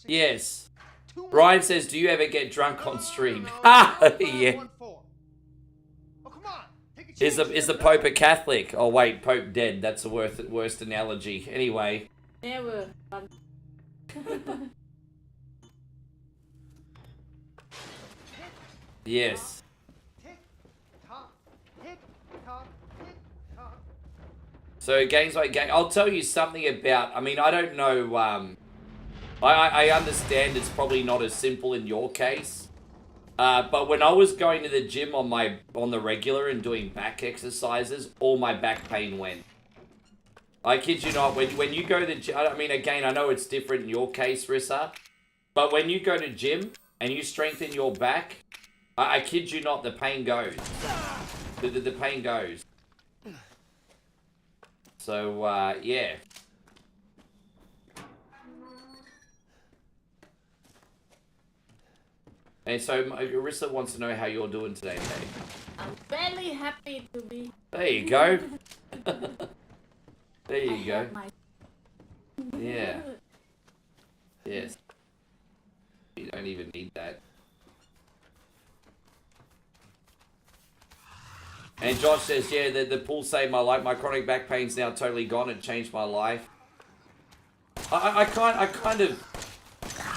Yes. Ryan says, "Do you ever get drunk on stream?" Ah, yeah. Is the Pope a Catholic? Oh wait, Pope dead. That's the worst analogy. Anyway. Never. Yes. So games like game, I'll tell you something about. I mean, I don't know. I understand it's probably not as simple in your case. But when I was going to the gym on the regular and doing back exercises, all my back pain went. I kid you not. When you go to the gym, I mean, again, I know it's different in your case, Rissa. But when you go to gym and you strengthen your back, I kid you not, the pain goes. The pain goes. So, yeah. And so, Arissa wants to know how you're doing today, mate. I'm very happy to be. There you go. There you go. Yeah. Yes. You don't even need that. And Josh says, yeah, the pool saved my life. My chronic back pain's now totally gone. It changed my life. I kind of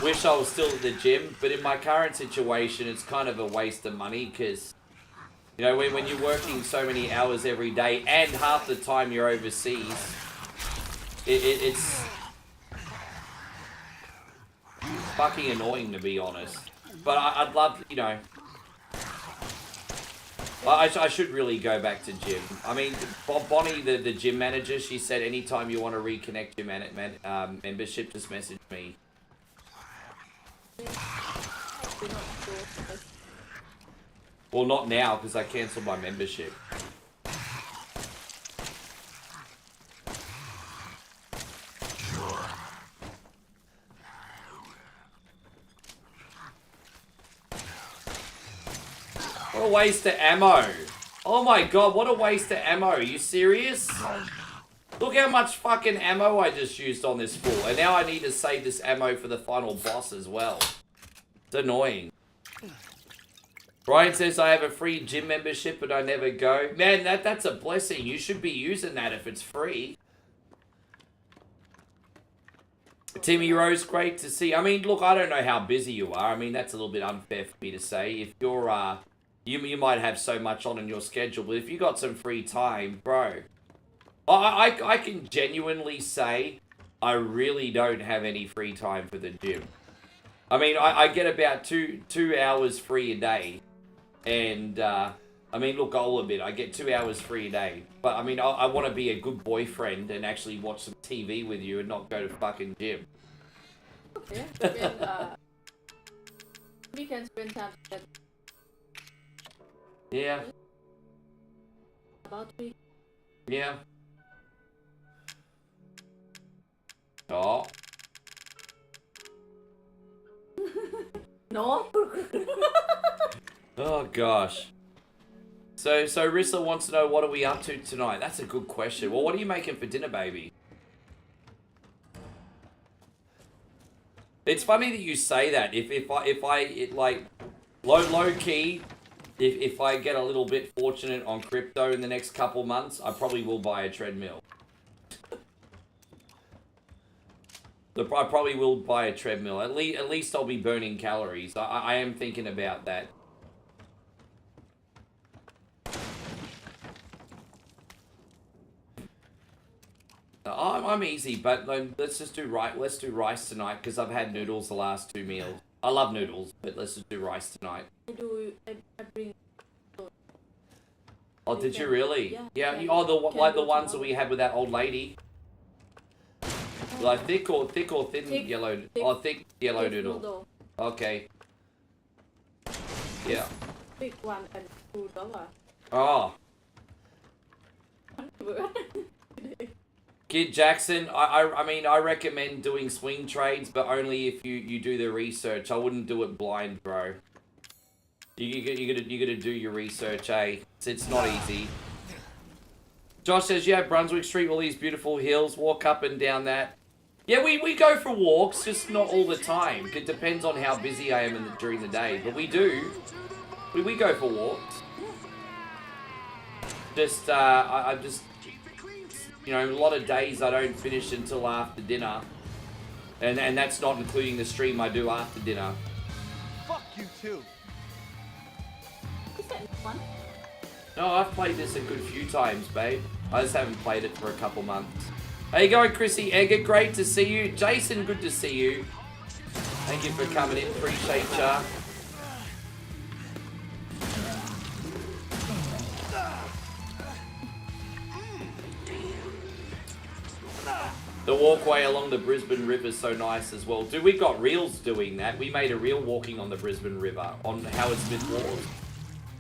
wish I was still at the gym, but in my current situation, it's kind of a waste of money because, you know, when you're working so many hours every day and half the time you're overseas, it's fucking annoying, to be honest. But I'd love, you know, I should really go back to gym. I mean, Bonnie, the gym manager, she said anytime you want to reconnect your membership, just message me. Well, not now, because I cancelled my membership. What a waste of ammo. Oh my god, what a waste of ammo. Are you serious? Look how much fucking ammo I just used on this fool. And now I need to save this ammo for the final boss as well. It's annoying. Brian says I have a free gym membership but I never go. Man, that's a blessing. You should be using that if it's free. Timmy Rose, great to see. I mean, look, I don't know how busy you are. I mean, that's a little bit unfair for me to say. If you're, you might have so much on in your schedule, but if you got some free time, bro, I can genuinely say I really don't have any free time for the gym. I mean, I get about two hours free a day. And, I mean, look, I'll admit, I get 2 hours free a day. But, I mean, I want to be a good boyfriend and actually watch some TV with you and not go to fucking gym. Yeah, we can spend time together. Yeah. About week. Yeah. Oh. No. Oh gosh. So Rissa wants to know, what are we up to tonight? That's a good question. Well, what are you making for dinner, baby? It's funny that you say that. If I like low key, if I get a little bit fortunate on crypto in the next couple months, I probably will buy a treadmill. I probably will buy a treadmill. At least I'll be burning calories. I am thinking about that. I'm easy, but let's just do Let's do rice tonight because I've had noodles the last 2 meals. I love noodles, but let's just do rice tonight. I bring. Oh, did you really? Yeah. Like the ones that we had with that old lady. Like thick or thin thick, yellow? Thick yellow noodle. Okay. Yeah. Big one and $2. Oh. Kid Jackson, I mean, I recommend doing swing trades, but only if you do the research. I wouldn't do it blind, bro. You gotta do your research, eh? It's not easy. Josh says, you have Brunswick Street, all these beautiful hills, walk up and down that. Yeah, we go for walks, just not all the time. It depends on how busy I am during the day, but we do. We go for walks. Just, I just, you know, a lot of days I don't finish until after dinner. And that's not including the stream I do after dinner. Fuck you too. Is that fun? No, I've played this a good few times, babe. I just haven't played it for a couple months. How you going, Chrissy Egger? Great to see you. Jason, good to see you. Thank you for coming in. Appreciate ya. The walkway along the Brisbane River is so nice as well. Dude, we got reels doing that. We made a reel walking on the Brisbane River on Howard Smith Wharf.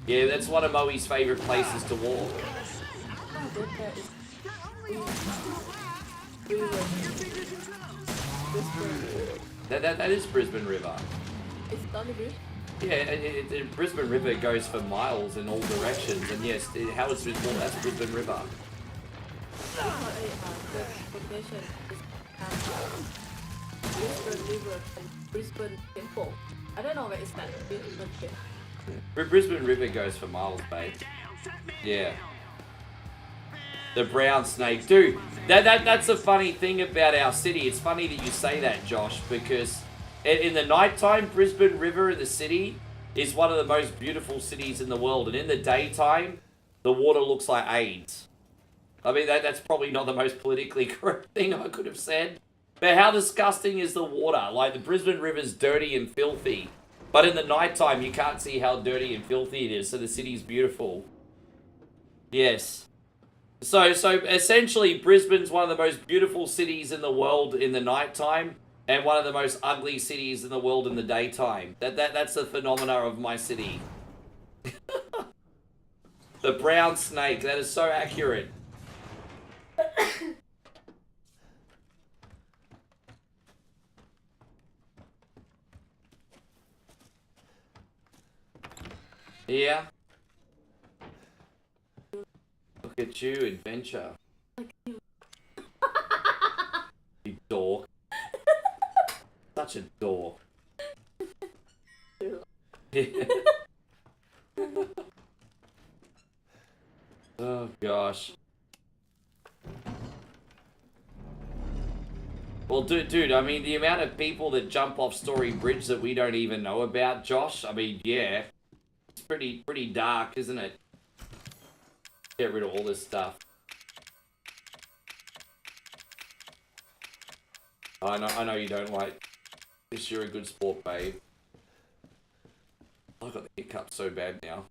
Yeah, that's one of Moe's favourite places to walk. That is Brisbane River. It's not a bridge? Yeah, Brisbane River goes for miles in all directions, and yes, Howard Smith Wharf, that's Brisbane River. The location is Brisbane River and Brisbane Temple. I don't know where it's that. Brisbane River goes for miles, babe. Yeah. The brown snake. Dude, that's a funny thing about our city. It's funny that you say that, Josh, because in the nighttime, Brisbane River, the city, is one of the most beautiful cities in the world. And in the daytime, the water looks like AIDS. I mean, that's probably not the most politically correct thing I could have said. But how disgusting is the water? Like, the Brisbane River's dirty and filthy. But in the nighttime, you can't see how dirty and filthy it is, so the city's beautiful. Yes. So essentially, Brisbane's one of the most beautiful cities in the world in the nighttime, and one of the most ugly cities in the world in the daytime. That's the phenomena of my city. The brown snake, that is so accurate. Yeah. Look at you, adventure. You dork. Such a dork. Oh gosh. Well, dude, I mean, the amount of people that jump off Story Bridge that we don't even know about, Josh, I mean, yeah. It's pretty dark, isn't it? Get rid of all this stuff. I know you don't like this. You're a good sport, babe. I got the hiccup so bad now.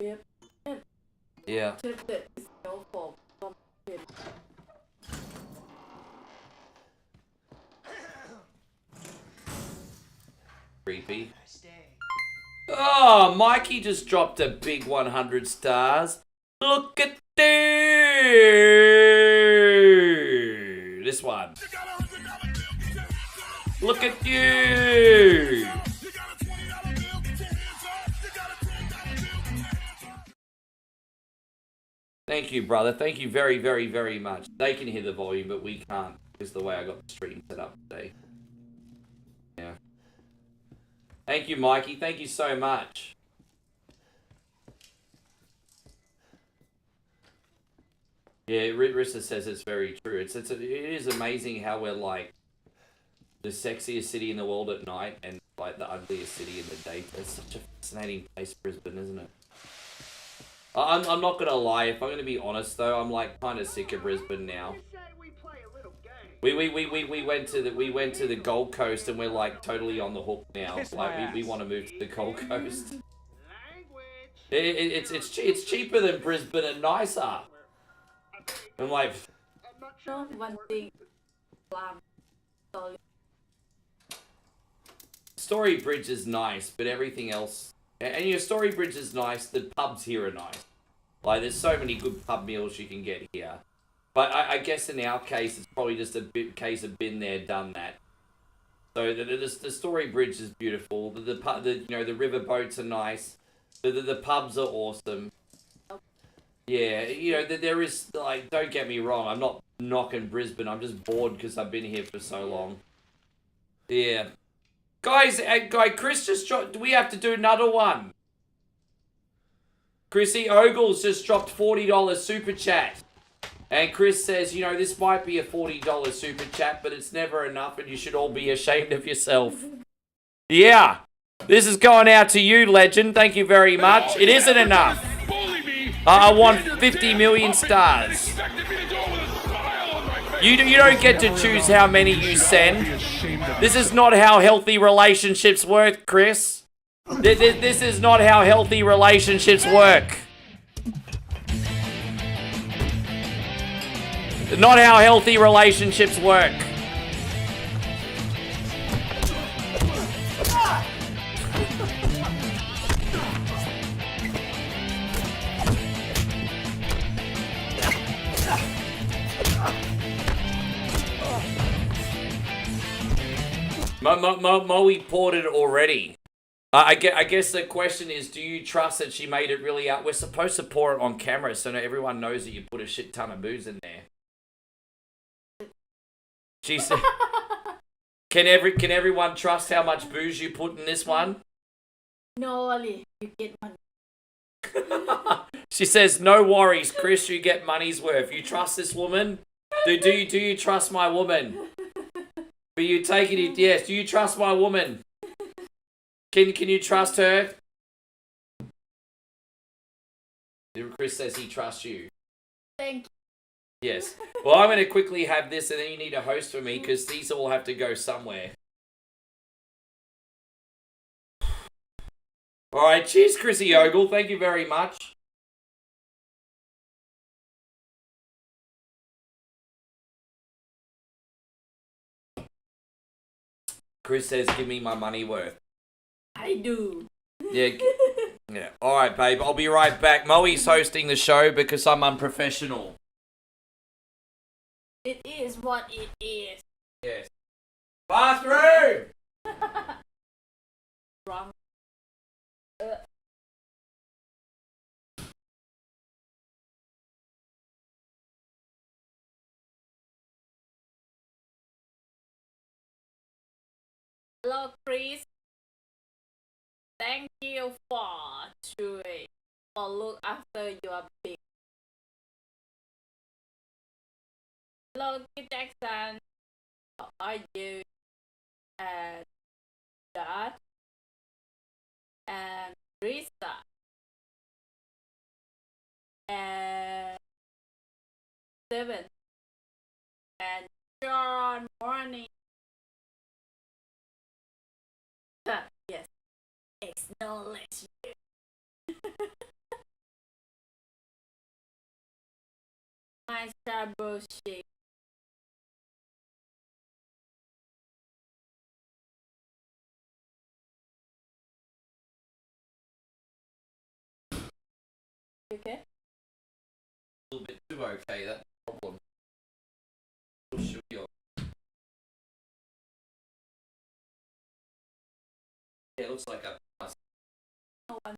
Yep. Yeah. Creepy. Oh, Mikey just dropped a big 100 stars. Look at you. This one. Look at you. Thank you, brother. Thank you very, very, very much. They can hear the volume, but we can't, because the way I got the stream set up today. Yeah. Thank you, Mikey. Thank you so much. Yeah, Rissa says it's very true. It is amazing how we're like the sexiest city in the world at night and like the ugliest city in the day. It's such a fascinating place, Brisbane, isn't it? I'm not gonna lie. If I'm gonna be honest though, I'm like kind of sick of Brisbane now. We went to the Gold Coast and we're like totally on the hook now. Like we want to move to the Gold Coast. It's cheaper than Brisbane and nicer. I'm like. One thing. Story Bridge is nice, but everything else. And your Story Bridge is nice. The pubs here are nice. Like there's so many good pub meals you can get here. But I guess in our case, it's probably just a case of been there, done that. So the Story Bridge is beautiful. The you know, the river boats are nice. The pubs are awesome. Yeah, you know, there is, like, don't get me wrong, I'm not knocking Brisbane. I'm just bored because I've been here for so long. Yeah. Guys, Chris just dropped, do we have to do another one? Chrissy Ogles just dropped $40 super chat. And Chris says, you know, this might be a $40 super chat, but it's never enough and you should all be ashamed of yourself. Yeah. This is going out to you, legend. Thank you very much. It isn't enough. I want 50 million stars. You don't get to choose how many you send. This is not how healthy relationships work, Chris. This is not how healthy relationships work. Not how healthy relationships work. Moe poured it already. I guess the question is, do you trust that she made it really out? We're supposed to pour it on camera so that everyone knows that you put a shit ton of booze in there. She said, can everyone trust how much booze you put in this one? No worry, you get money. She says, no worries, Chris, you get money's worth. You trust this woman? Do you trust my woman? But you taking it, yes. Do you trust my woman? Can you trust her? Chris says he trusts you. Thank you. Yes. Well, I'm going to quickly have this, and then you need a host for me, because these all have to go somewhere. All right. Cheers, Chrissy Ogle. Thank you very much. Chris says, give me my money worth. I do. Yeah. Yeah. All right, babe. I'll be right back. Moe's hosting the show because I'm unprofessional. It is what it is. Yes. Bathroom! Wrong. Hello, Chris. Thank you for look after your big. Hello, Kid Jackson. How are you? And Dad. And Risa. And Seven. And John Morning. Yes. Acknowledge you. My star bullshit. Okay? A little bit too okay, that's the problem. Yeah, it looks like a... No one.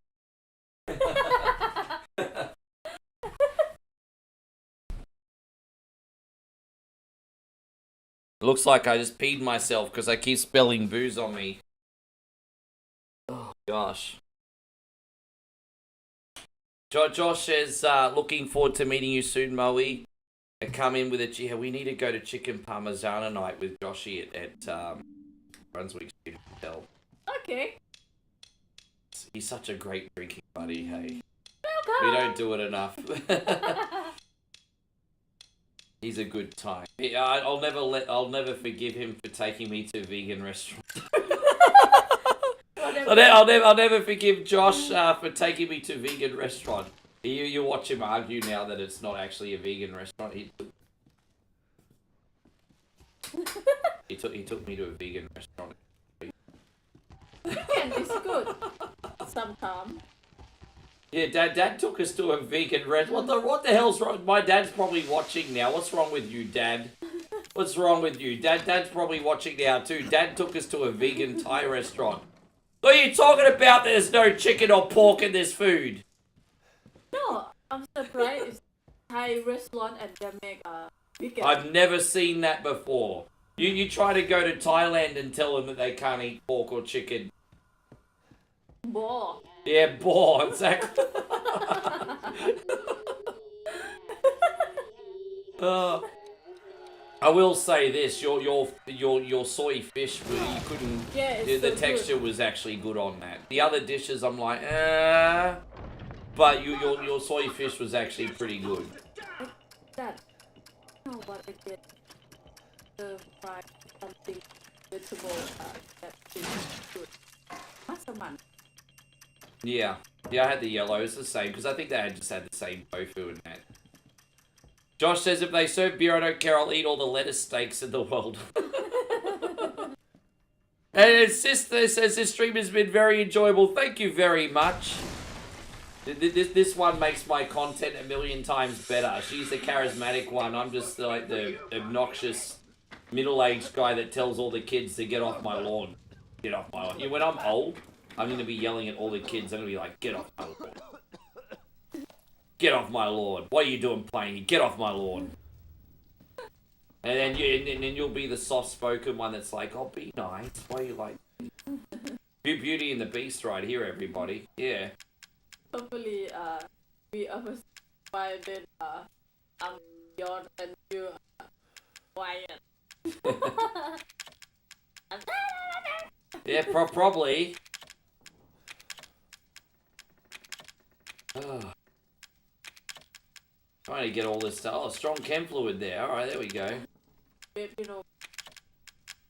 Looks like I just peed myself because I keep spilling booze on me. Oh, gosh. Josh is looking forward to meeting you soon, Moe. And come in with a... Yeah, we need to go to Chicken Parmesan night with Joshy at Brunswick Street Hotel. Okay. He's such a great drinking buddy, hey. Welcome. We don't do it enough. He's a good time. Yeah, I'll never forgive him for taking me to a vegan restaurant. I'll never forgive Josh for taking me to a vegan restaurant. You watch him argue now that it's not actually a vegan restaurant. He took me to a vegan restaurant. Vegan is good. Sometimes. Yeah, Dad took us to a vegan restaurant. What the hell's wrong? My dad's probably watching now. What's wrong with you, Dad? What's wrong with you? Dad's probably watching now too. Dad took us to a vegan Thai restaurant. What are you talking about? There's no chicken or pork in this food. No, I'm surprised it's Thai restaurant and they make vegan. I've never seen that before. You try to go to Thailand and tell them that they can't eat pork or chicken. Boar. Yeah, boar, exactly. I will say this: your soy fish, you couldn't. Yeah, the so texture good. was actually good on that. The other dishes, I'm like, but your soy fish was actually pretty good. That. No, but I get the fried something vegetable that is good. Masaman. Yeah, I had the yellow. It's the same because I think they just had the same tofu in that. Josh says, if they serve beer, I don't care. I'll eat all the lettuce steaks in the world. And his sister says, this stream has been very enjoyable. Thank you very much. This one makes my content a million times better. She's the charismatic one. I'm just like the obnoxious middle-aged guy that tells all the kids to get off my lawn. Get off my lawn. Yeah, when I'm old, I'm going to be yelling at all the kids. I'm going to be like, get off my lawn. Get off my lawn. What are you doing playing here? Get off my lawn. And then you'll be the soft-spoken one that's like, oh, be nice. Why are you like... Beauty and the Beast right here, everybody. Yeah. Hopefully, we almost find it, I'm young and you quiet. Yeah, probably. Trying to get all this stuff. Oh, strong chem fluid there. Alright, there we go. But, you know,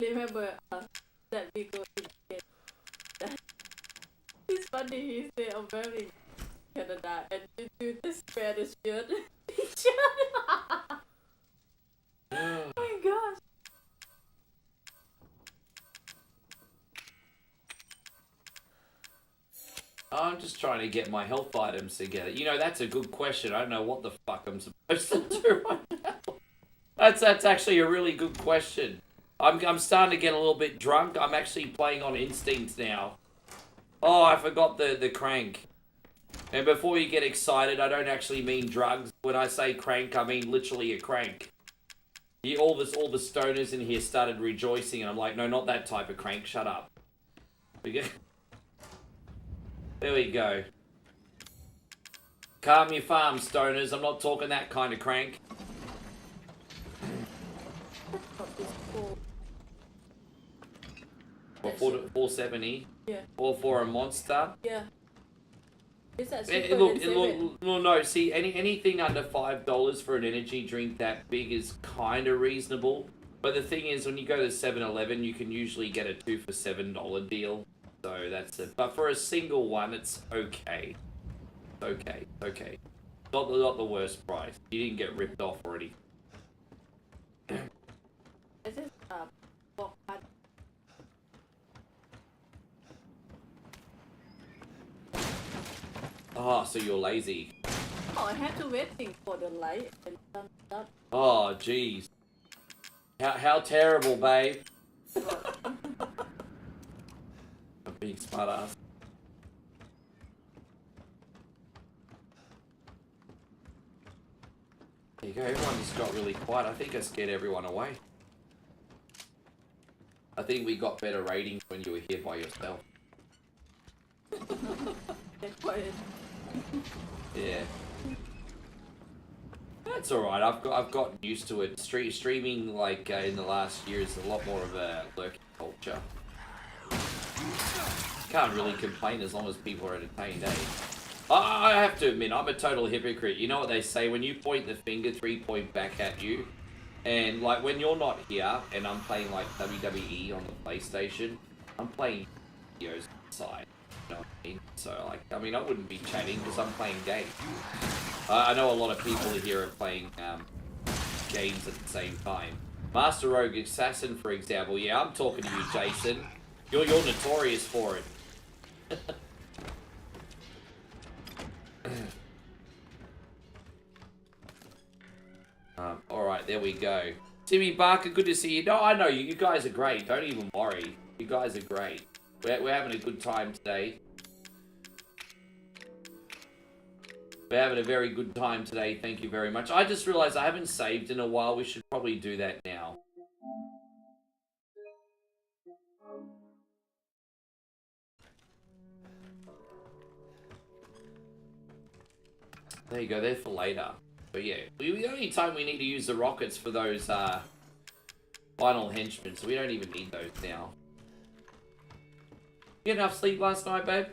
remember that we go to the it's funny, he said, I'm wearing Canada, and you do this Spanish shirt. Oh my gosh. I'm just trying to get my health items together. You know, that's a good question. I don't know what the fuck I'm supposed to do right now. That's actually a really good question. I'm starting to get a little bit drunk. I'm actually playing on instinct now. Oh, I forgot the crank. And before you get excited, I don't actually mean drugs. When I say crank, I mean literally a crank. All the stoners in here started rejoicing, and I'm like, no, not that type of crank. Shut up. There we go. Calm your farm, stoners. I'm not talking that kind of crank. What, 470? Yeah. Or for a monster? Yeah. Is that Look, no, see, anything under $5 for an energy drink that big is kind of reasonable. But the thing is, when you go to 7-Eleven, you can usually get a 2 for $7 deal. So that's it. But for a single one, it's okay. Okay. Not the worst price. You didn't get ripped off already. Is it Oh, so you're lazy. Oh, I had to waiting for the light and stuff. Oh, jeez. How terrible, babe. A big smart ass. There you go, everyone just got really quiet. I think I scared everyone away. I think we got better ratings when you were here by yourself. Yeah. That's alright, I've gotten used to it. Streaming, like, in the last year is a lot more of a lurking culture. Can't really complain as long as people are entertained, eh? I have to admit, I'm a total hypocrite. You know what they say, when you point the finger, 3 point back at you. And, like, when you're not here, and I'm playing, like, WWE on the PlayStation, I'm playing videos inside. You know what I mean? So, like, I mean, I wouldn't be chatting because I'm playing games. I know a lot of people here are playing games at the same time. Master Rogue Assassin, for example. Yeah, I'm talking to you, Jason. You're notorious for it. Alright, there we go. Timmy Barker, good to see you. No, I know you. You guys are great. Don't even worry. You guys are great. We're having a good time today. We're having a very good time today. Thank you very much. I just realized I haven't saved in a while. We should probably do that now. There you go. They're for later. But yeah, the only time we need to use the rockets for those final henchmen, so we don't even need those now. You get enough sleep last night, babe?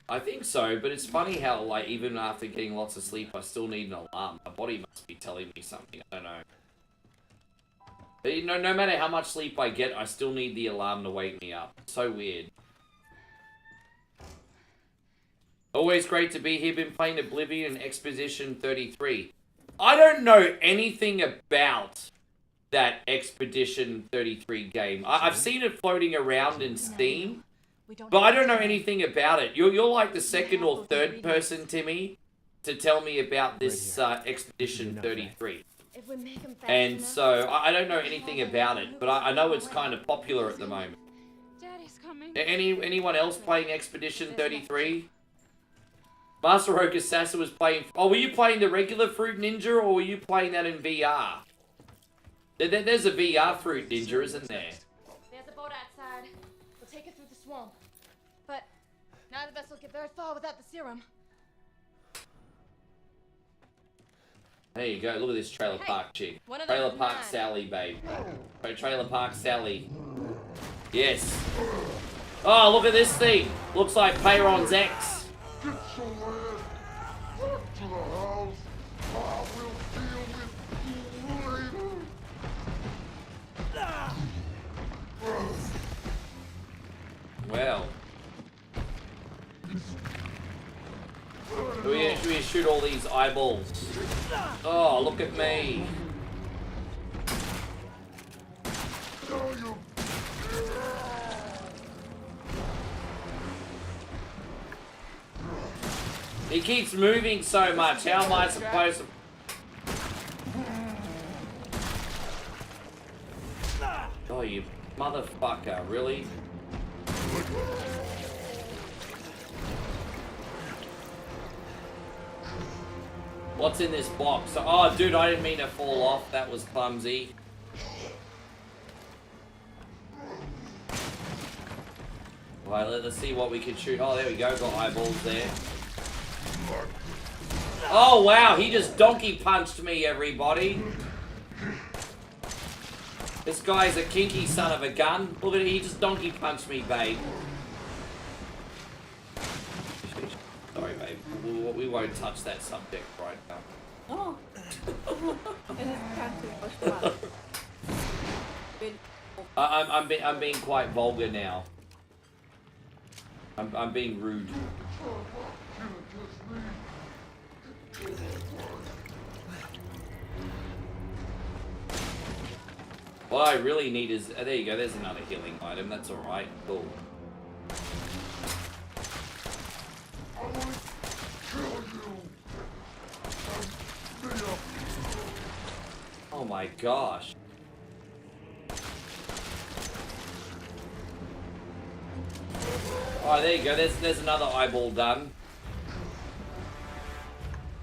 I think so, but it's funny how, like, even after getting lots of sleep, I still need an alarm. My body must be telling me something. I don't know. But, you know, no matter how much sleep I get, I still need the alarm to wake me up. So weird. Always great to be here. Been playing Oblivion and Expedition 33. I don't know anything about that Expedition 33 game. I've seen it floating around in Steam, but I don't know anything about it. You're like the second or third person, Timmy, to tell me about this Expedition 33. And so I don't know anything about it, but I know it's kind of popular at the moment. Daddy's coming. Anyone else playing Expedition 33? Master Rogue Assassin was playing... Oh, were you playing the regular Fruit Ninja, or were you playing that in VR? There's a VR Fruit Ninja, isn't there? There's a boat outside. We'll take it through the swamp. But neither of us will get very far without the serum. There you go. Look at this Trailer Park chick. Trailer Park Sally, babe. Trailer Park Sally. Yes. Oh, look at this thing. Looks like Peyron's ex. Get your ass back to the house. I will deal with you later. Well. Should we shoot all these eyeballs? Oh, look at me. He keeps moving so much. How am I supposed to... Oh, you motherfucker. Really? What's in this box? Oh, dude, I didn't mean to fall off. That was clumsy. Alright, let's see what we can shoot. Oh, there we go. Got eyeballs there. Oh, wow. He just donkey punched me, everybody. This guy's a kinky son of a gun. Look at it. He just donkey punched me, babe. Sorry, babe. We won't touch that subject right now. Oh. I'm being quite vulgar now. I'm being rude. What I really need is... there you go, there's another healing item. That's alright. Cool. Oh my gosh. Alright, there you go. There's another eyeball done.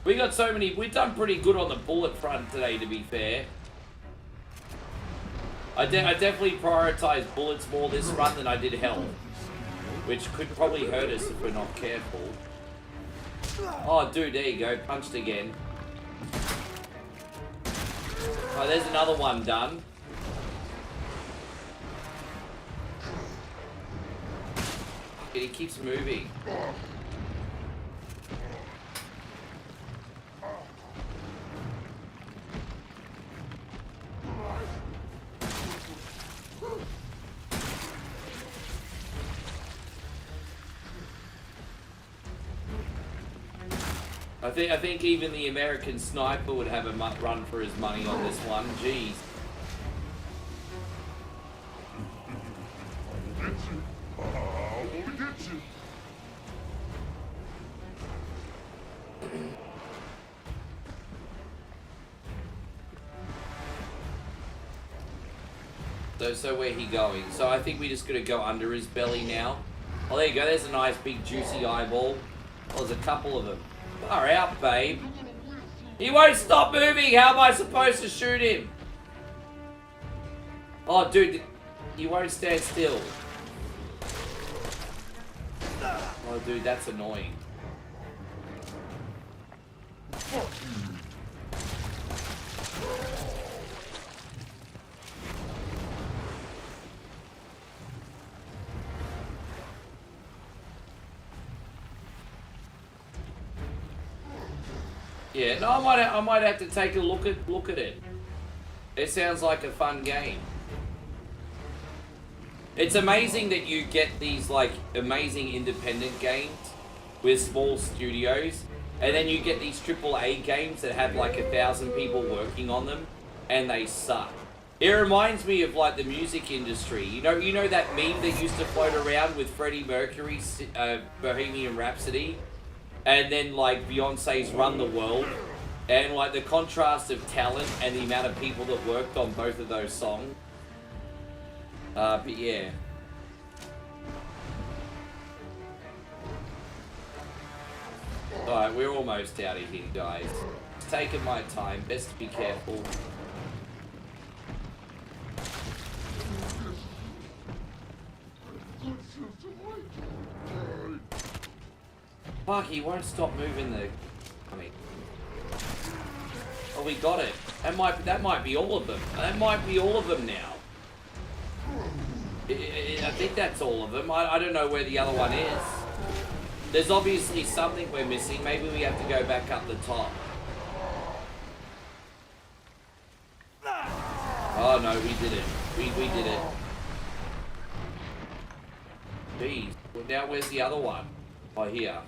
We got so many... We've done pretty good on the bullet front today, to be fair. I definitely prioritized bullets more this run than I did health, which could probably hurt us if we're not careful. Oh, dude, there you go. Punched again. Oh, there's another one done. He keeps moving. I think even the American sniper would have a run for his money on this one. Jeez. So where he going? So I think we just gotta go under his belly now. Oh, there you go. There's a nice big juicy eyeball. Oh, there's a couple of them. Far out, babe. He won't stop moving. How am I supposed to shoot him? Oh, dude, he won't stand still. Oh, dude, that's annoying. Yeah, no, I might have to take a look at it. It sounds like a fun game. It's amazing that you get these like amazing independent games with small studios, and then you get these AAA games that have like 1,000 people working on them, and they suck. It reminds me of like the music industry. You know that meme that used to float around with Freddie Mercury's Bohemian Rhapsody, and then like Beyonce's Run the World, and like the contrast of talent and the amount of people that worked on both of those songs. But yeah. Alright, we're almost out of here, guys. It's taking my time. Best to be careful. Fuck, he won't stop moving the... I mean... Oh, we got it. That might be all of them. That might be all of them now. I think that's all of them. I don't know where the other one is. There's obviously something we're missing. Maybe we have to go back up the top. Oh no, we did it. We did it. Jeez. Well, now where's the other one? Oh, here.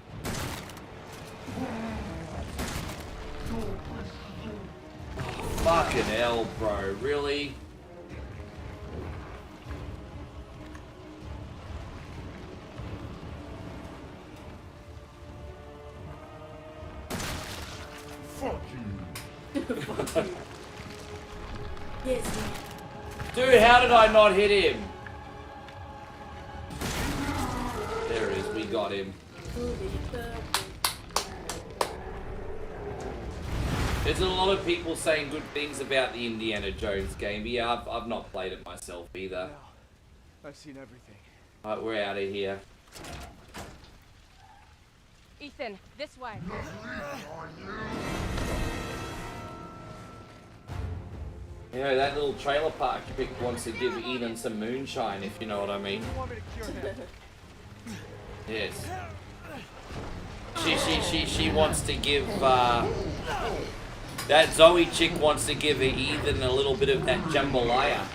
Oh, fucking hell, bro. Really? Fuck you. Yes. Dude, how did I not hit him? There it is, we got him. There's a lot of people saying good things about the Indiana Jones game. Yeah, I've not played it myself either. I've seen everything. Alright, we're out of here. Ethan, this way. You know, that little trailer park chick wants to give Ethan some moonshine, if you know what I mean. Yes. She wants to give, that Zoe chick wants to give Ethan a little bit of that jambalaya.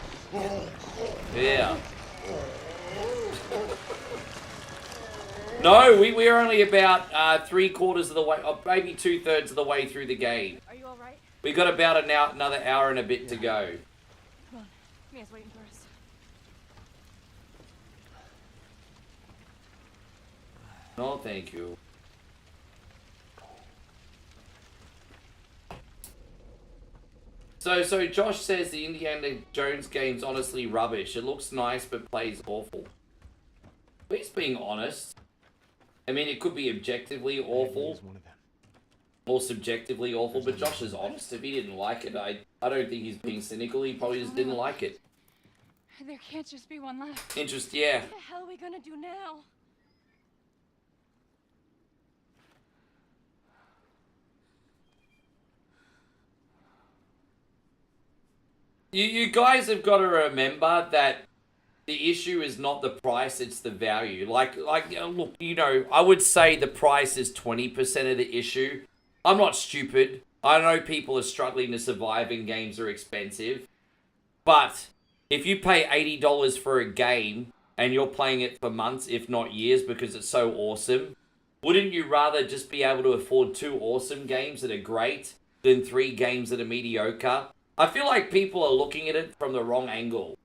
Yeah. No, we're only about 3/4 of the way, or maybe 2/3 of the way through the game. Are you alright? We got about another hour and a bit to go. Come on. Mia's waiting for us. No, thank you. So Josh says the Indiana Jones game's honestly rubbish. It looks nice but plays awful. But he's being honest. I mean, it could be objectively awful or subjectively awful, but Josh is honest. If he didn't like it, I don't think he's being cynical. He probably just didn't like it. There can't just be one left. Yeah. What the hell are we gonna do now? You guys have got to remember that the issue is not the price, it's the value. Like, look, you know, I would say the price is 20% of the issue. I'm not stupid. I know people are struggling to survive and games are expensive. But if you pay $80 for a game and you're playing it for months, if not years, because it's so awesome, wouldn't you rather just be able to afford 2 awesome games that are great than 3 games that are mediocre? I feel like people are looking at it from the wrong angle.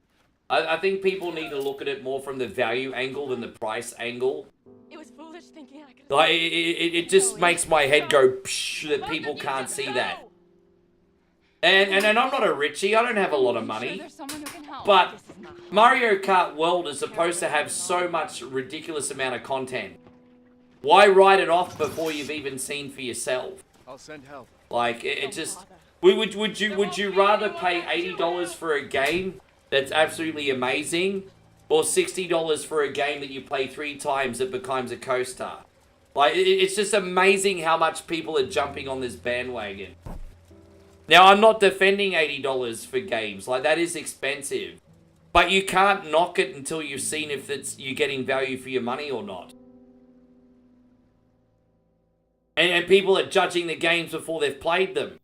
I think people need to look at it more from the value angle than the price angle. It was foolish thinking I could. Like, it just makes my head go psh, that people can't see that. And I'm not a richie, I don't have a lot of money. There's someone who can help. But Mario Kart World is supposed to have so much ridiculous amount of content. Why write it off before you've even seen for yourself? I'll send help. Like, it just... Would you rather pay $80 for a game that's absolutely amazing, or $60 for a game that you play 3 times that becomes a co-star? Like, it's just amazing how much people are jumping on this bandwagon. Now, I'm not defending $80 for games. Like, that is expensive. But you can't knock it until you've seen if you're getting value for your money or not. And people are judging the games before they've played them.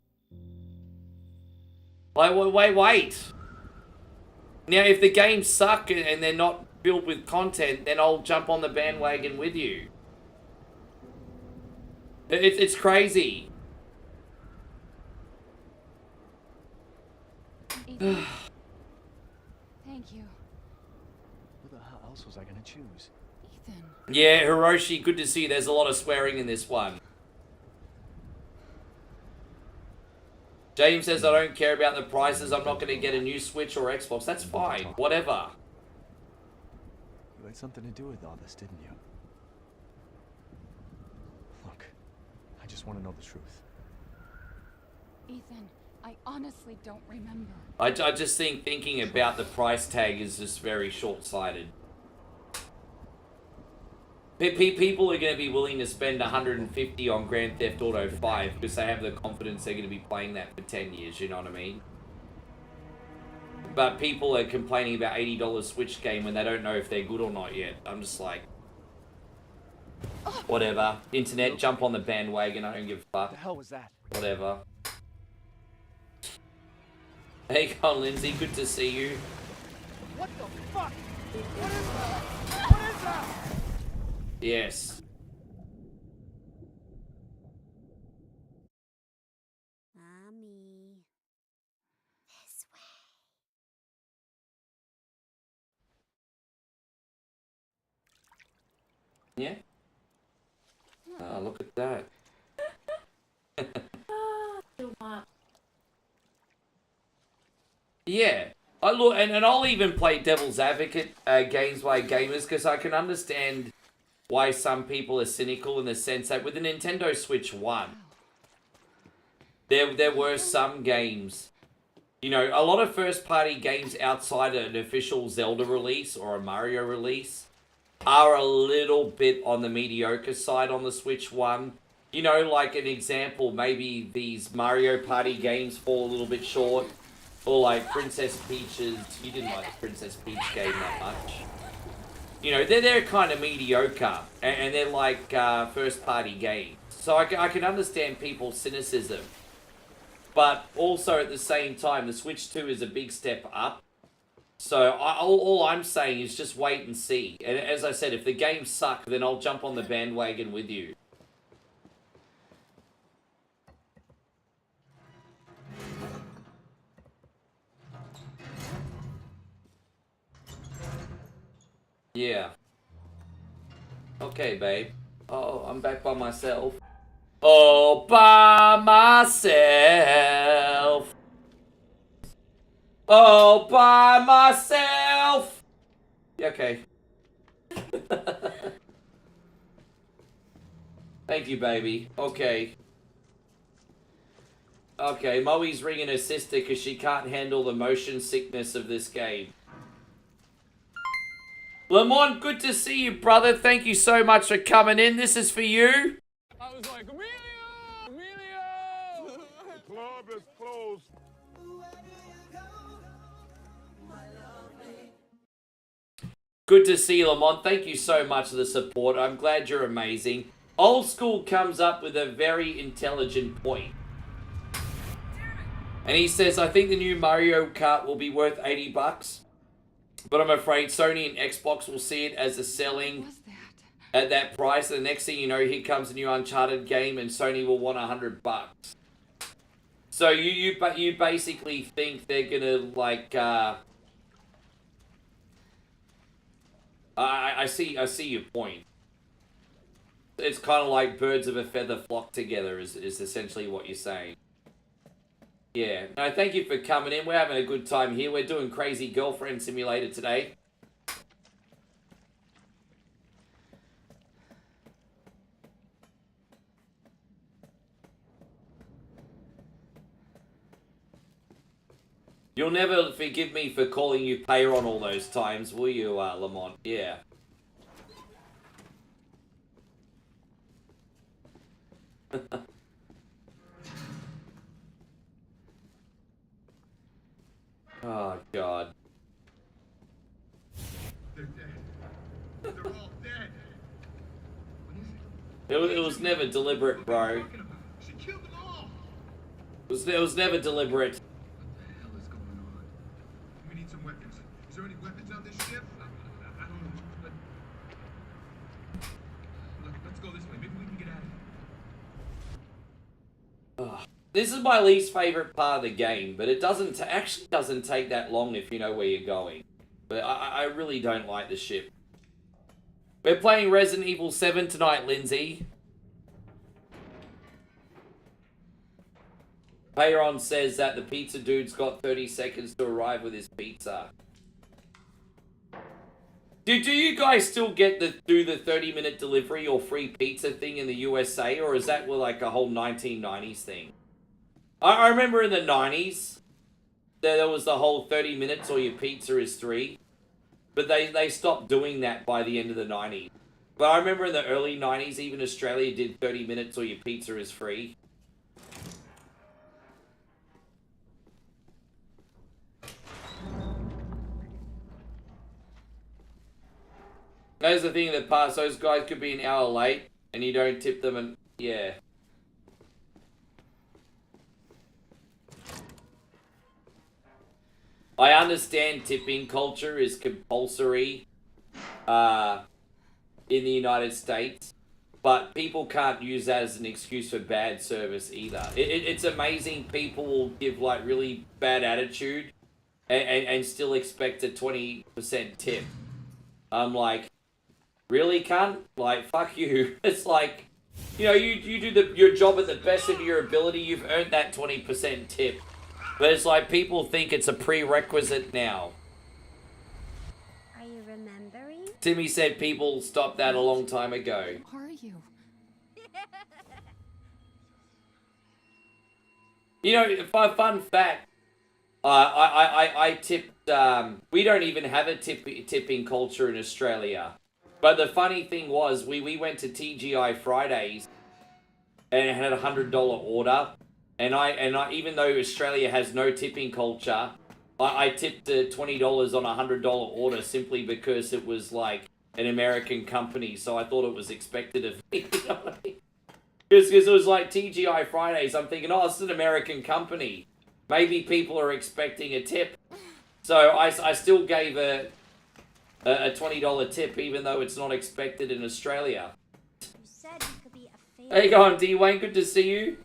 Like, wait. Now, if the games suck and they're not filled with content, then I'll jump on the bandwagon with you. It's crazy. Ethan. Thank you. Who the hell else was I gonna choose? Ethan. Yeah, Hiroshi, good to see you. There's a lot of swearing in this one. James says, I don't care about the prices. I'm not going to get a new Switch or Xbox. That's fine. Whatever. You had something to do with all this, didn't you? Look, I just want to know the truth. Ethan, I honestly don't remember. I just think thinking about the price tag is just very short-sighted. People are going to be willing to spend $150 on Grand Theft Auto 5 because they have the confidence they're going to be playing that for 10 years, you know what I mean? But people are complaining about $80 Switch game when they don't know if they're good or not yet. I'm just like, whatever. Internet, jump on the bandwagon, I don't give a fuck. What the hell was that? Whatever. Hey, Con Lindsay, good to see you. What the fuck? What is that? What is that? Yes. Mommy. This way. Yeah? Oh, look at that. Yeah. I look, and I'll even play devil's advocate games by gamers because I can understand why some people are cynical in the sense that with the Nintendo Switch 1, there were some games, you know, a lot of first-party games outside an official Zelda release or a Mario release are a little bit on the mediocre side on the Switch 1. You know, like an example, maybe these Mario Party games fall a little bit short. Or like Princess Peach's, you didn't like the Princess Peach game that much. You know, they're kind of mediocre, and they're like first-party games. So I can understand people's cynicism. But also at the same time, the Switch 2 is a big step up. So all I'm saying is just wait and see. And as I said, if the games suck, then I'll jump on the bandwagon with you. Yeah. Okay, babe. Oh, I'm back by myself. All by myself. All by myself. Yeah, okay. Thank you, baby. Okay. Okay, Moe's ringing her sister because she can't handle the motion sickness of this game. Lamont, good to see you, brother. Thank you so much for coming in. This is for you. I was like, Emilio! Emilio! The club is closed. Good to see you, Lamont. Thank you so much for the support. I'm glad you're amazing. Old School comes up with a very intelligent point. And he says, I think the new Mario Kart will be worth $80. But I'm afraid Sony and Xbox will see it as a selling at that price. The next thing you know, here comes a new Uncharted game and Sony will want $100. So you basically think they're gonna like I see your point. It's kind of like birds of a feather flock together is essentially what you're saying. Yeah. No, thank you for coming in. We're having a good time here. We're doing Crazy Girlfriend Simulator today. You'll never forgive me for calling you Peyron all those times, will you, Lamont? Yeah. Oh, God. They're dead. They're all dead. It was never deliberate, bro. She killed them all. It was never deliberate. What the hell is going on? We need some weapons. Is there any weapons on this ship? I don't know. But... Look, let's go this way. Maybe we can get out of here. Oh, this is my least favorite part of the game, but it actually doesn't take that long if you know where you're going. But I really don't like the ship. We're playing Resident Evil 7 tonight, Lindsay. Peyron says that the pizza dude's got 30 seconds to arrive with his pizza. Do you guys still get do the 30-minute delivery or free pizza thing in the USA, or is that like a whole 1990s thing? I remember in the 90s, there was the whole 30 minutes or your pizza is free. But they stopped doing that by the end of the 90s. But I remember in the early 90s, even Australia did 30 minutes or your pizza is free. That's the thing in the past, those guys could be an hour late and you don't tip them and yeah. I understand tipping culture is compulsory in the United States, but people can't use that as an excuse for bad service either. It's amazing people will give like really bad attitude and still expect a 20% tip. I'm like, really, cunt? Like, fuck you. It's like, you know, you do your job at the best of your ability, you've earned that 20% tip. But it's like people think it's a prerequisite now. Are you remembering? Timmy said people stopped that a long time ago. Who are you? You know, fun fact, I tipped, we don't even have a tipping culture in Australia. But the funny thing was, we went to TGI Fridays and it had a $100 order. And I, even though Australia has no tipping culture, I tipped $20 on a $100 order simply because it was like an American company, so I thought it was expected of me. Because it was like TGI Fridays, I'm thinking, oh, it's an American company. Maybe people are expecting a tip. So I still gave a $20 tip, even though it's not expected in Australia. You said you could be a favor. Hey, go on, D. Wayne, good to see you.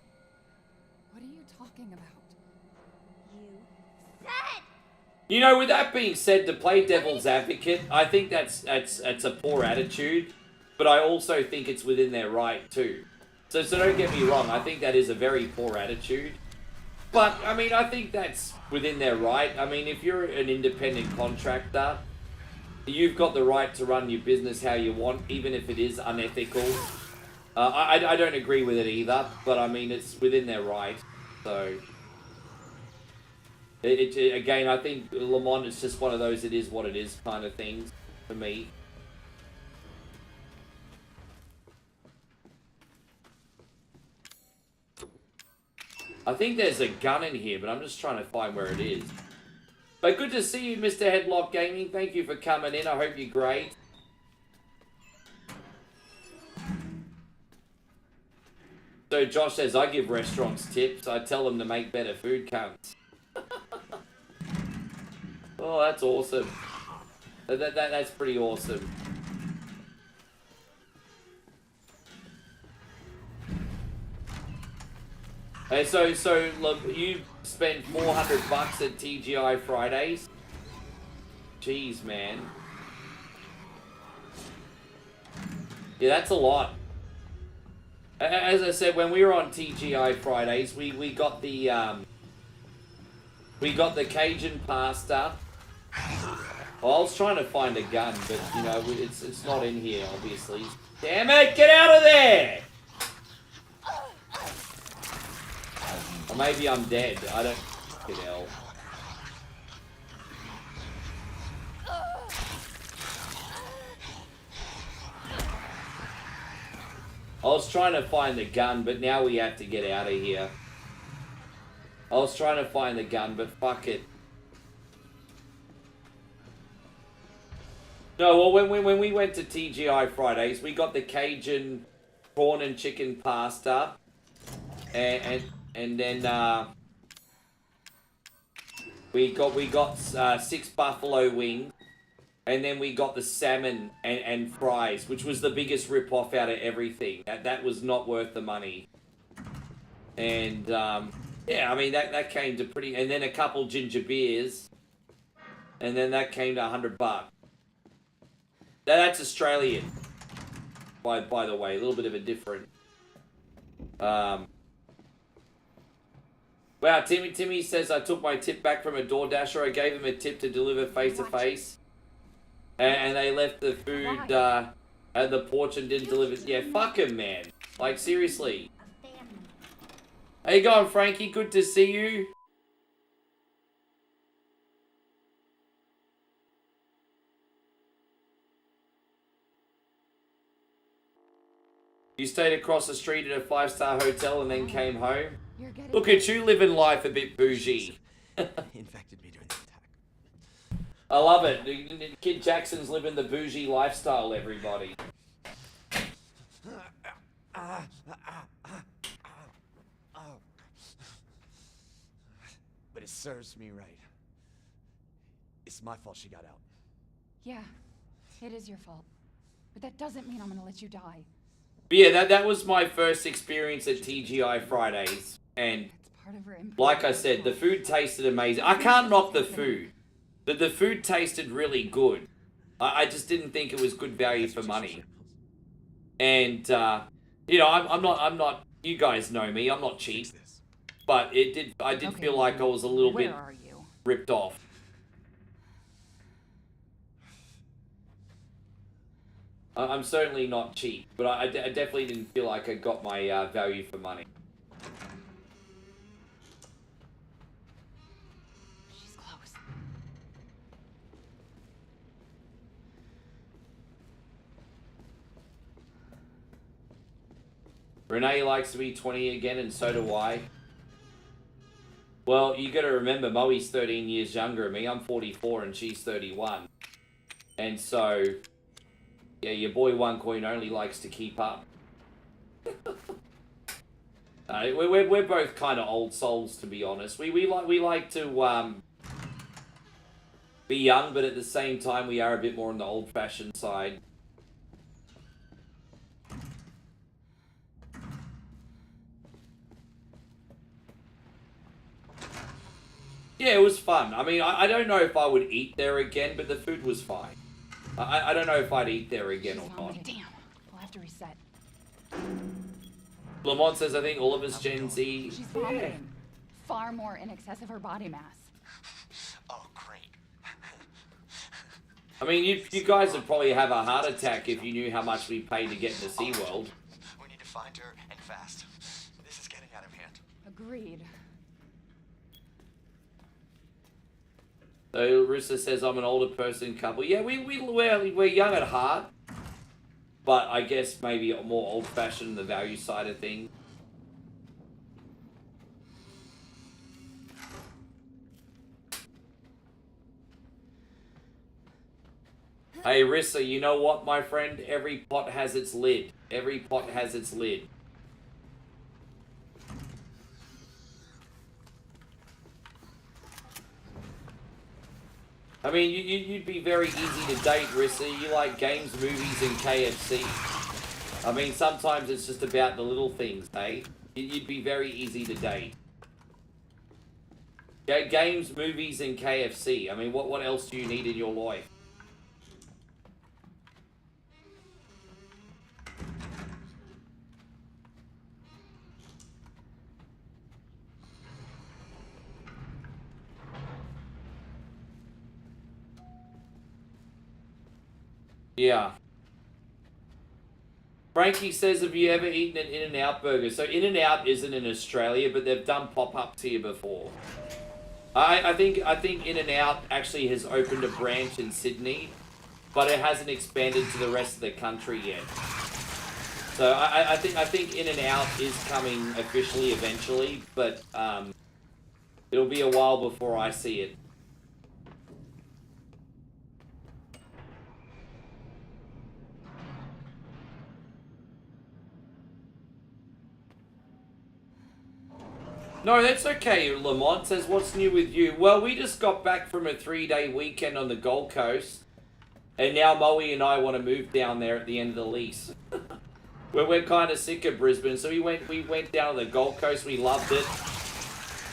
You know, with that being said, to play devil's advocate, I think that's a poor attitude, but I also think it's within their right too. So don't get me wrong, I think that is a very poor attitude. But, I mean, I think that's within their right. I mean, if you're an independent contractor, you've got the right to run your business how you want, even if it is unethical. I don't agree with it either, but I mean, it's within their right, so... Again, I think Lamont is just one of those it is what it is kind of things for me. I think there's a gun in here, but I'm just trying to find where it is. But good to see you, Mr. Headlock Gaming. Thank you for coming in. I hope you're great. So Josh says, I give restaurants tips. I tell them to make better food, cunts. Oh, that's awesome. That's pretty awesome. Hey, so look, you spent $400 at TGI Fridays? Jeez, man. Yeah, that's a lot. As I said, when we were on TGI Fridays, we got the We got the Cajun pasta. Well, I was trying to find a gun, but you know, it's not in here, obviously. Damn it! Get out of there! Or maybe I'm dead. I don't. Get hell. I was trying to find the gun, but now we have to get out of here. I was trying to find the gun, but fuck it. No, well, when we went to TGI Fridays, we got the Cajun prawn and chicken pasta, and then we got 6 buffalo wings, and then we got the salmon and fries, which was the biggest rip-off out of everything. That was not worth the money. And yeah, I mean that came to pretty, and then a couple ginger beers, and then that came to $100. That's Australian, by the way, a little bit of a different. Wow, Timmy says I took my tip back from a DoorDasher. I gave him a tip to deliver face to face, and they left the food at the porch and didn't deliver. Yeah, fuck him, man. Like seriously. How you going, Frankie? Good to see you. You stayed across the street at a 5-star hotel and then came home? Look at you living life a bit bougie. Infected me during the attack. I love it. Kid Jackson's living the bougie lifestyle, everybody. But it serves me right. It's my fault she got out. Yeah, it is your fault. But that doesn't mean I'm gonna let you die. But yeah, that was my first experience at TGI Fridays. And like I said, the food tasted amazing. I can't knock the food. The food tasted really good. I just didn't think it was good value for money. And, you know, I'm not, you guys know me, I'm not cheap. But I did feel like I was a little bit ripped off. I'm certainly not cheap, but I definitely didn't feel like I got my value for money. She's close. Renee likes to be 20 again, and so do I. Well, you gotta remember, Moe's 13 years younger than me. I'm 44 and she's 31. And so, yeah, your boy One Coin only likes to keep up. We're both kind of old souls, to be honest. We like to be young, but at the same time, we are a bit more on the old-fashioned side. Yeah, it was fun. I mean, I don't know if I would eat there again, but the food was fine. I don't know if I'd eat there again or not. Damn, we'll have to reset. Lamont says, I think all of us Gen Z... She's vomiting. Far more in excess of her body mass. Oh, great. I mean, you guys would probably have a heart attack if you knew how much we paid to get into SeaWorld. We need to find her, and fast. This is getting out of hand. Agreed. So Rissa says I'm an older person couple. Yeah, we're young at heart, but I guess maybe more old-fashioned, the value side of things. Hey Rissa, you know what, my friend? Every pot has its lid. Every pot has its lid. I mean, you'd be very easy to date, Rissa. You like games, movies, and KFC. I mean, sometimes it's just about the little things, eh? You'd be very easy to date. Games, movies, and KFC. I mean, what else do you need in your life? Yeah. Frankie says, have you ever eaten an In-N-Out burger? So In-N-Out isn't in Australia, but they've done pop-ups here before. I think In-N-Out actually has opened a branch in Sydney, but it hasn't expanded to the rest of the country yet. So I think In-N-Out is coming officially eventually, but it'll be a while before I see it. No, that's okay. Lamont says, what's new with you? Well, we just got back from a 3-day weekend on the Gold Coast. And now Moe and I want to move down there at the end of the lease. We're kind of sick of Brisbane. So we went down to the Gold Coast. We loved it.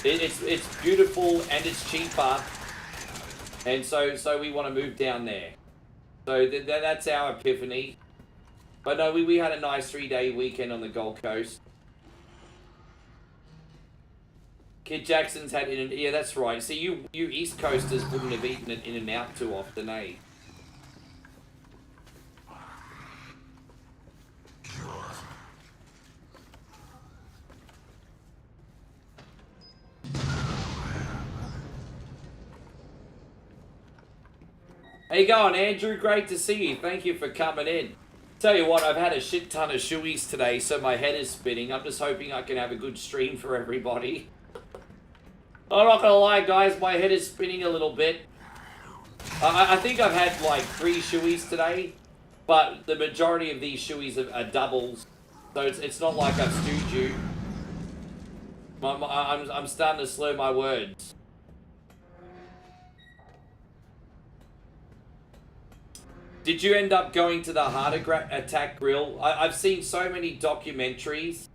It's beautiful and it's cheaper. And so we want to move down there. So that's our epiphany. But no, we had a nice 3-day weekend on the Gold Coast. Kid Jackson's had In-N-Out. Yeah, that's right. See, you East Coasters wouldn't have eaten an In-N-Out too often, eh? How you going, Andrew? Great to see you. Thank you for coming in. Tell you what, I've had a shit ton of shoeies today, so my head is spinning. I'm just hoping I can have a good stream for everybody. I'm not gonna lie, guys, my head is spinning a little bit. I think I've had like 3 shoeies today, but the majority of these shoeies are doubles, so it's not like I've stewed you. I'm starting to slur my words. Did you end up going to the Heart Attack Grill? I've seen so many documentaries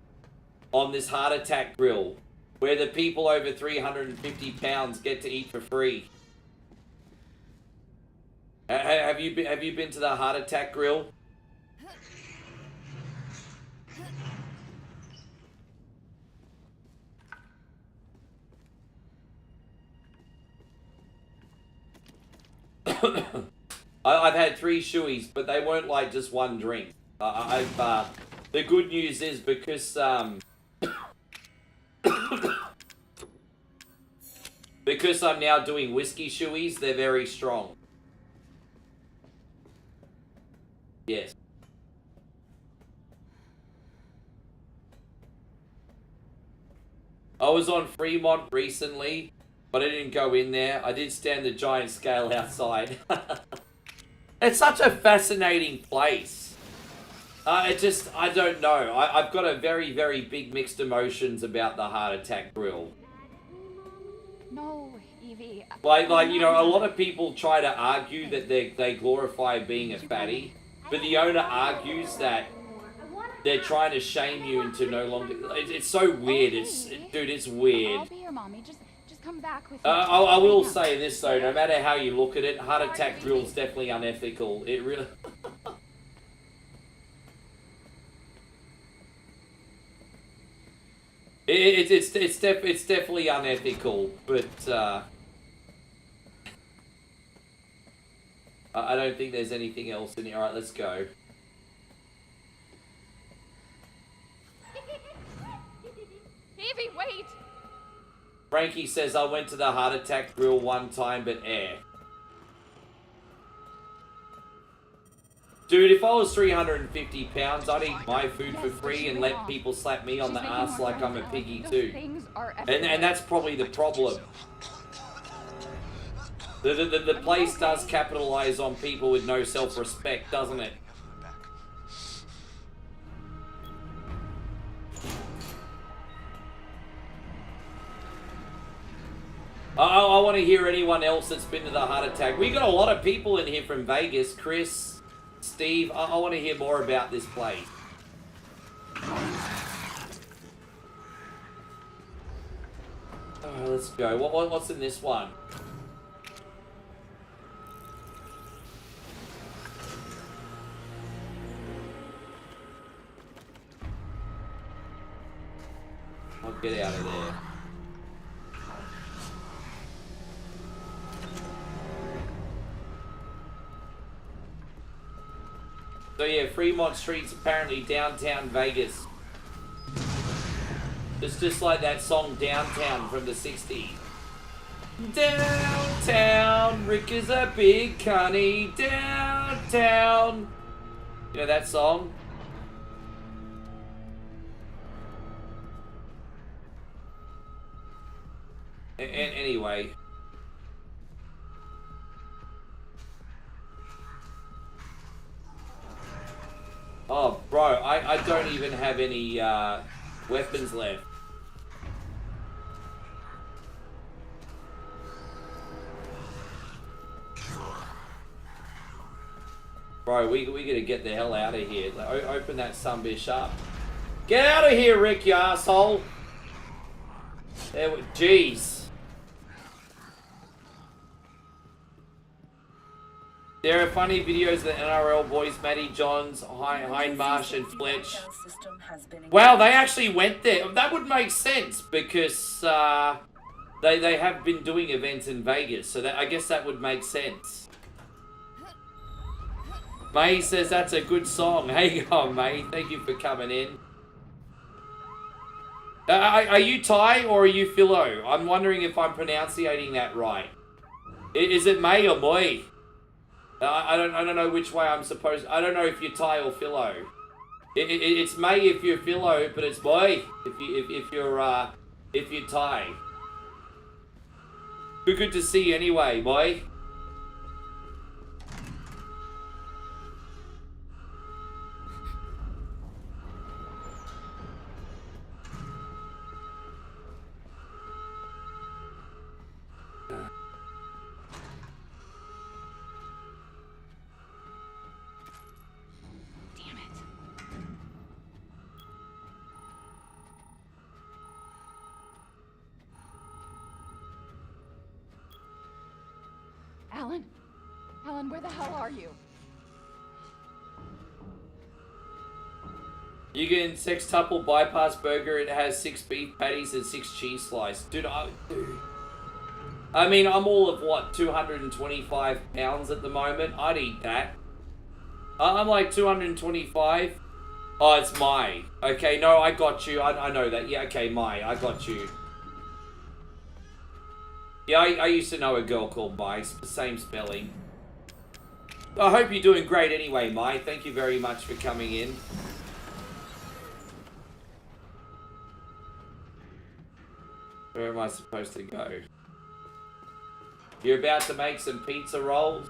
on this Heart Attack Grill, where the people over 350 pounds get to eat for free. Have you been to the Heart Attack Grill? I've had 3 shoeies, but they weren't like just one drink. The good news is because because I'm now doing whiskey shoeies, they're very strong. Yes. I was on Fremont recently, but I didn't go in there. I did stand the giant scale outside. It's such a fascinating place. I don't know. I've got a very, very big mixed emotions about the Heart Attack Grill. No, Evie. Like you know, a lot of people try to argue that they glorify being a fatty, but the owner argues that they're trying to shame you into no longer. It's so weird. Dude, it's weird. I'll be your mommy. Just come back with me. I will say this though, no matter how you look at it, Heart Attack Grill's definitely unethical. It really. It's definitely unethical, but I don't think there's anything else in here. All right, let's go. Evie, wait! Frankie says, I went to the Heart Attack Grill one time, but Dude, if I was 350 pounds, I'd eat my food for free and let people slap me on the ass like I'm a piggy too. And that's probably the problem. The place does capitalize on people with no self-respect, doesn't it? I want to hear anyone else that's been to the Heart Attack. We got a lot of people in here from Vegas. Chris, Steve, I want to hear more about this place. Let's go. What's in this one? I'll get out of there. Fremont Street's apparently downtown Vegas. It's just like that song Downtown from the 60s. Downtown, Rick is a big cunny. Downtown. You know that song? Anyway. Oh, bro, I don't even have any weapons left. Bro, we gotta get the hell out of here. Open that sumbitch up. Get out of here, Rick, you asshole. Jeez. There are funny videos of the NRL boys, Matty Johns, Hindmarsh, and Fletch. Wow, they actually went there. That would make sense because they have been doing events in Vegas, so I guess that would make sense. May says that's a good song. Hey, go, May. Thank you for coming in. Are you Thai or are you Philo? I'm wondering if I'm pronouncing that right. Is it May or Moi? I don't know which way I'm supposed. I don't know if you're Thai or Philo. It's May if you're Philo, but it's Moi if you're Thai. Good to see you anyway, Moi. Alan? Alan, where the hell are you? You get sextuple bypass burger. It has 6 beef patties and 6 cheese slices. Dude, I mean, I'm all of what, 225 pounds at the moment. I'd eat that. I'm like 225. Oh, it's Mai. Okay, no, I got you. I know that. Yeah, okay, Mai. I got you. Yeah, I used to know a girl called Mai. Same spelling. I hope you're doing great anyway, Mai. Thank you very much for coming in. Where am I supposed to go? You're about to make some pizza rolls?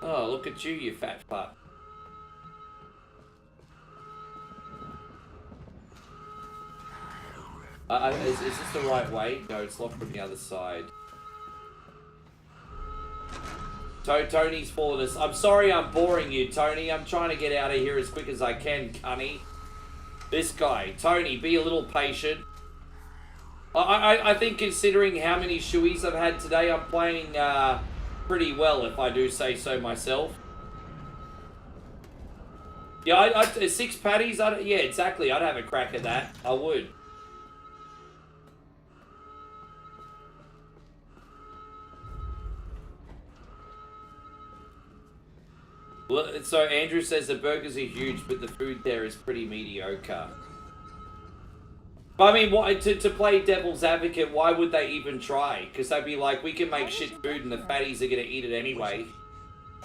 Oh, look at you, you fat fuck. Is this the right way? No, it's locked from the other side. Tony's fallen us. I'm sorry I'm boring you, Tony. I'm trying to get out of here as quick as I can, cunny. This guy. Tony, be a little patient. I think considering how many shoeies I've had today, I'm playing pretty well, if I do say so myself. Yeah, 6 patties? Yeah, exactly. I'd have a crack at that. I would. Well, so Andrew says the burgers are huge, but the food there is pretty mediocre. But I mean, to play devil's advocate, why would they even try? Because they'd be like, we can make shit food and the fatties are going to eat it anyway.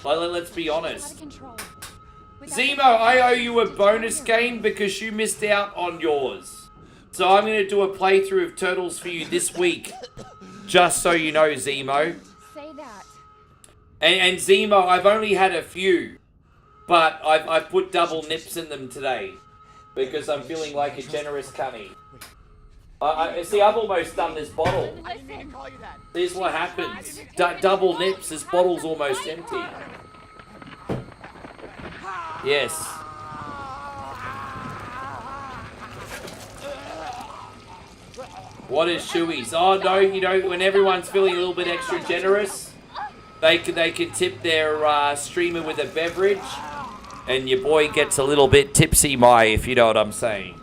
Let's be honest. Zemo, I owe you a bonus game because you missed out on yours. So I'm going to do a playthrough of Turtles for you this week. Just so you know, Zemo. Say that. And Zemo, I've only had a few. But I've put double nips in them today. Because I'm feeling like a generous cunny. See, I've almost done this bottle. Here's what happens. Double nips, this bottle's almost empty. Yes. What is shoeies? Oh no, you know, when everyone's feeling a little bit extra generous, they can tip their streamer with a beverage, and your boy gets a little bit tipsy, Mai, if you know what I'm saying.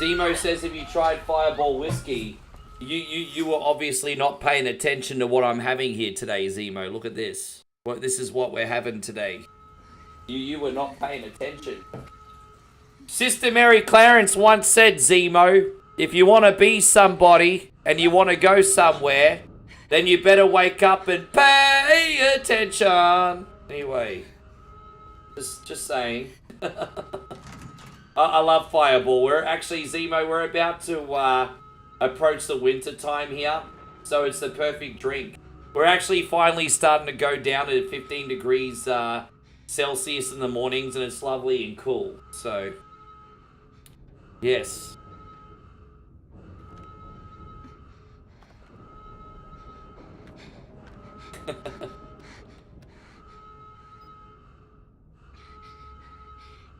Zemo says, "Have you tried Fireball whiskey?" You were obviously not paying attention to what I'm having here today, Zemo. Look at this. This is what we're having today. You were not paying attention. Sister Mary Clarence once said, Zemo, if you want to be somebody and you want to go somewhere, then you better wake up and pay attention. Anyway, just saying. I love Fireball. We're actually, Zemo, we're about to approach the winter time here, so it's the perfect drink. We're actually finally starting to go down to 15 degrees Celsius in the mornings, and it's lovely and cool. So, yes.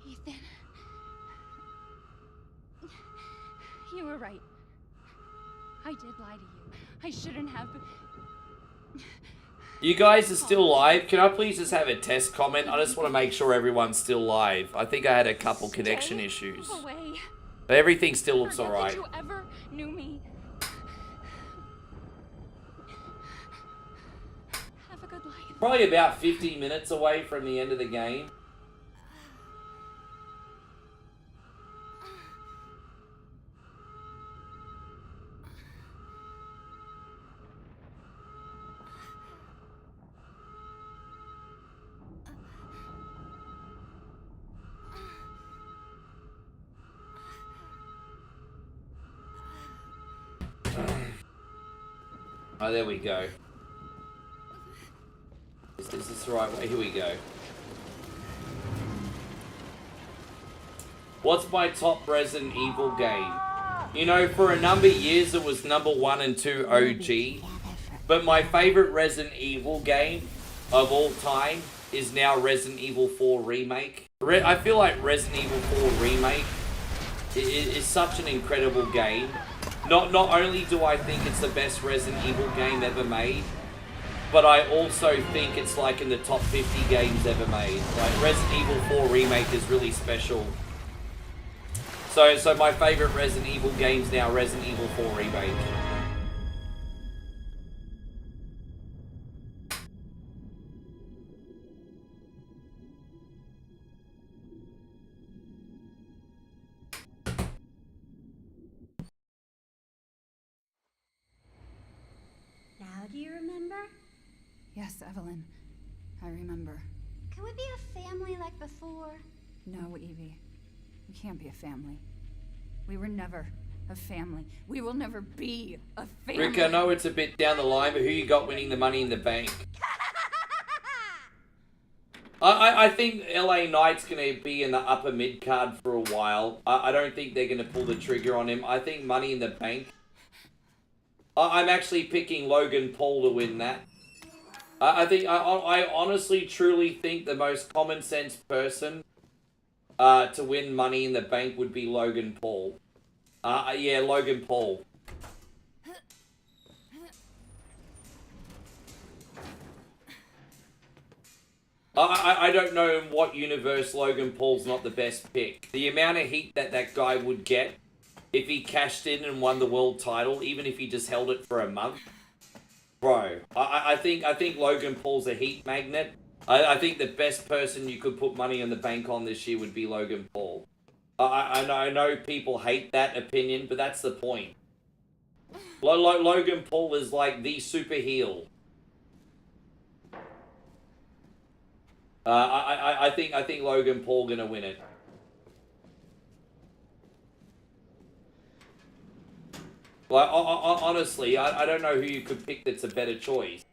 Ethan. You were right. I did lie to you. I shouldn't have. You guys are still live. Can I please just have a test comment? I just want to make sure everyone's still live. I think I had a couple connection issues. Away. But everything still looks alright. You ever knew me. Have a good life. Probably about 50 minutes away from the end of the game. Oh, there we go. Is this the right way? Here we go. What's my top Resident Evil game? You know, for a number of years it was number 1 and 2 OG. But my favorite Resident Evil game of all time is now Resident Evil 4 Remake. I feel like Resident Evil 4 Remake is such an incredible game. Not only do I think it's the best Resident Evil game ever made, but I also think it's like in the top 50 games ever made. Like Resident Evil 4 Remake is really special. So my favorite Resident Evil game's now Resident Evil 4 Remake. Now do you remember? Yes, Evelyn. I remember. Can we be a family like before? No, Evie. We can't be a family. We were never a family. We will never be a family. Rick, I know it's a bit down the line, but who you got winning the Money in the Bank? I think LA Knight's going to be in the upper mid card for a while. I don't think they're going to pull the trigger on him. I think Money in the Bank. I'm actually picking Logan Paul to win that. I honestly, truly think the most common sense person to win Money in the Bank would be Logan Paul. Yeah, Logan Paul. I don't know in what universe Logan Paul's not the best pick. The amount of heat that guy would get if he cashed in and won the world title, even if he just held it for a month. Bro, I think Logan Paul's a heat magnet. I think the best person you could put Money in the Bank on this year would be Logan Paul. I know people hate that opinion, but that's the point. Logan Paul is like the super heel. I think Logan Paul gonna win it. Like, honestly, I don't know who you could pick that's a better choice.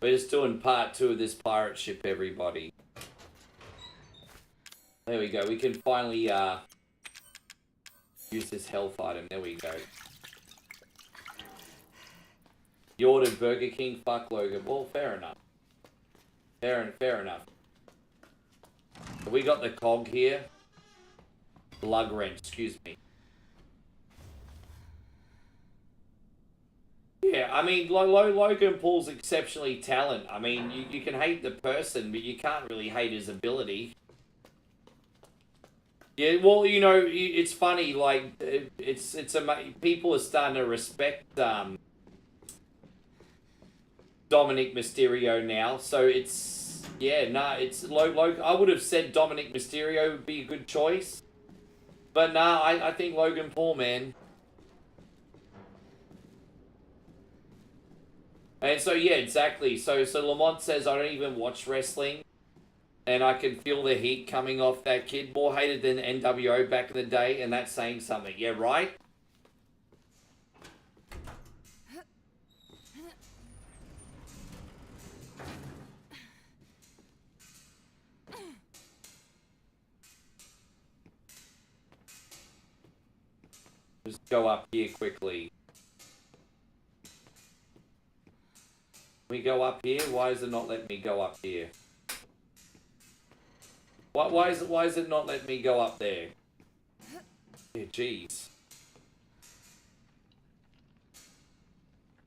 We're just doing part 2 of this pirate ship, everybody. There we go. We can finally use this health item. There we go. You ordered Burger King? Fuck Logan. Well, fair enough. Fair enough. We got the cog here. Lug wrench, excuse me. Yeah, I mean, Logan Paul's exceptionally talented. I mean, you can hate the person, but you can't really hate his ability. Yeah, well, you know, it's funny, like, people are starting to respect, Dominic Mysterio now, so it's, yeah, nah, it's, I would have said Dominic Mysterio would be a good choice, but nah, I think Logan Paul, man. And so, yeah, exactly, so Lamont says, I don't even watch wrestling, and I can feel the heat coming off that kid, more hated than NWO back in the day, and that's saying something, yeah, right? Just go up here quickly. We go up here? Why is it not letting me go up here? Why is it not letting me go up there? Yeah, jeez.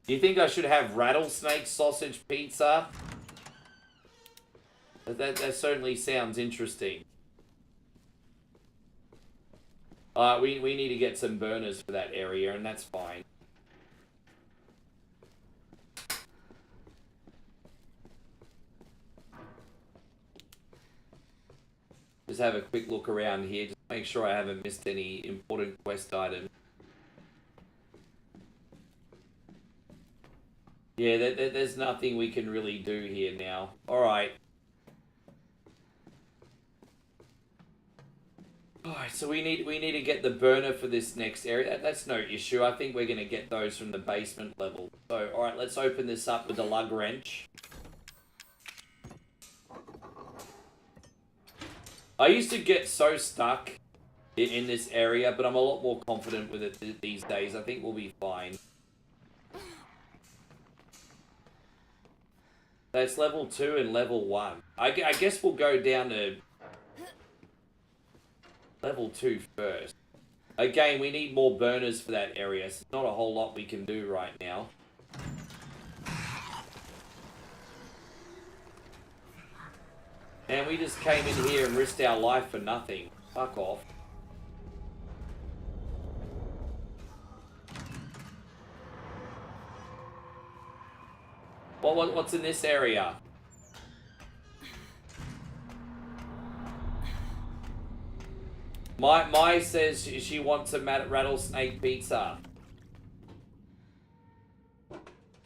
Do you think I should have rattlesnake sausage pizza? That certainly sounds interesting. We need to get some burners for that area, and that's fine. Just have a quick look around here, just make sure I haven't missed any important quest items. Yeah, there's nothing we can really do here now. Alright. Alright, so we need to get the burner for this next area. That's no issue. I think we're going to get those from the basement level. So, alright, let's open this up with the lug wrench. I used to get so stuck in this area, but I'm a lot more confident with it these days. I think we'll be fine. That's level 2 and level 1. I guess we'll go down to level 2 first. Again, we need more burners for that area. So not a whole lot we can do right now. And we just came in here and risked our life for nothing. Fuck off. What's in this area? Mai says she wants a rattlesnake pizza.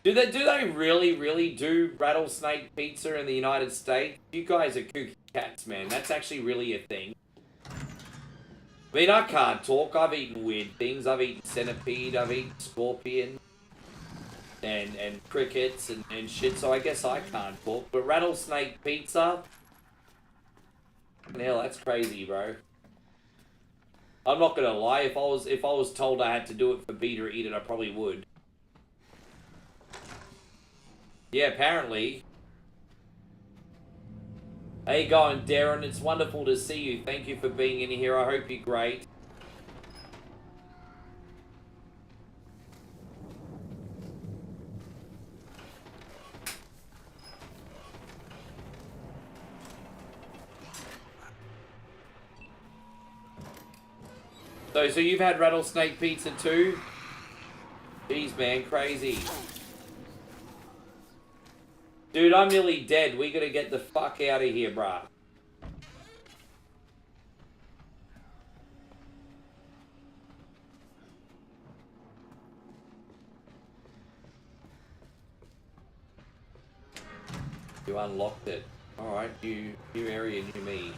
Do they really do rattlesnake pizza in the United States? You guys are kooky cats, man. That's actually really a thing. I mean, I can't talk. I've eaten weird things. I've eaten centipede. I've eaten scorpion. And crickets and shit, so I guess I can't talk. But rattlesnake pizza? Hell, that's crazy, bro. I'm not gonna lie, if I was told I had to do it for B to eat it, I probably would. Yeah, apparently. How you going, Darren? It's wonderful to see you. Thank you for being in here. I hope you're great. So you've had rattlesnake pizza too? Jeez, man, crazy. Dude, I'm nearly dead. We gotta get the fuck out of here, bruh. You unlocked it. Alright, new area, new me.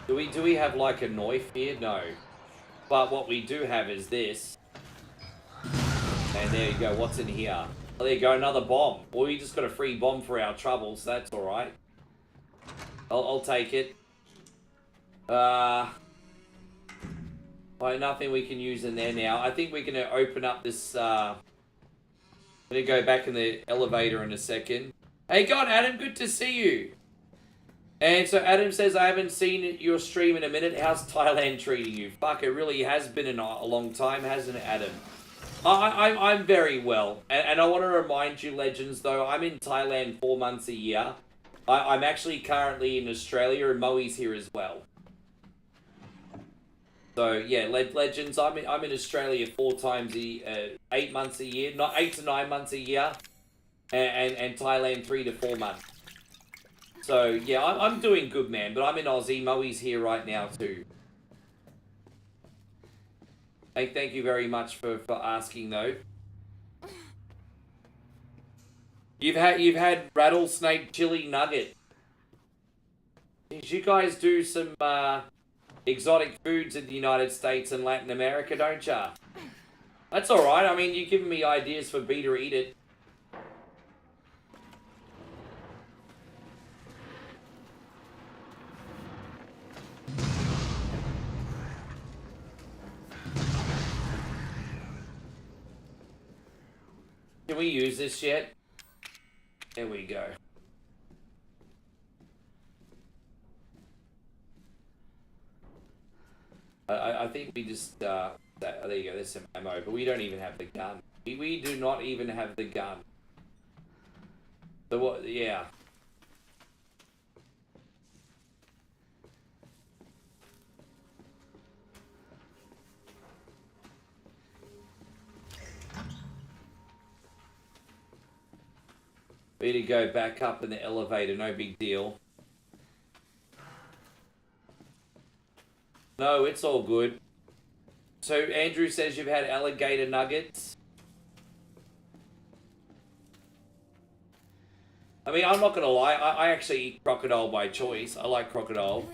Do we have like a knife here? No. But what we do have is this. And there you go, what's in here? Oh, there you go, another bomb. Well, we just got a free bomb for our troubles, that's alright. I'll take it. Nothing we can use in there now. I think we're gonna open up this, I'm gonna go back in the elevator in a second. Hey God, Adam, good to see you. And so Adam says, I haven't seen your stream in a minute. How's Thailand treating you? Fuck, it really has been a long time, hasn't it, Adam? I'm very well, and I want to remind you, legends, though, I'm in Thailand 4 months a year. I'm actually currently in Australia, and Moe's here as well. So yeah, legends, I'm in Australia 8 months a year, not 8 to 9 months a year, and Thailand 3 to 4 months. So yeah, I'm doing good, man. But I'm in Aussie. Moe's here right now too. Hey, thank you very much for asking though. You've had rattlesnake chili nugget. Did you guys do some exotic foods in the United States and Latin America, don't ya? That's all right. I mean, you're giving me ideas for B to eat it. Can we use this yet? There we go. I think we just, there you go, there's some ammo, but we don't even have the gun. We do not even have the gun. So what, yeah. We need to go back up in the elevator, no big deal. No, it's all good. So Andrew says you've had alligator nuggets. I mean, I'm not gonna lie, I actually eat crocodile by choice. I like crocodile.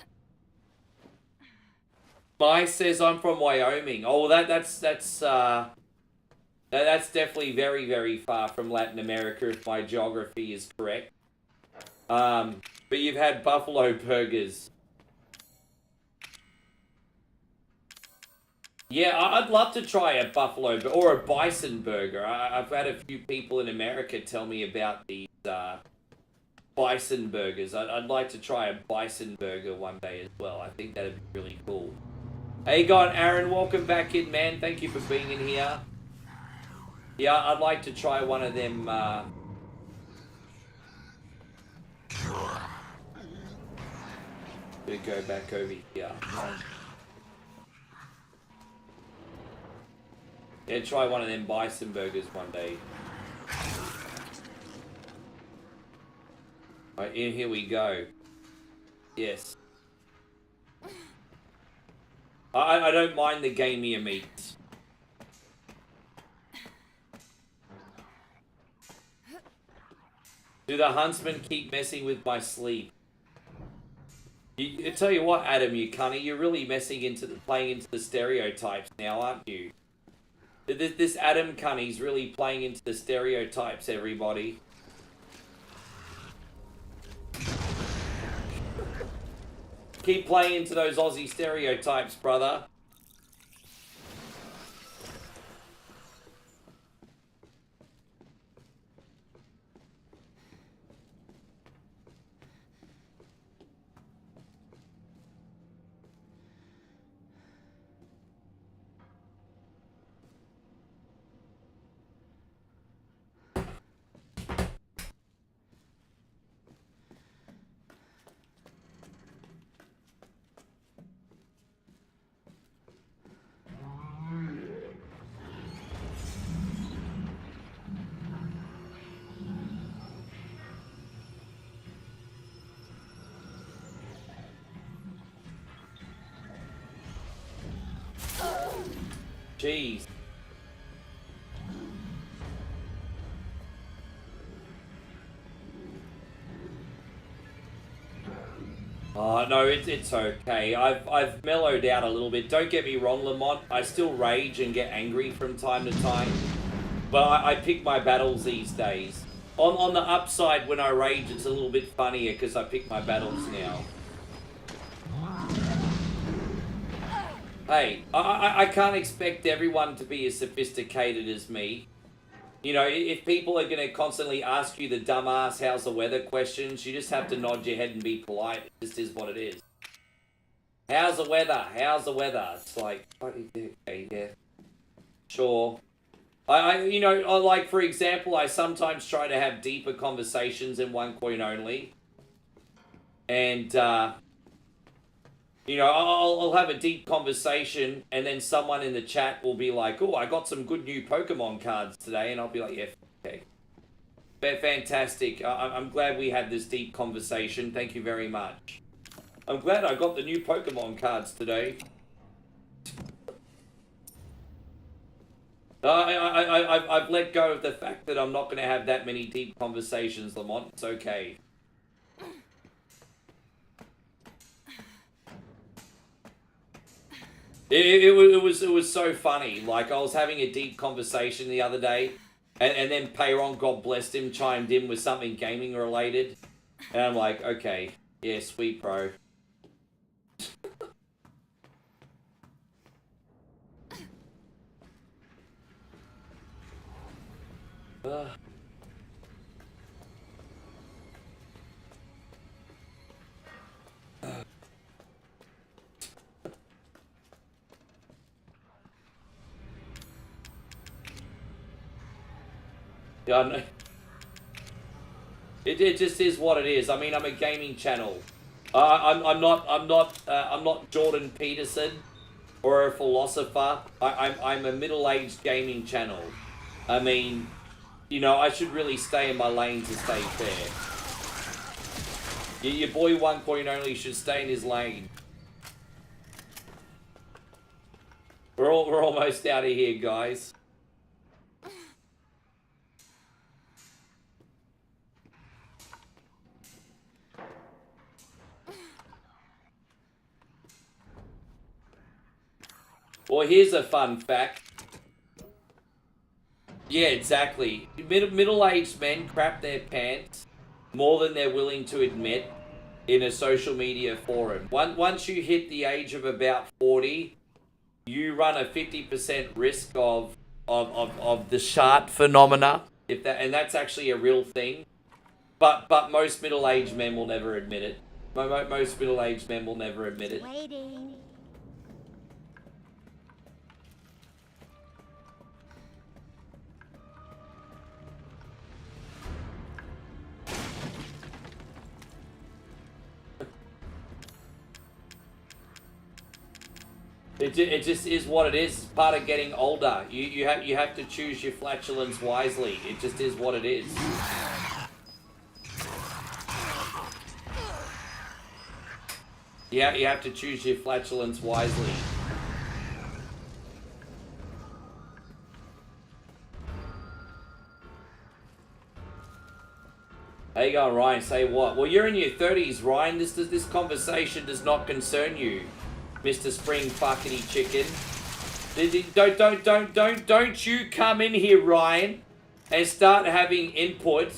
Mai says I'm from Wyoming. Oh, that's definitely very, very far from Latin America if my geography is correct. But you've had buffalo burgers. Yeah, I'd love to try a buffalo or a bison burger. I've had a few people in America tell me about these bison burgers. I'd like to try a bison burger one day as well. I think that'd be really cool. Hey, God, Aaron, welcome back in, man. Thank you for being in here. Yeah, I'd like to try one of them. Gonna go back over here. Yeah, try one of them bison burgers one day. Alright, in here we go. Yes. I don't mind the gamier meats. Do the huntsmen keep messing with my sleep? I tell you what, Adam, you cunny, you're really playing into the stereotypes now, aren't you? This Adam cunny's really playing into the stereotypes, everybody. Keep playing into those Aussie stereotypes, brother. Jeez. Oh, no, it's okay. I've mellowed out a little bit. Don't get me wrong, Lamont. I still rage and get angry from time to time. But I pick my battles these days. On the upside, when I rage, it's a little bit funnier because I pick my battles now. Hey, I can't expect everyone to be as sophisticated as me. You know, if people are going to constantly ask you the dumbass how's the weather questions, you just have to nod your head and be polite. It just is what it is. How's the weather? How's the weather? It's like, okay, yeah. Sure. You know, like, for example, I sometimes try to have deeper conversations in One Coin Only. And, you know, I'll have a deep conversation, and then someone in the chat will be like, oh, I got some good new Pokemon cards today. And I'll be like, yeah, okay. Fantastic. I'm glad we had this deep conversation. Thank you very much. I'm glad I got the new Pokemon cards today. I've let go of the fact that I'm not going to have that many deep conversations, Lamont. It's okay. It was so funny. Like, I was having a deep conversation the other day, and then Peyron, God bless him, chimed in with something gaming related. And I'm like, okay, yeah, sweet, bro. Yeah, I know. It just is what it is. I mean, I'm a gaming channel. I'm not Jordan Peterson or a philosopher. I'm a middle-aged gaming channel. I mean, you know, I should really stay in my lane to stay fair. Your boy One Coin Only should stay in his lane. We're almost out of here, guys. Well, here's a fun fact. Yeah, exactly. Middle-aged men crap their pants more than they're willing to admit in a social media forum. Once you hit the age of about 40, you run a 50% risk of the shart phenomena. And that's actually a real thing. But most middle-aged men will never admit it. Most middle-aged men will never admit it. Waiting. It just is what it is. It's part of getting older. You have to choose your flatulence wisely. It just is what it is. Yeah, you have to choose your flatulence wisely. How you going, Ryan? Say what? Well, you're in your 30s, Ryan. This conversation does not concern you, Mr. Spring Fuckity Chicken. Don't you come in here, Ryan, and start having input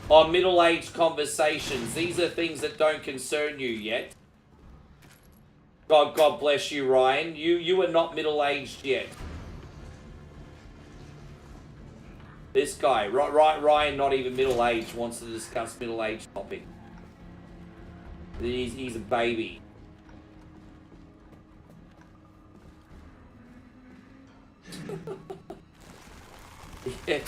on middle-aged conversations. These are things that don't concern you yet. God bless you, Ryan. You are not middle-aged yet. This guy, Ryan, not even middle-aged, wants to discuss middle-aged topic. He's a baby. Yeah.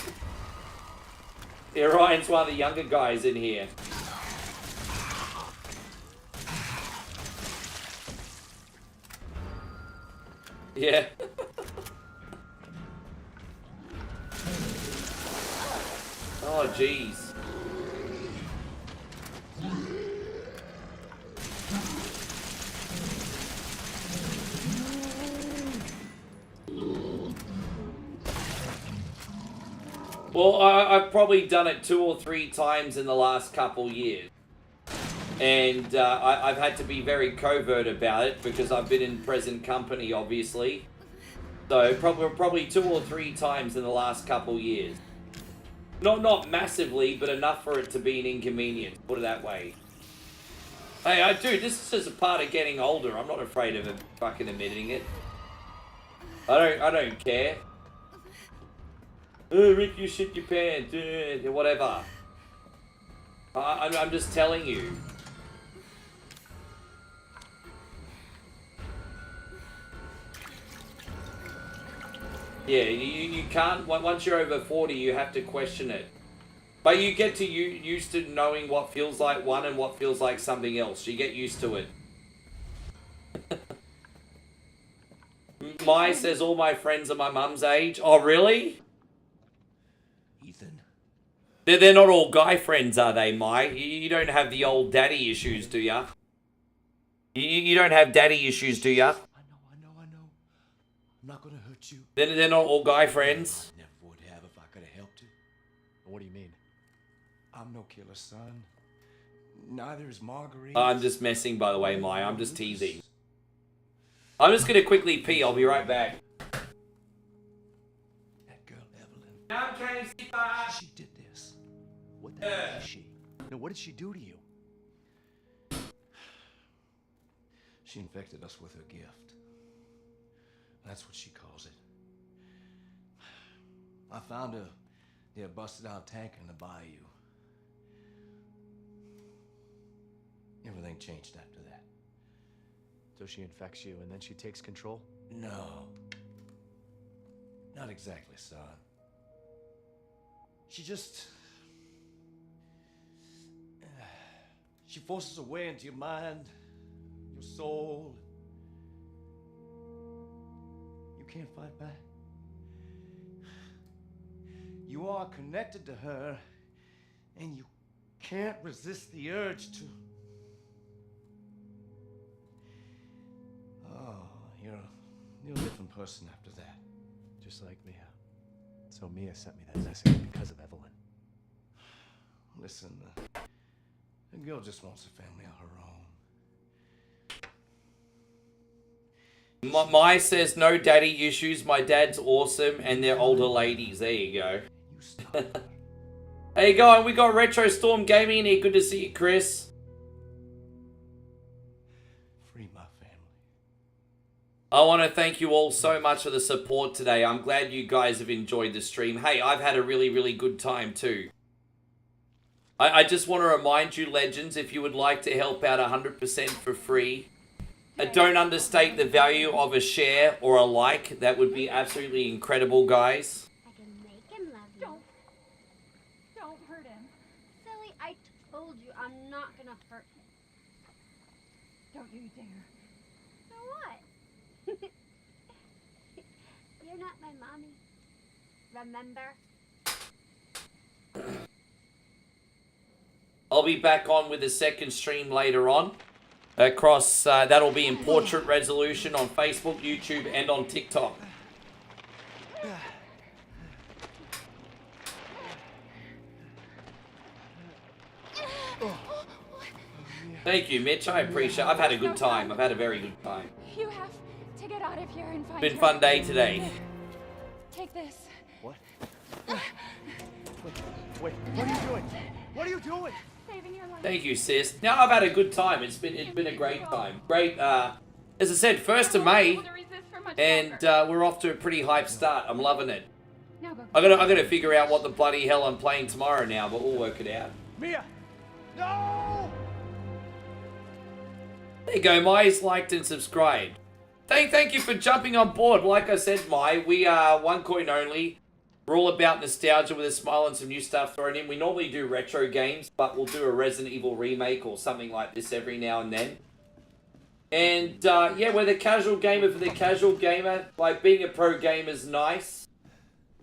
Yeah, Ryan's one of the younger guys in here. Yeah. Oh, jeez. Well, I've probably done it 2 or 3 times in the last couple years. And I've had to be very covert about it because I've been in present company, obviously. So probably 2 or 3 times in the last couple years. Not massively, but enough for it to be an inconvenience, put it that way. Hey, dude, this is just a part of getting older. I'm not afraid of fucking admitting it. I don't care. Oh, Rick, you shit your pants. Whatever. I'm just telling you. Yeah, you can't, once you're over 40, you have to question it. But you get to used to knowing what feels like one and what feels like something else. You get used to it. Mai says all my friends are my mum's age. Oh, really? Ethan. They're not all guy friends, are they, Mai? You don't have the old daddy issues, do ya? You don't have daddy issues, do ya? I know. I'm not gonna hurt you. They're not all guy friends. I never would have if I could have helped you. What do you mean? I'm no killer, son. Neither is Marguerite. I'm just messing, by the way, Mai. I'm just teasing. I'm just gonna quickly pee. I'll be right back. That girl, Evelyn. Okay, she did this. What the hell is she? Now, what did she do to you? She infected us with her gift. That's what she calls it. I found her near a busted out tank in the bayou. Everything changed after that. So she infects you and then she takes control? No. Not exactly, son. She just... She forces her way into your mind, your soul. You can't fight back. You are connected to her, and you can't resist the urge to... Oh, you're a different person after that. Just like Mia. So Mia sent me that message because of Evelyn. Listen, the girl just wants a family of her own. Mai says no daddy issues. My dad's awesome, and they're older ladies. There you go. How you going? We got Retro Storm Gaming in here. Good to see you, Chris. Free my family. I want to thank you all so much for the support today. I'm glad you guys have enjoyed the stream. Hey, I've had a really, really good time too. I just want to remind you, legends, if you would like to help out 100% for free, don't understate the value of a share or a like. That would be absolutely incredible, guys. I can make him love you. Don't hurt him. Silly, I told you I'm not gonna hurt him. Don't you dare. So what? You're not my mommy. Remember? I'll be back on with a second stream later on. Across, that'll be in portrait resolution on Facebook, YouTube, and on TikTok. Thank you, Mitch. I appreciate it. I've had a good time. I've had a very good time. You have to get out of here and find Been a her. fun day today. Take this. What? Wait, what are you doing? What are you doing? Saving your life. Thank you, sis. Now I've had a good time. It's been a great time. Great. As I said, 1st of May, and we're off to a pretty hype start. I'm loving it. I gotta figure out what the bloody hell I'm playing tomorrow now, but we'll work it out. Mia! No! There you go, Mai's liked and subscribed. Thank you for jumping on board. Like I said, Mai, we are one coin only. We're all about nostalgia with a smile and some new stuff thrown in. We normally do retro games, but we'll do a Resident Evil remake or something like this every now and then. And yeah, we're the casual gamer for the casual gamer. Like, being a pro gamer is nice,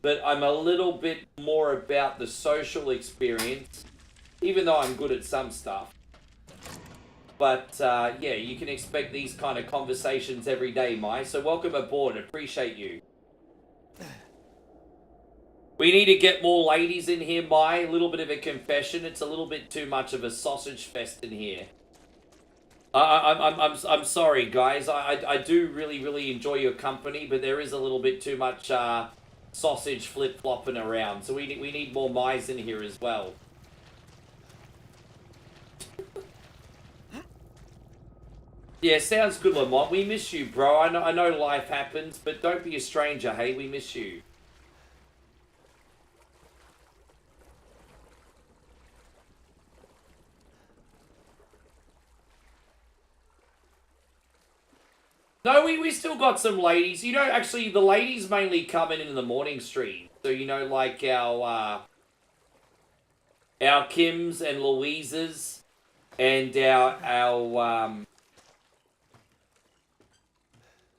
but I'm a little bit more about the social experience, even though I'm good at some stuff. But yeah, you can expect these kind of conversations every day, Mai. So welcome aboard. Appreciate you. We need to get more ladies in here, Mai. A little bit of a confession. It's a little bit too much of a sausage fest in here. I'm sorry, guys. I do really enjoy your company, but there is a little bit too much sausage flip-flopping around. So we need more Mais in here as well. Yeah, sounds good, Lamont. We miss you, bro. I know life happens, but don't be a stranger, hey? We miss you. No, we still got some ladies. You know, actually, the ladies mainly come in the morning stream. So, you know, like our Kims and Louises and our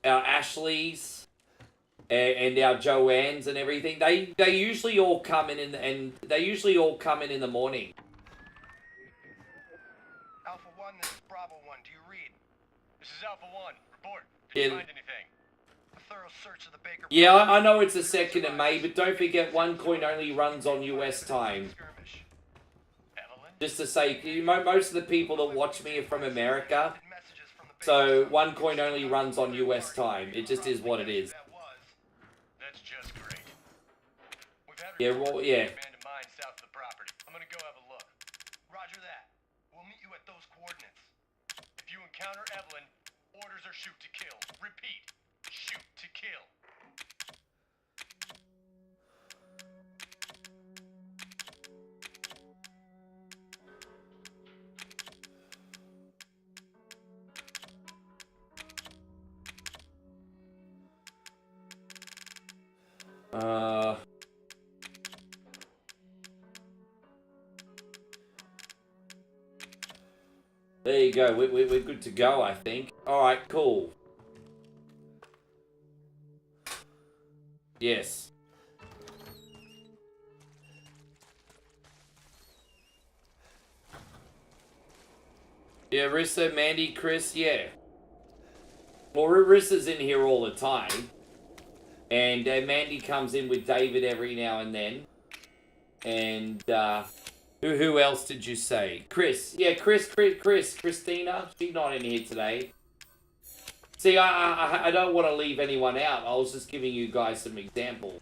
Ashleys and our Joannes and everything. They usually all come in in the morning. Alpha 1, this is Bravo 1. Do you read? This is Alpha 1. Report. Did Yeah. you find anything? A thorough search of the Baker... Yeah, I know it's the 2nd of May, but don't forget OneCoin only runs on US time. Just to say, most of the people that watch me are from America, so OneCoin only runs on US time. It just is what it is. That's just great. Yeah, well, yeah. Abandoned mine south of the property. I'm gonna go have a look. Roger that. We'll meet you at those coordinates. If you encounter Evelyn, orders are shoot to kill. Repeat, shoot to kill. There you go. We're good to go, I think. Alright, cool. Yes. Yeah, Rissa, Mandy, Chris, yeah. Well, Rissa's in here all the time. And Mandy comes in with David every now and then. And, who else did you say? Chris. Yeah, Chris. Christina. She's not in here today. See, I don't want to leave anyone out. I was just giving you guys some examples.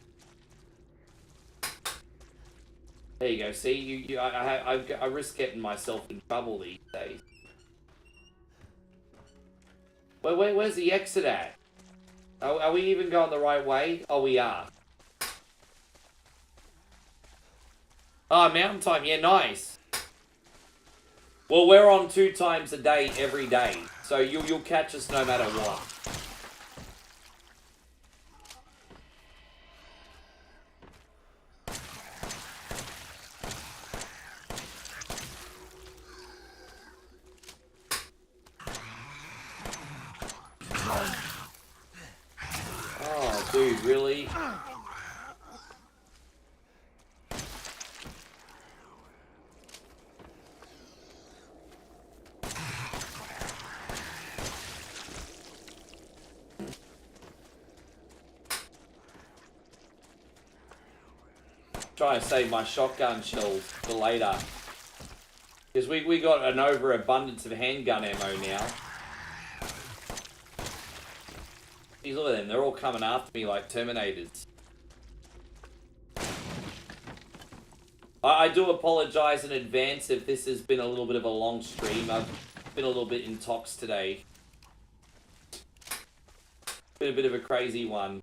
There you go. See, I risk getting myself in trouble these days. Where's the exit at? Are we even going the right way? Oh, we are. Oh, mountain time. Yeah, nice. Well, we're on 2 times a day, every day. So you'll catch us no matter what. Oh, dude, really? Trying to save my shotgun shells for later. Because we got an overabundance of handgun ammo now. Jeez, look at them. They're all coming after me like Terminators. I do apologize in advance if this has been a little bit of a long stream. I've been a little bit intox today. Been a bit of a crazy one.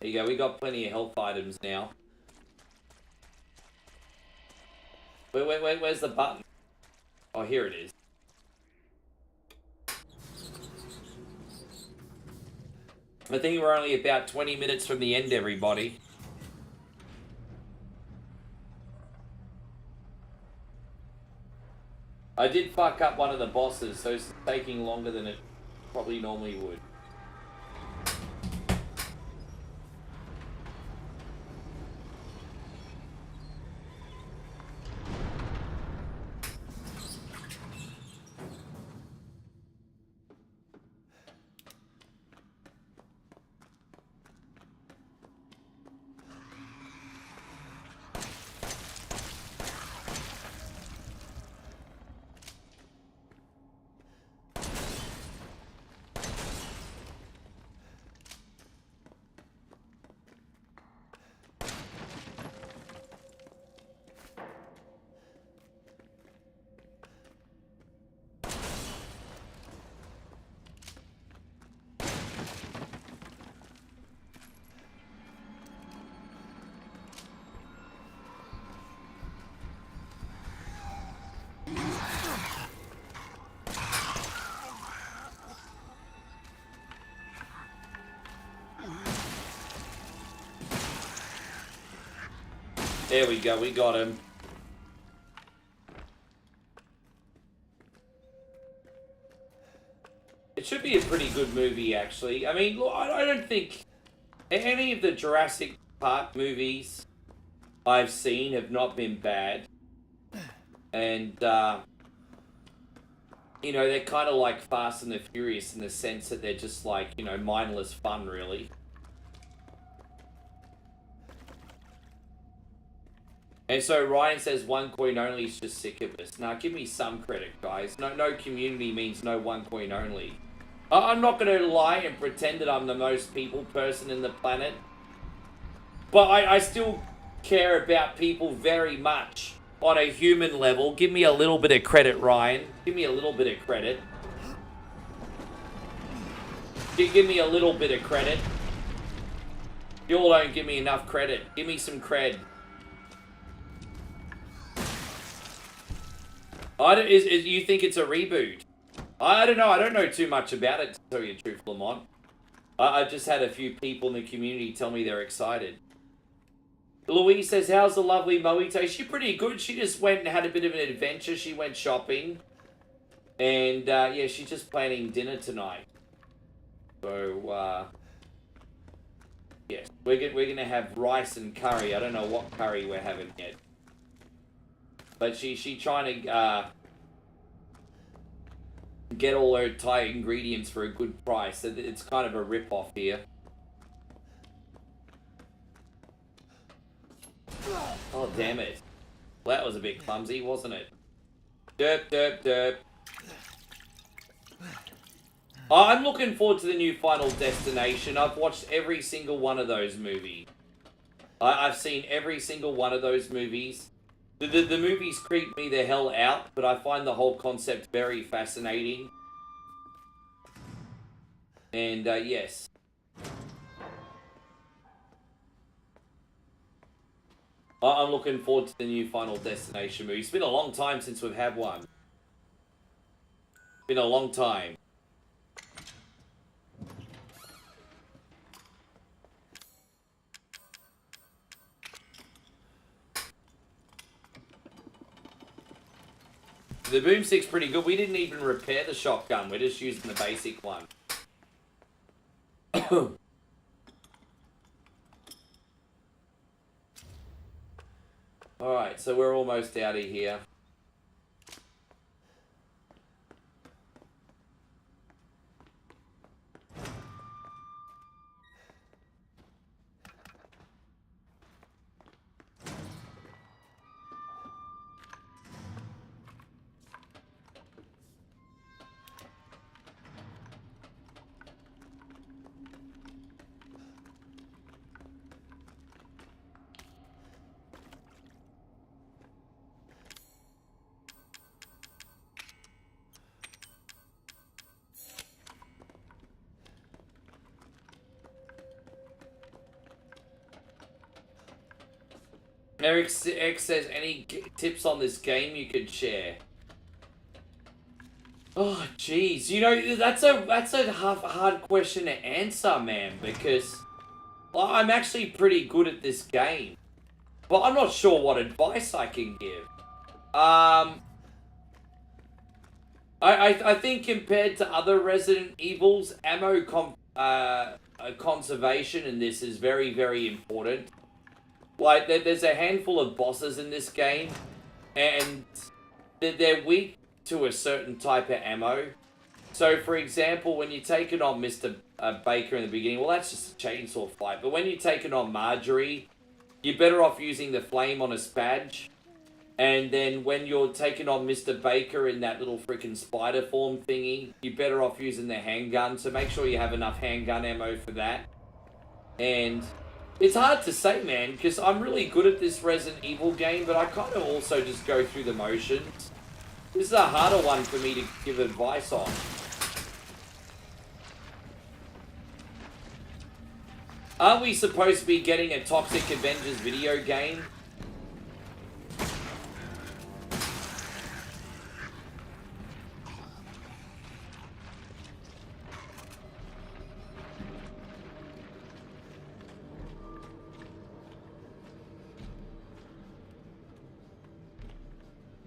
There you go, we got plenty of health items now. Where's the button? Oh, here it is. I think we're only about 20 minutes from the end, everybody. I did fuck up one of the bosses, so it's taking longer than it probably normally would. There we go, we got him. It should be a pretty good movie, actually. I mean, look, I don't think any of the Jurassic Park movies I've seen have not been bad. And, you know, they're kind of like Fast and the Furious in the sense that they're just like, you know, mindless fun, really. And so Ryan says 1 coin only is just sick of us. Now, give me some credit, guys. No community means no 1 coin only. I'm not going to lie and pretend that I'm the most people person in the planet. But I still care about people very much on a human level. Give me a little bit of credit, Ryan. Give me a little bit of credit. Give me a little bit of credit. You all don't give me enough credit. Give me some cred. You think it's a reboot? I don't know. I don't know too much about it, to tell you the truth, Lamont. I just had a few people in the community tell me they're excited. Louise says, how's the lovely Moite? She's pretty good. She just went and had a bit of an adventure. She went shopping. And, yeah, she's just planning dinner tonight. So, yes. We're gonna have rice and curry. I don't know what curry we're having yet. But she trying to, get all her Thai ingredients for a good price. It's kind of a rip-off here. Oh, damn it. Well, that was a bit clumsy, wasn't it? Derp, derp, derp. I'm looking forward to the new Final Destination. I've watched every single one of those movies. I've seen every single one of those movies. The movies creep me the hell out, but I find the whole concept very fascinating. And, yes. I'm looking forward to the new Final Destination movie. It's been a long time since we've had one. Been a long time. The boomstick's pretty good. We didn't even repair the shotgun. We're just using the basic one. Alright, so we're almost out of here. Eric X says, any tips on this game you could share? Oh, jeez. You know, that's a hard question to answer, man, because well, I'm actually pretty good at this game. But I'm not sure what advice I can give. I think compared to other Resident Evils, ammo conservation in this is very, very important. Like, there's a handful of bosses in this game, and they're weak to a certain type of ammo. So, for example, when you're taking on Mr. Baker in the beginning, well, that's just a chainsaw fight. But when you're taking on Marjorie, you're better off using the flame on a spadge. And then when you're taking on Mr. Baker in that little freaking spider form thingy, you're better off using the handgun. So make sure you have enough handgun ammo for that. And it's hard to say, man, because I'm really good at this Resident Evil game, but I kind of also just go through the motions. This is a harder one for me to give advice on. Aren't we supposed to be getting a Toxic Avengers video game?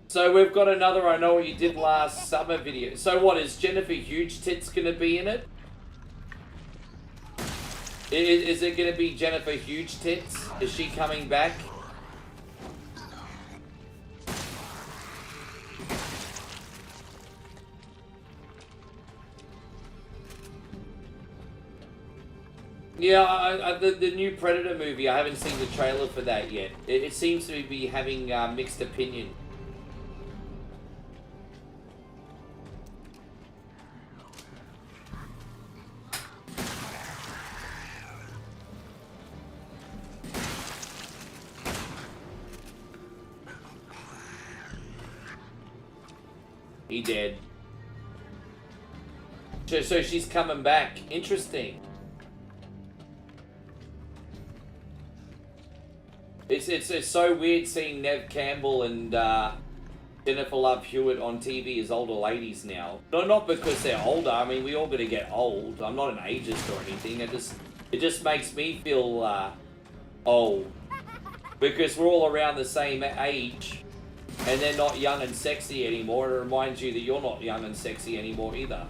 So we've got another I Know What You Did Last Summer video. So what, is Jennifer Huge Tits going to be in it? Is it going to be Jennifer Huge Tits? Is she coming back? Yeah, the new Predator movie, I haven't seen the trailer for that yet. It seems to be having mixed opinion. He dead. So she's coming back. Interesting. It's so weird seeing Nev Campbell and Jennifer Love Hewitt on TV as older ladies now. No, not because they're older. I mean, we all gonna get old. I'm not an ageist or anything. It just makes me feel old because we're all around the same age, and they're not young and sexy anymore. It reminds you that you're not young and sexy anymore either.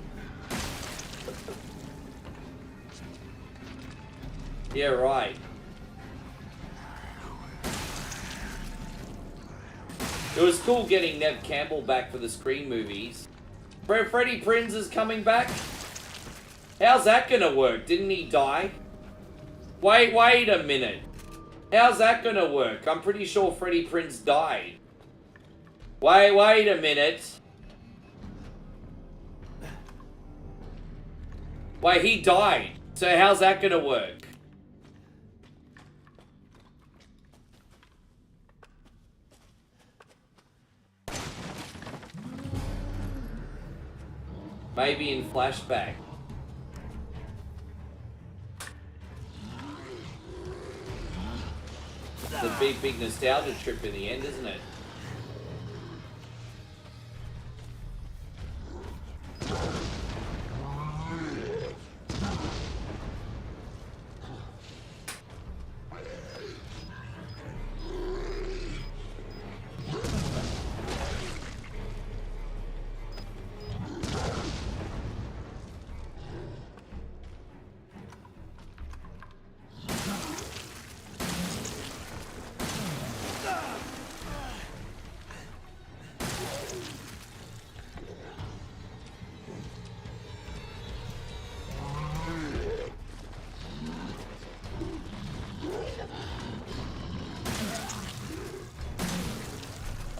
Yeah, right. It was cool getting Nev Campbell back for the Scream movies. Freddie Prinze is coming back? How's that gonna work? Didn't he die? Wait a minute. How's that gonna work? I'm pretty sure Freddie Prinze died. Wait a minute. Wait, he died. So how's that gonna work? Maybe in flashback. It's a big nostalgia trip in the end, isn't it?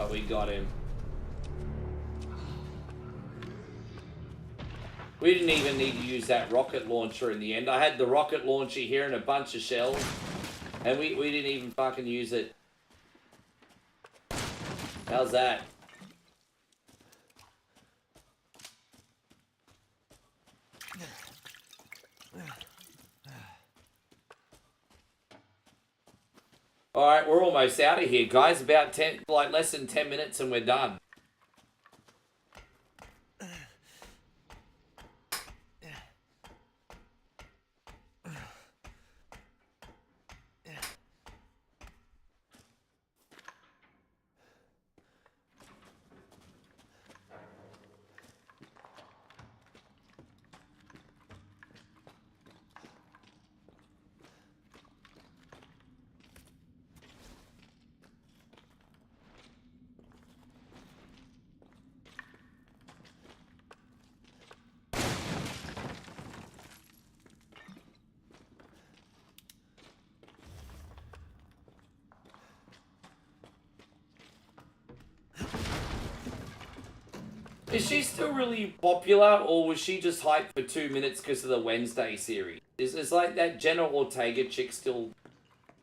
Oh, we got him. We didn't even need to use that rocket launcher in the end. I had the rocket launcher here and a bunch of shells, and we didn't even fucking use it. How's that? Alright, we're almost out of here, guys. About 10, like less than 10 minutes and we're done. Is she still really popular, or was she just hyped for 2 minutes because of the Wednesday series? Is like that Jenna Ortega chick still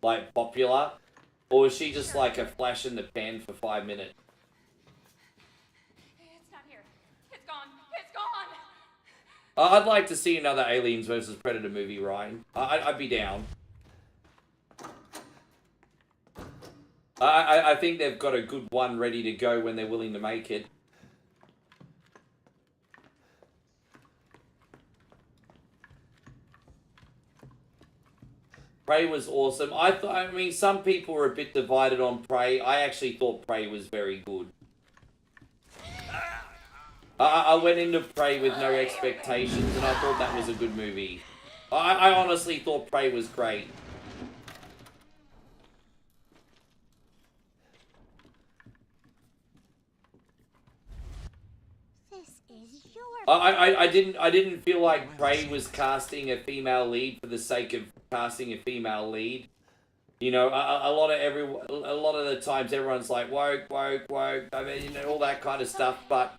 like popular, or is she just like a flash in the pan for 5 minutes? It's not here. It's gone. It's gone. I'd like to see another Aliens vs Predator movie, Ryan. I'd be down. I think they've got a good one ready to go when they're willing to make it. Prey was awesome. I mean, some people were a bit divided on Prey. I actually thought Prey was very good. I went into Prey with no expectations, and I thought that was a good movie. I honestly thought Prey was great. I didn't feel like Prey was casting a female lead for the sake of casting a female lead. You know, a lot of the times everyone's like woke. I mean, you know, all that kind of stuff. But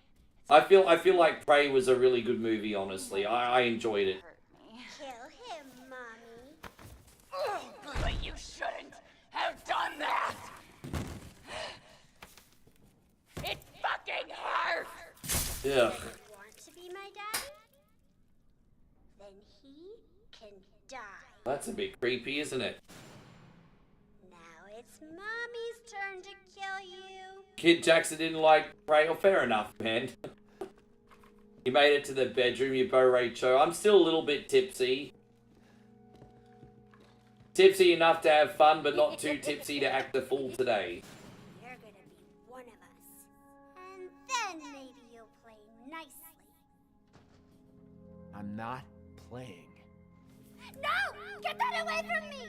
I feel like Prey was a really good movie. Honestly, I enjoyed it. Kill him, Mommy. But you shouldn't have done that! It fucking hurts! Yeah. Want to be my daddy? Then he can die. That's a bit creepy, isn't it? Now it's Mommy's turn to kill you. Kid Jackson didn't like Prey. Oh, fair enough, man. You made it to the bedroom, you Bo-Ray-Cho. I'm still a little bit tipsy. Tipsy enough to have fun, but not too tipsy to act the fool today. You're gonna be one of us. And then maybe you'll play nicely. I'm not playing. No! Get that away from me!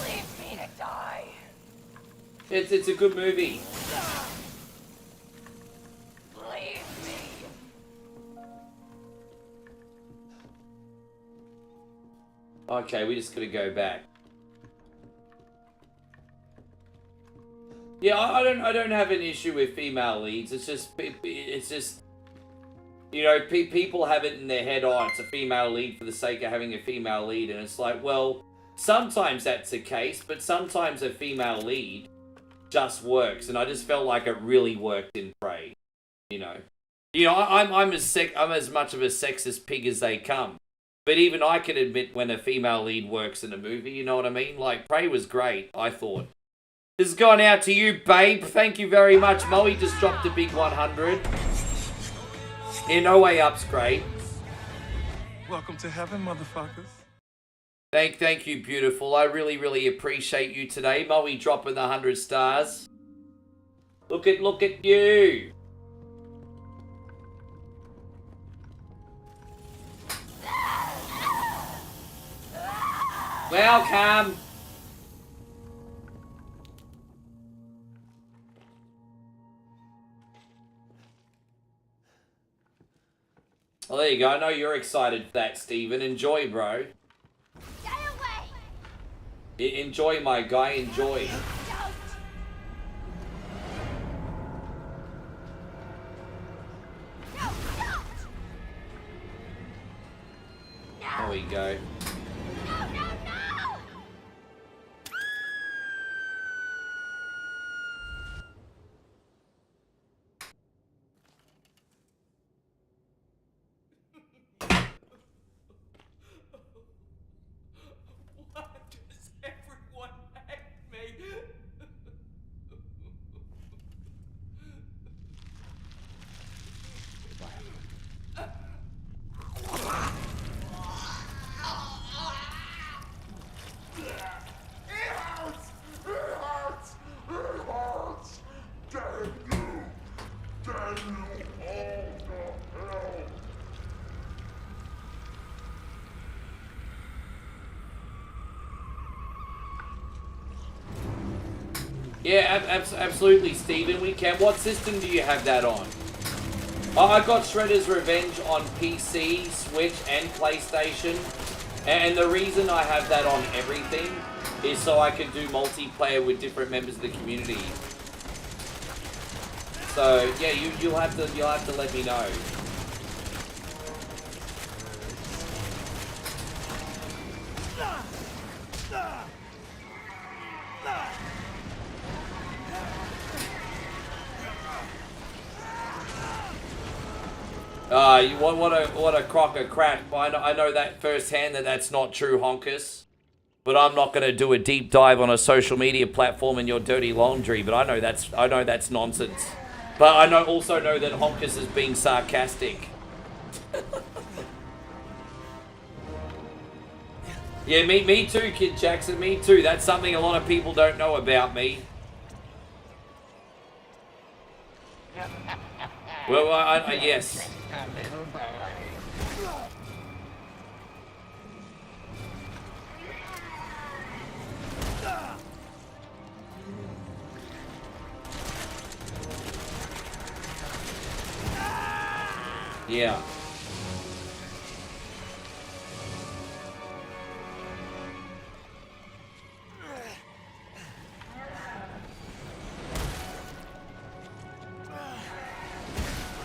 Leave me to die! It's a good movie. Leave me! Okay, we just gotta go back. Yeah, I don't have an issue with female leads. It's just you know, people have it in their head, oh, it's a female lead for the sake of having a female lead, and it's like, well, sometimes that's the case, but sometimes a female lead just works, and I just felt like it really worked in Prey. You know, I'm as much of a sexist pig as they come, but even I can admit when a female lead works in a movie. You know what I mean? Like Prey was great, I thought. This has gone out to you, babe. Thank you very much. Moe just dropped a big 100. Yeah, No Way Up's great. Welcome to heaven, motherfuckers. Thank you, beautiful. I really appreciate you today. Moe dropping the 100 stars. Look at you. Welcome. Well, there you go. I know you're excited for that, Steven. Enjoy, bro. Get away! Enjoy, my guy. Enjoy. There we go. Yeah, absolutely, Steven. We can. What system do you have that on? I got Shredder's Revenge on PC, Switch, and PlayStation. And the reason I have that on everything is so I can do multiplayer with different members of the community. So yeah, you'll have to let me know. What a crock of crap. I know that firsthand that's not true, Honkus. But I'm not going to do a deep dive on a social media platform in your dirty laundry. But I know that's nonsense. But I also know that Honkus is being sarcastic. Yeah, me too, Kid Jackson. Me too. That's something a lot of people don't know about me. Well, yes. Yeah.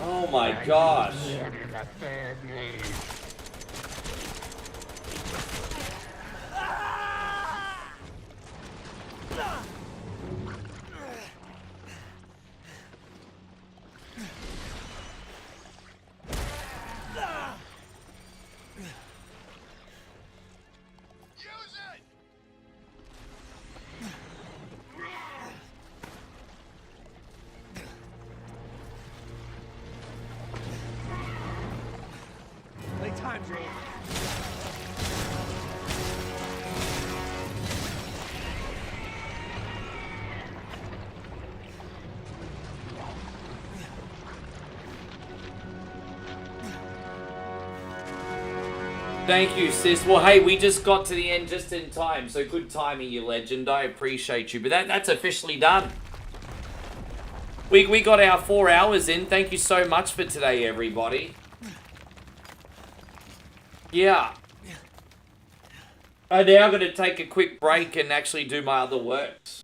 Oh my gosh. Time's over. Thank you, sis. Well, hey, we just got to the end just in time, so good timing, you legend. I appreciate you. But that's officially done. We got our 4 hours in. Thank you so much for today, everybody. Yeah. I'm now going to take a quick break and actually do my other works.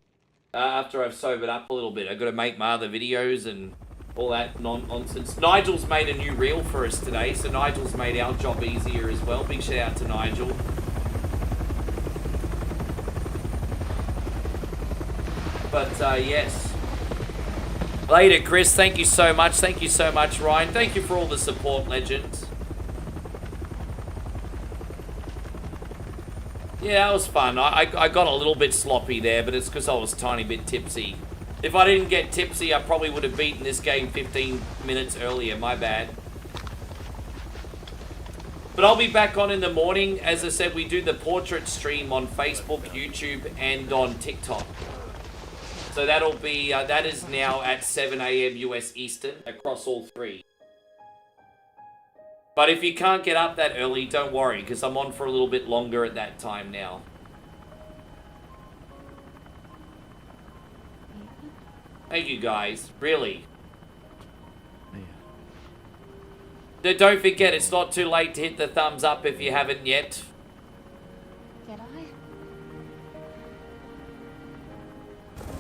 After I've sobered up a little bit. I've got to make my other videos and all that nonsense. Nigel's made a new reel for us today, so Nigel's made our job easier as well. Big shout out to Nigel. But, yes. Later, Chris. Thank you so much. Thank you so much, Ryan. Thank you for all the support, legends. Yeah, that was fun. I got a little bit sloppy there, but it's because I was a tiny bit tipsy. If I didn't get tipsy, I probably would have beaten this game 15 minutes earlier. My bad. But I'll be back on in the morning. As I said, we do the portrait stream on Facebook, YouTube, and on TikTok. So that'll be, that is now at 7 a.m. US Eastern across all three. But if you can't get up that early, don't worry, because I'm on for a little bit longer at that time now. Thank you guys, really. Don't forget, it's not too late to hit the thumbs up if you haven't yet. Did I?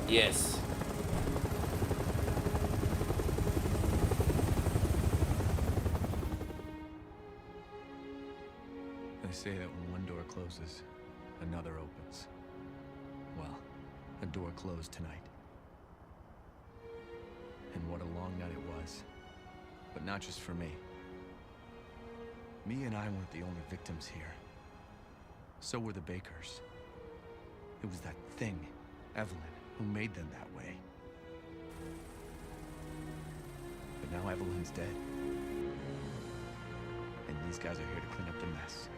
Yes. They say that when one door closes, another opens. Well, a door closed tonight. And what a long night it was. But not just for me. Me and I weren't the only victims here. So were the Bakers. It was that thing, Evelyn, who made them that way. But now Evelyn's dead. And these guys are here to clean up the mess.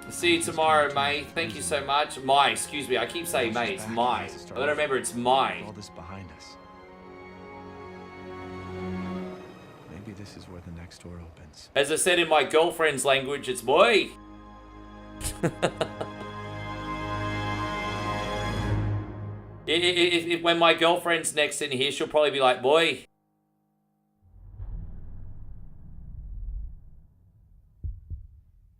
See you tomorrow, May. Thank you so much. Mai, excuse me. I keep saying May. It's Mai. I gotta remember it's Mai. All this behind us. Maybe this is where the next door opens. As I said in my girlfriend's language, it's boy. If when my girlfriend's next in here, she'll probably be like, boy.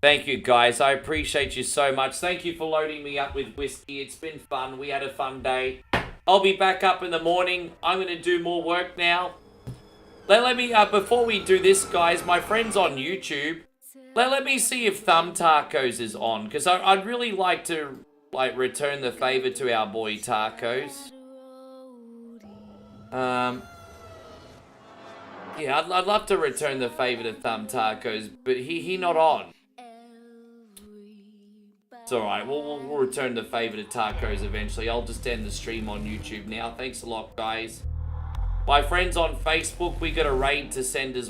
Thank you, guys. I appreciate you so much. Thank you for loading me up with whiskey. It's been fun. We had a fun day. I'll be back up in the morning. I'm going to do more work now. Let me, before we do this, guys, my friends on YouTube, let me see if Thumb Tacos is on, because I'd really like to, like, return the favor to our boy Tacos. Yeah, I'd love to return the favor to Thumb Tacos, but he not on. It's alright, we'll return the favor to Tacos eventually. I'll just end the stream on YouTube now. Thanks a lot, guys. My friends on Facebook, we got a raid to send as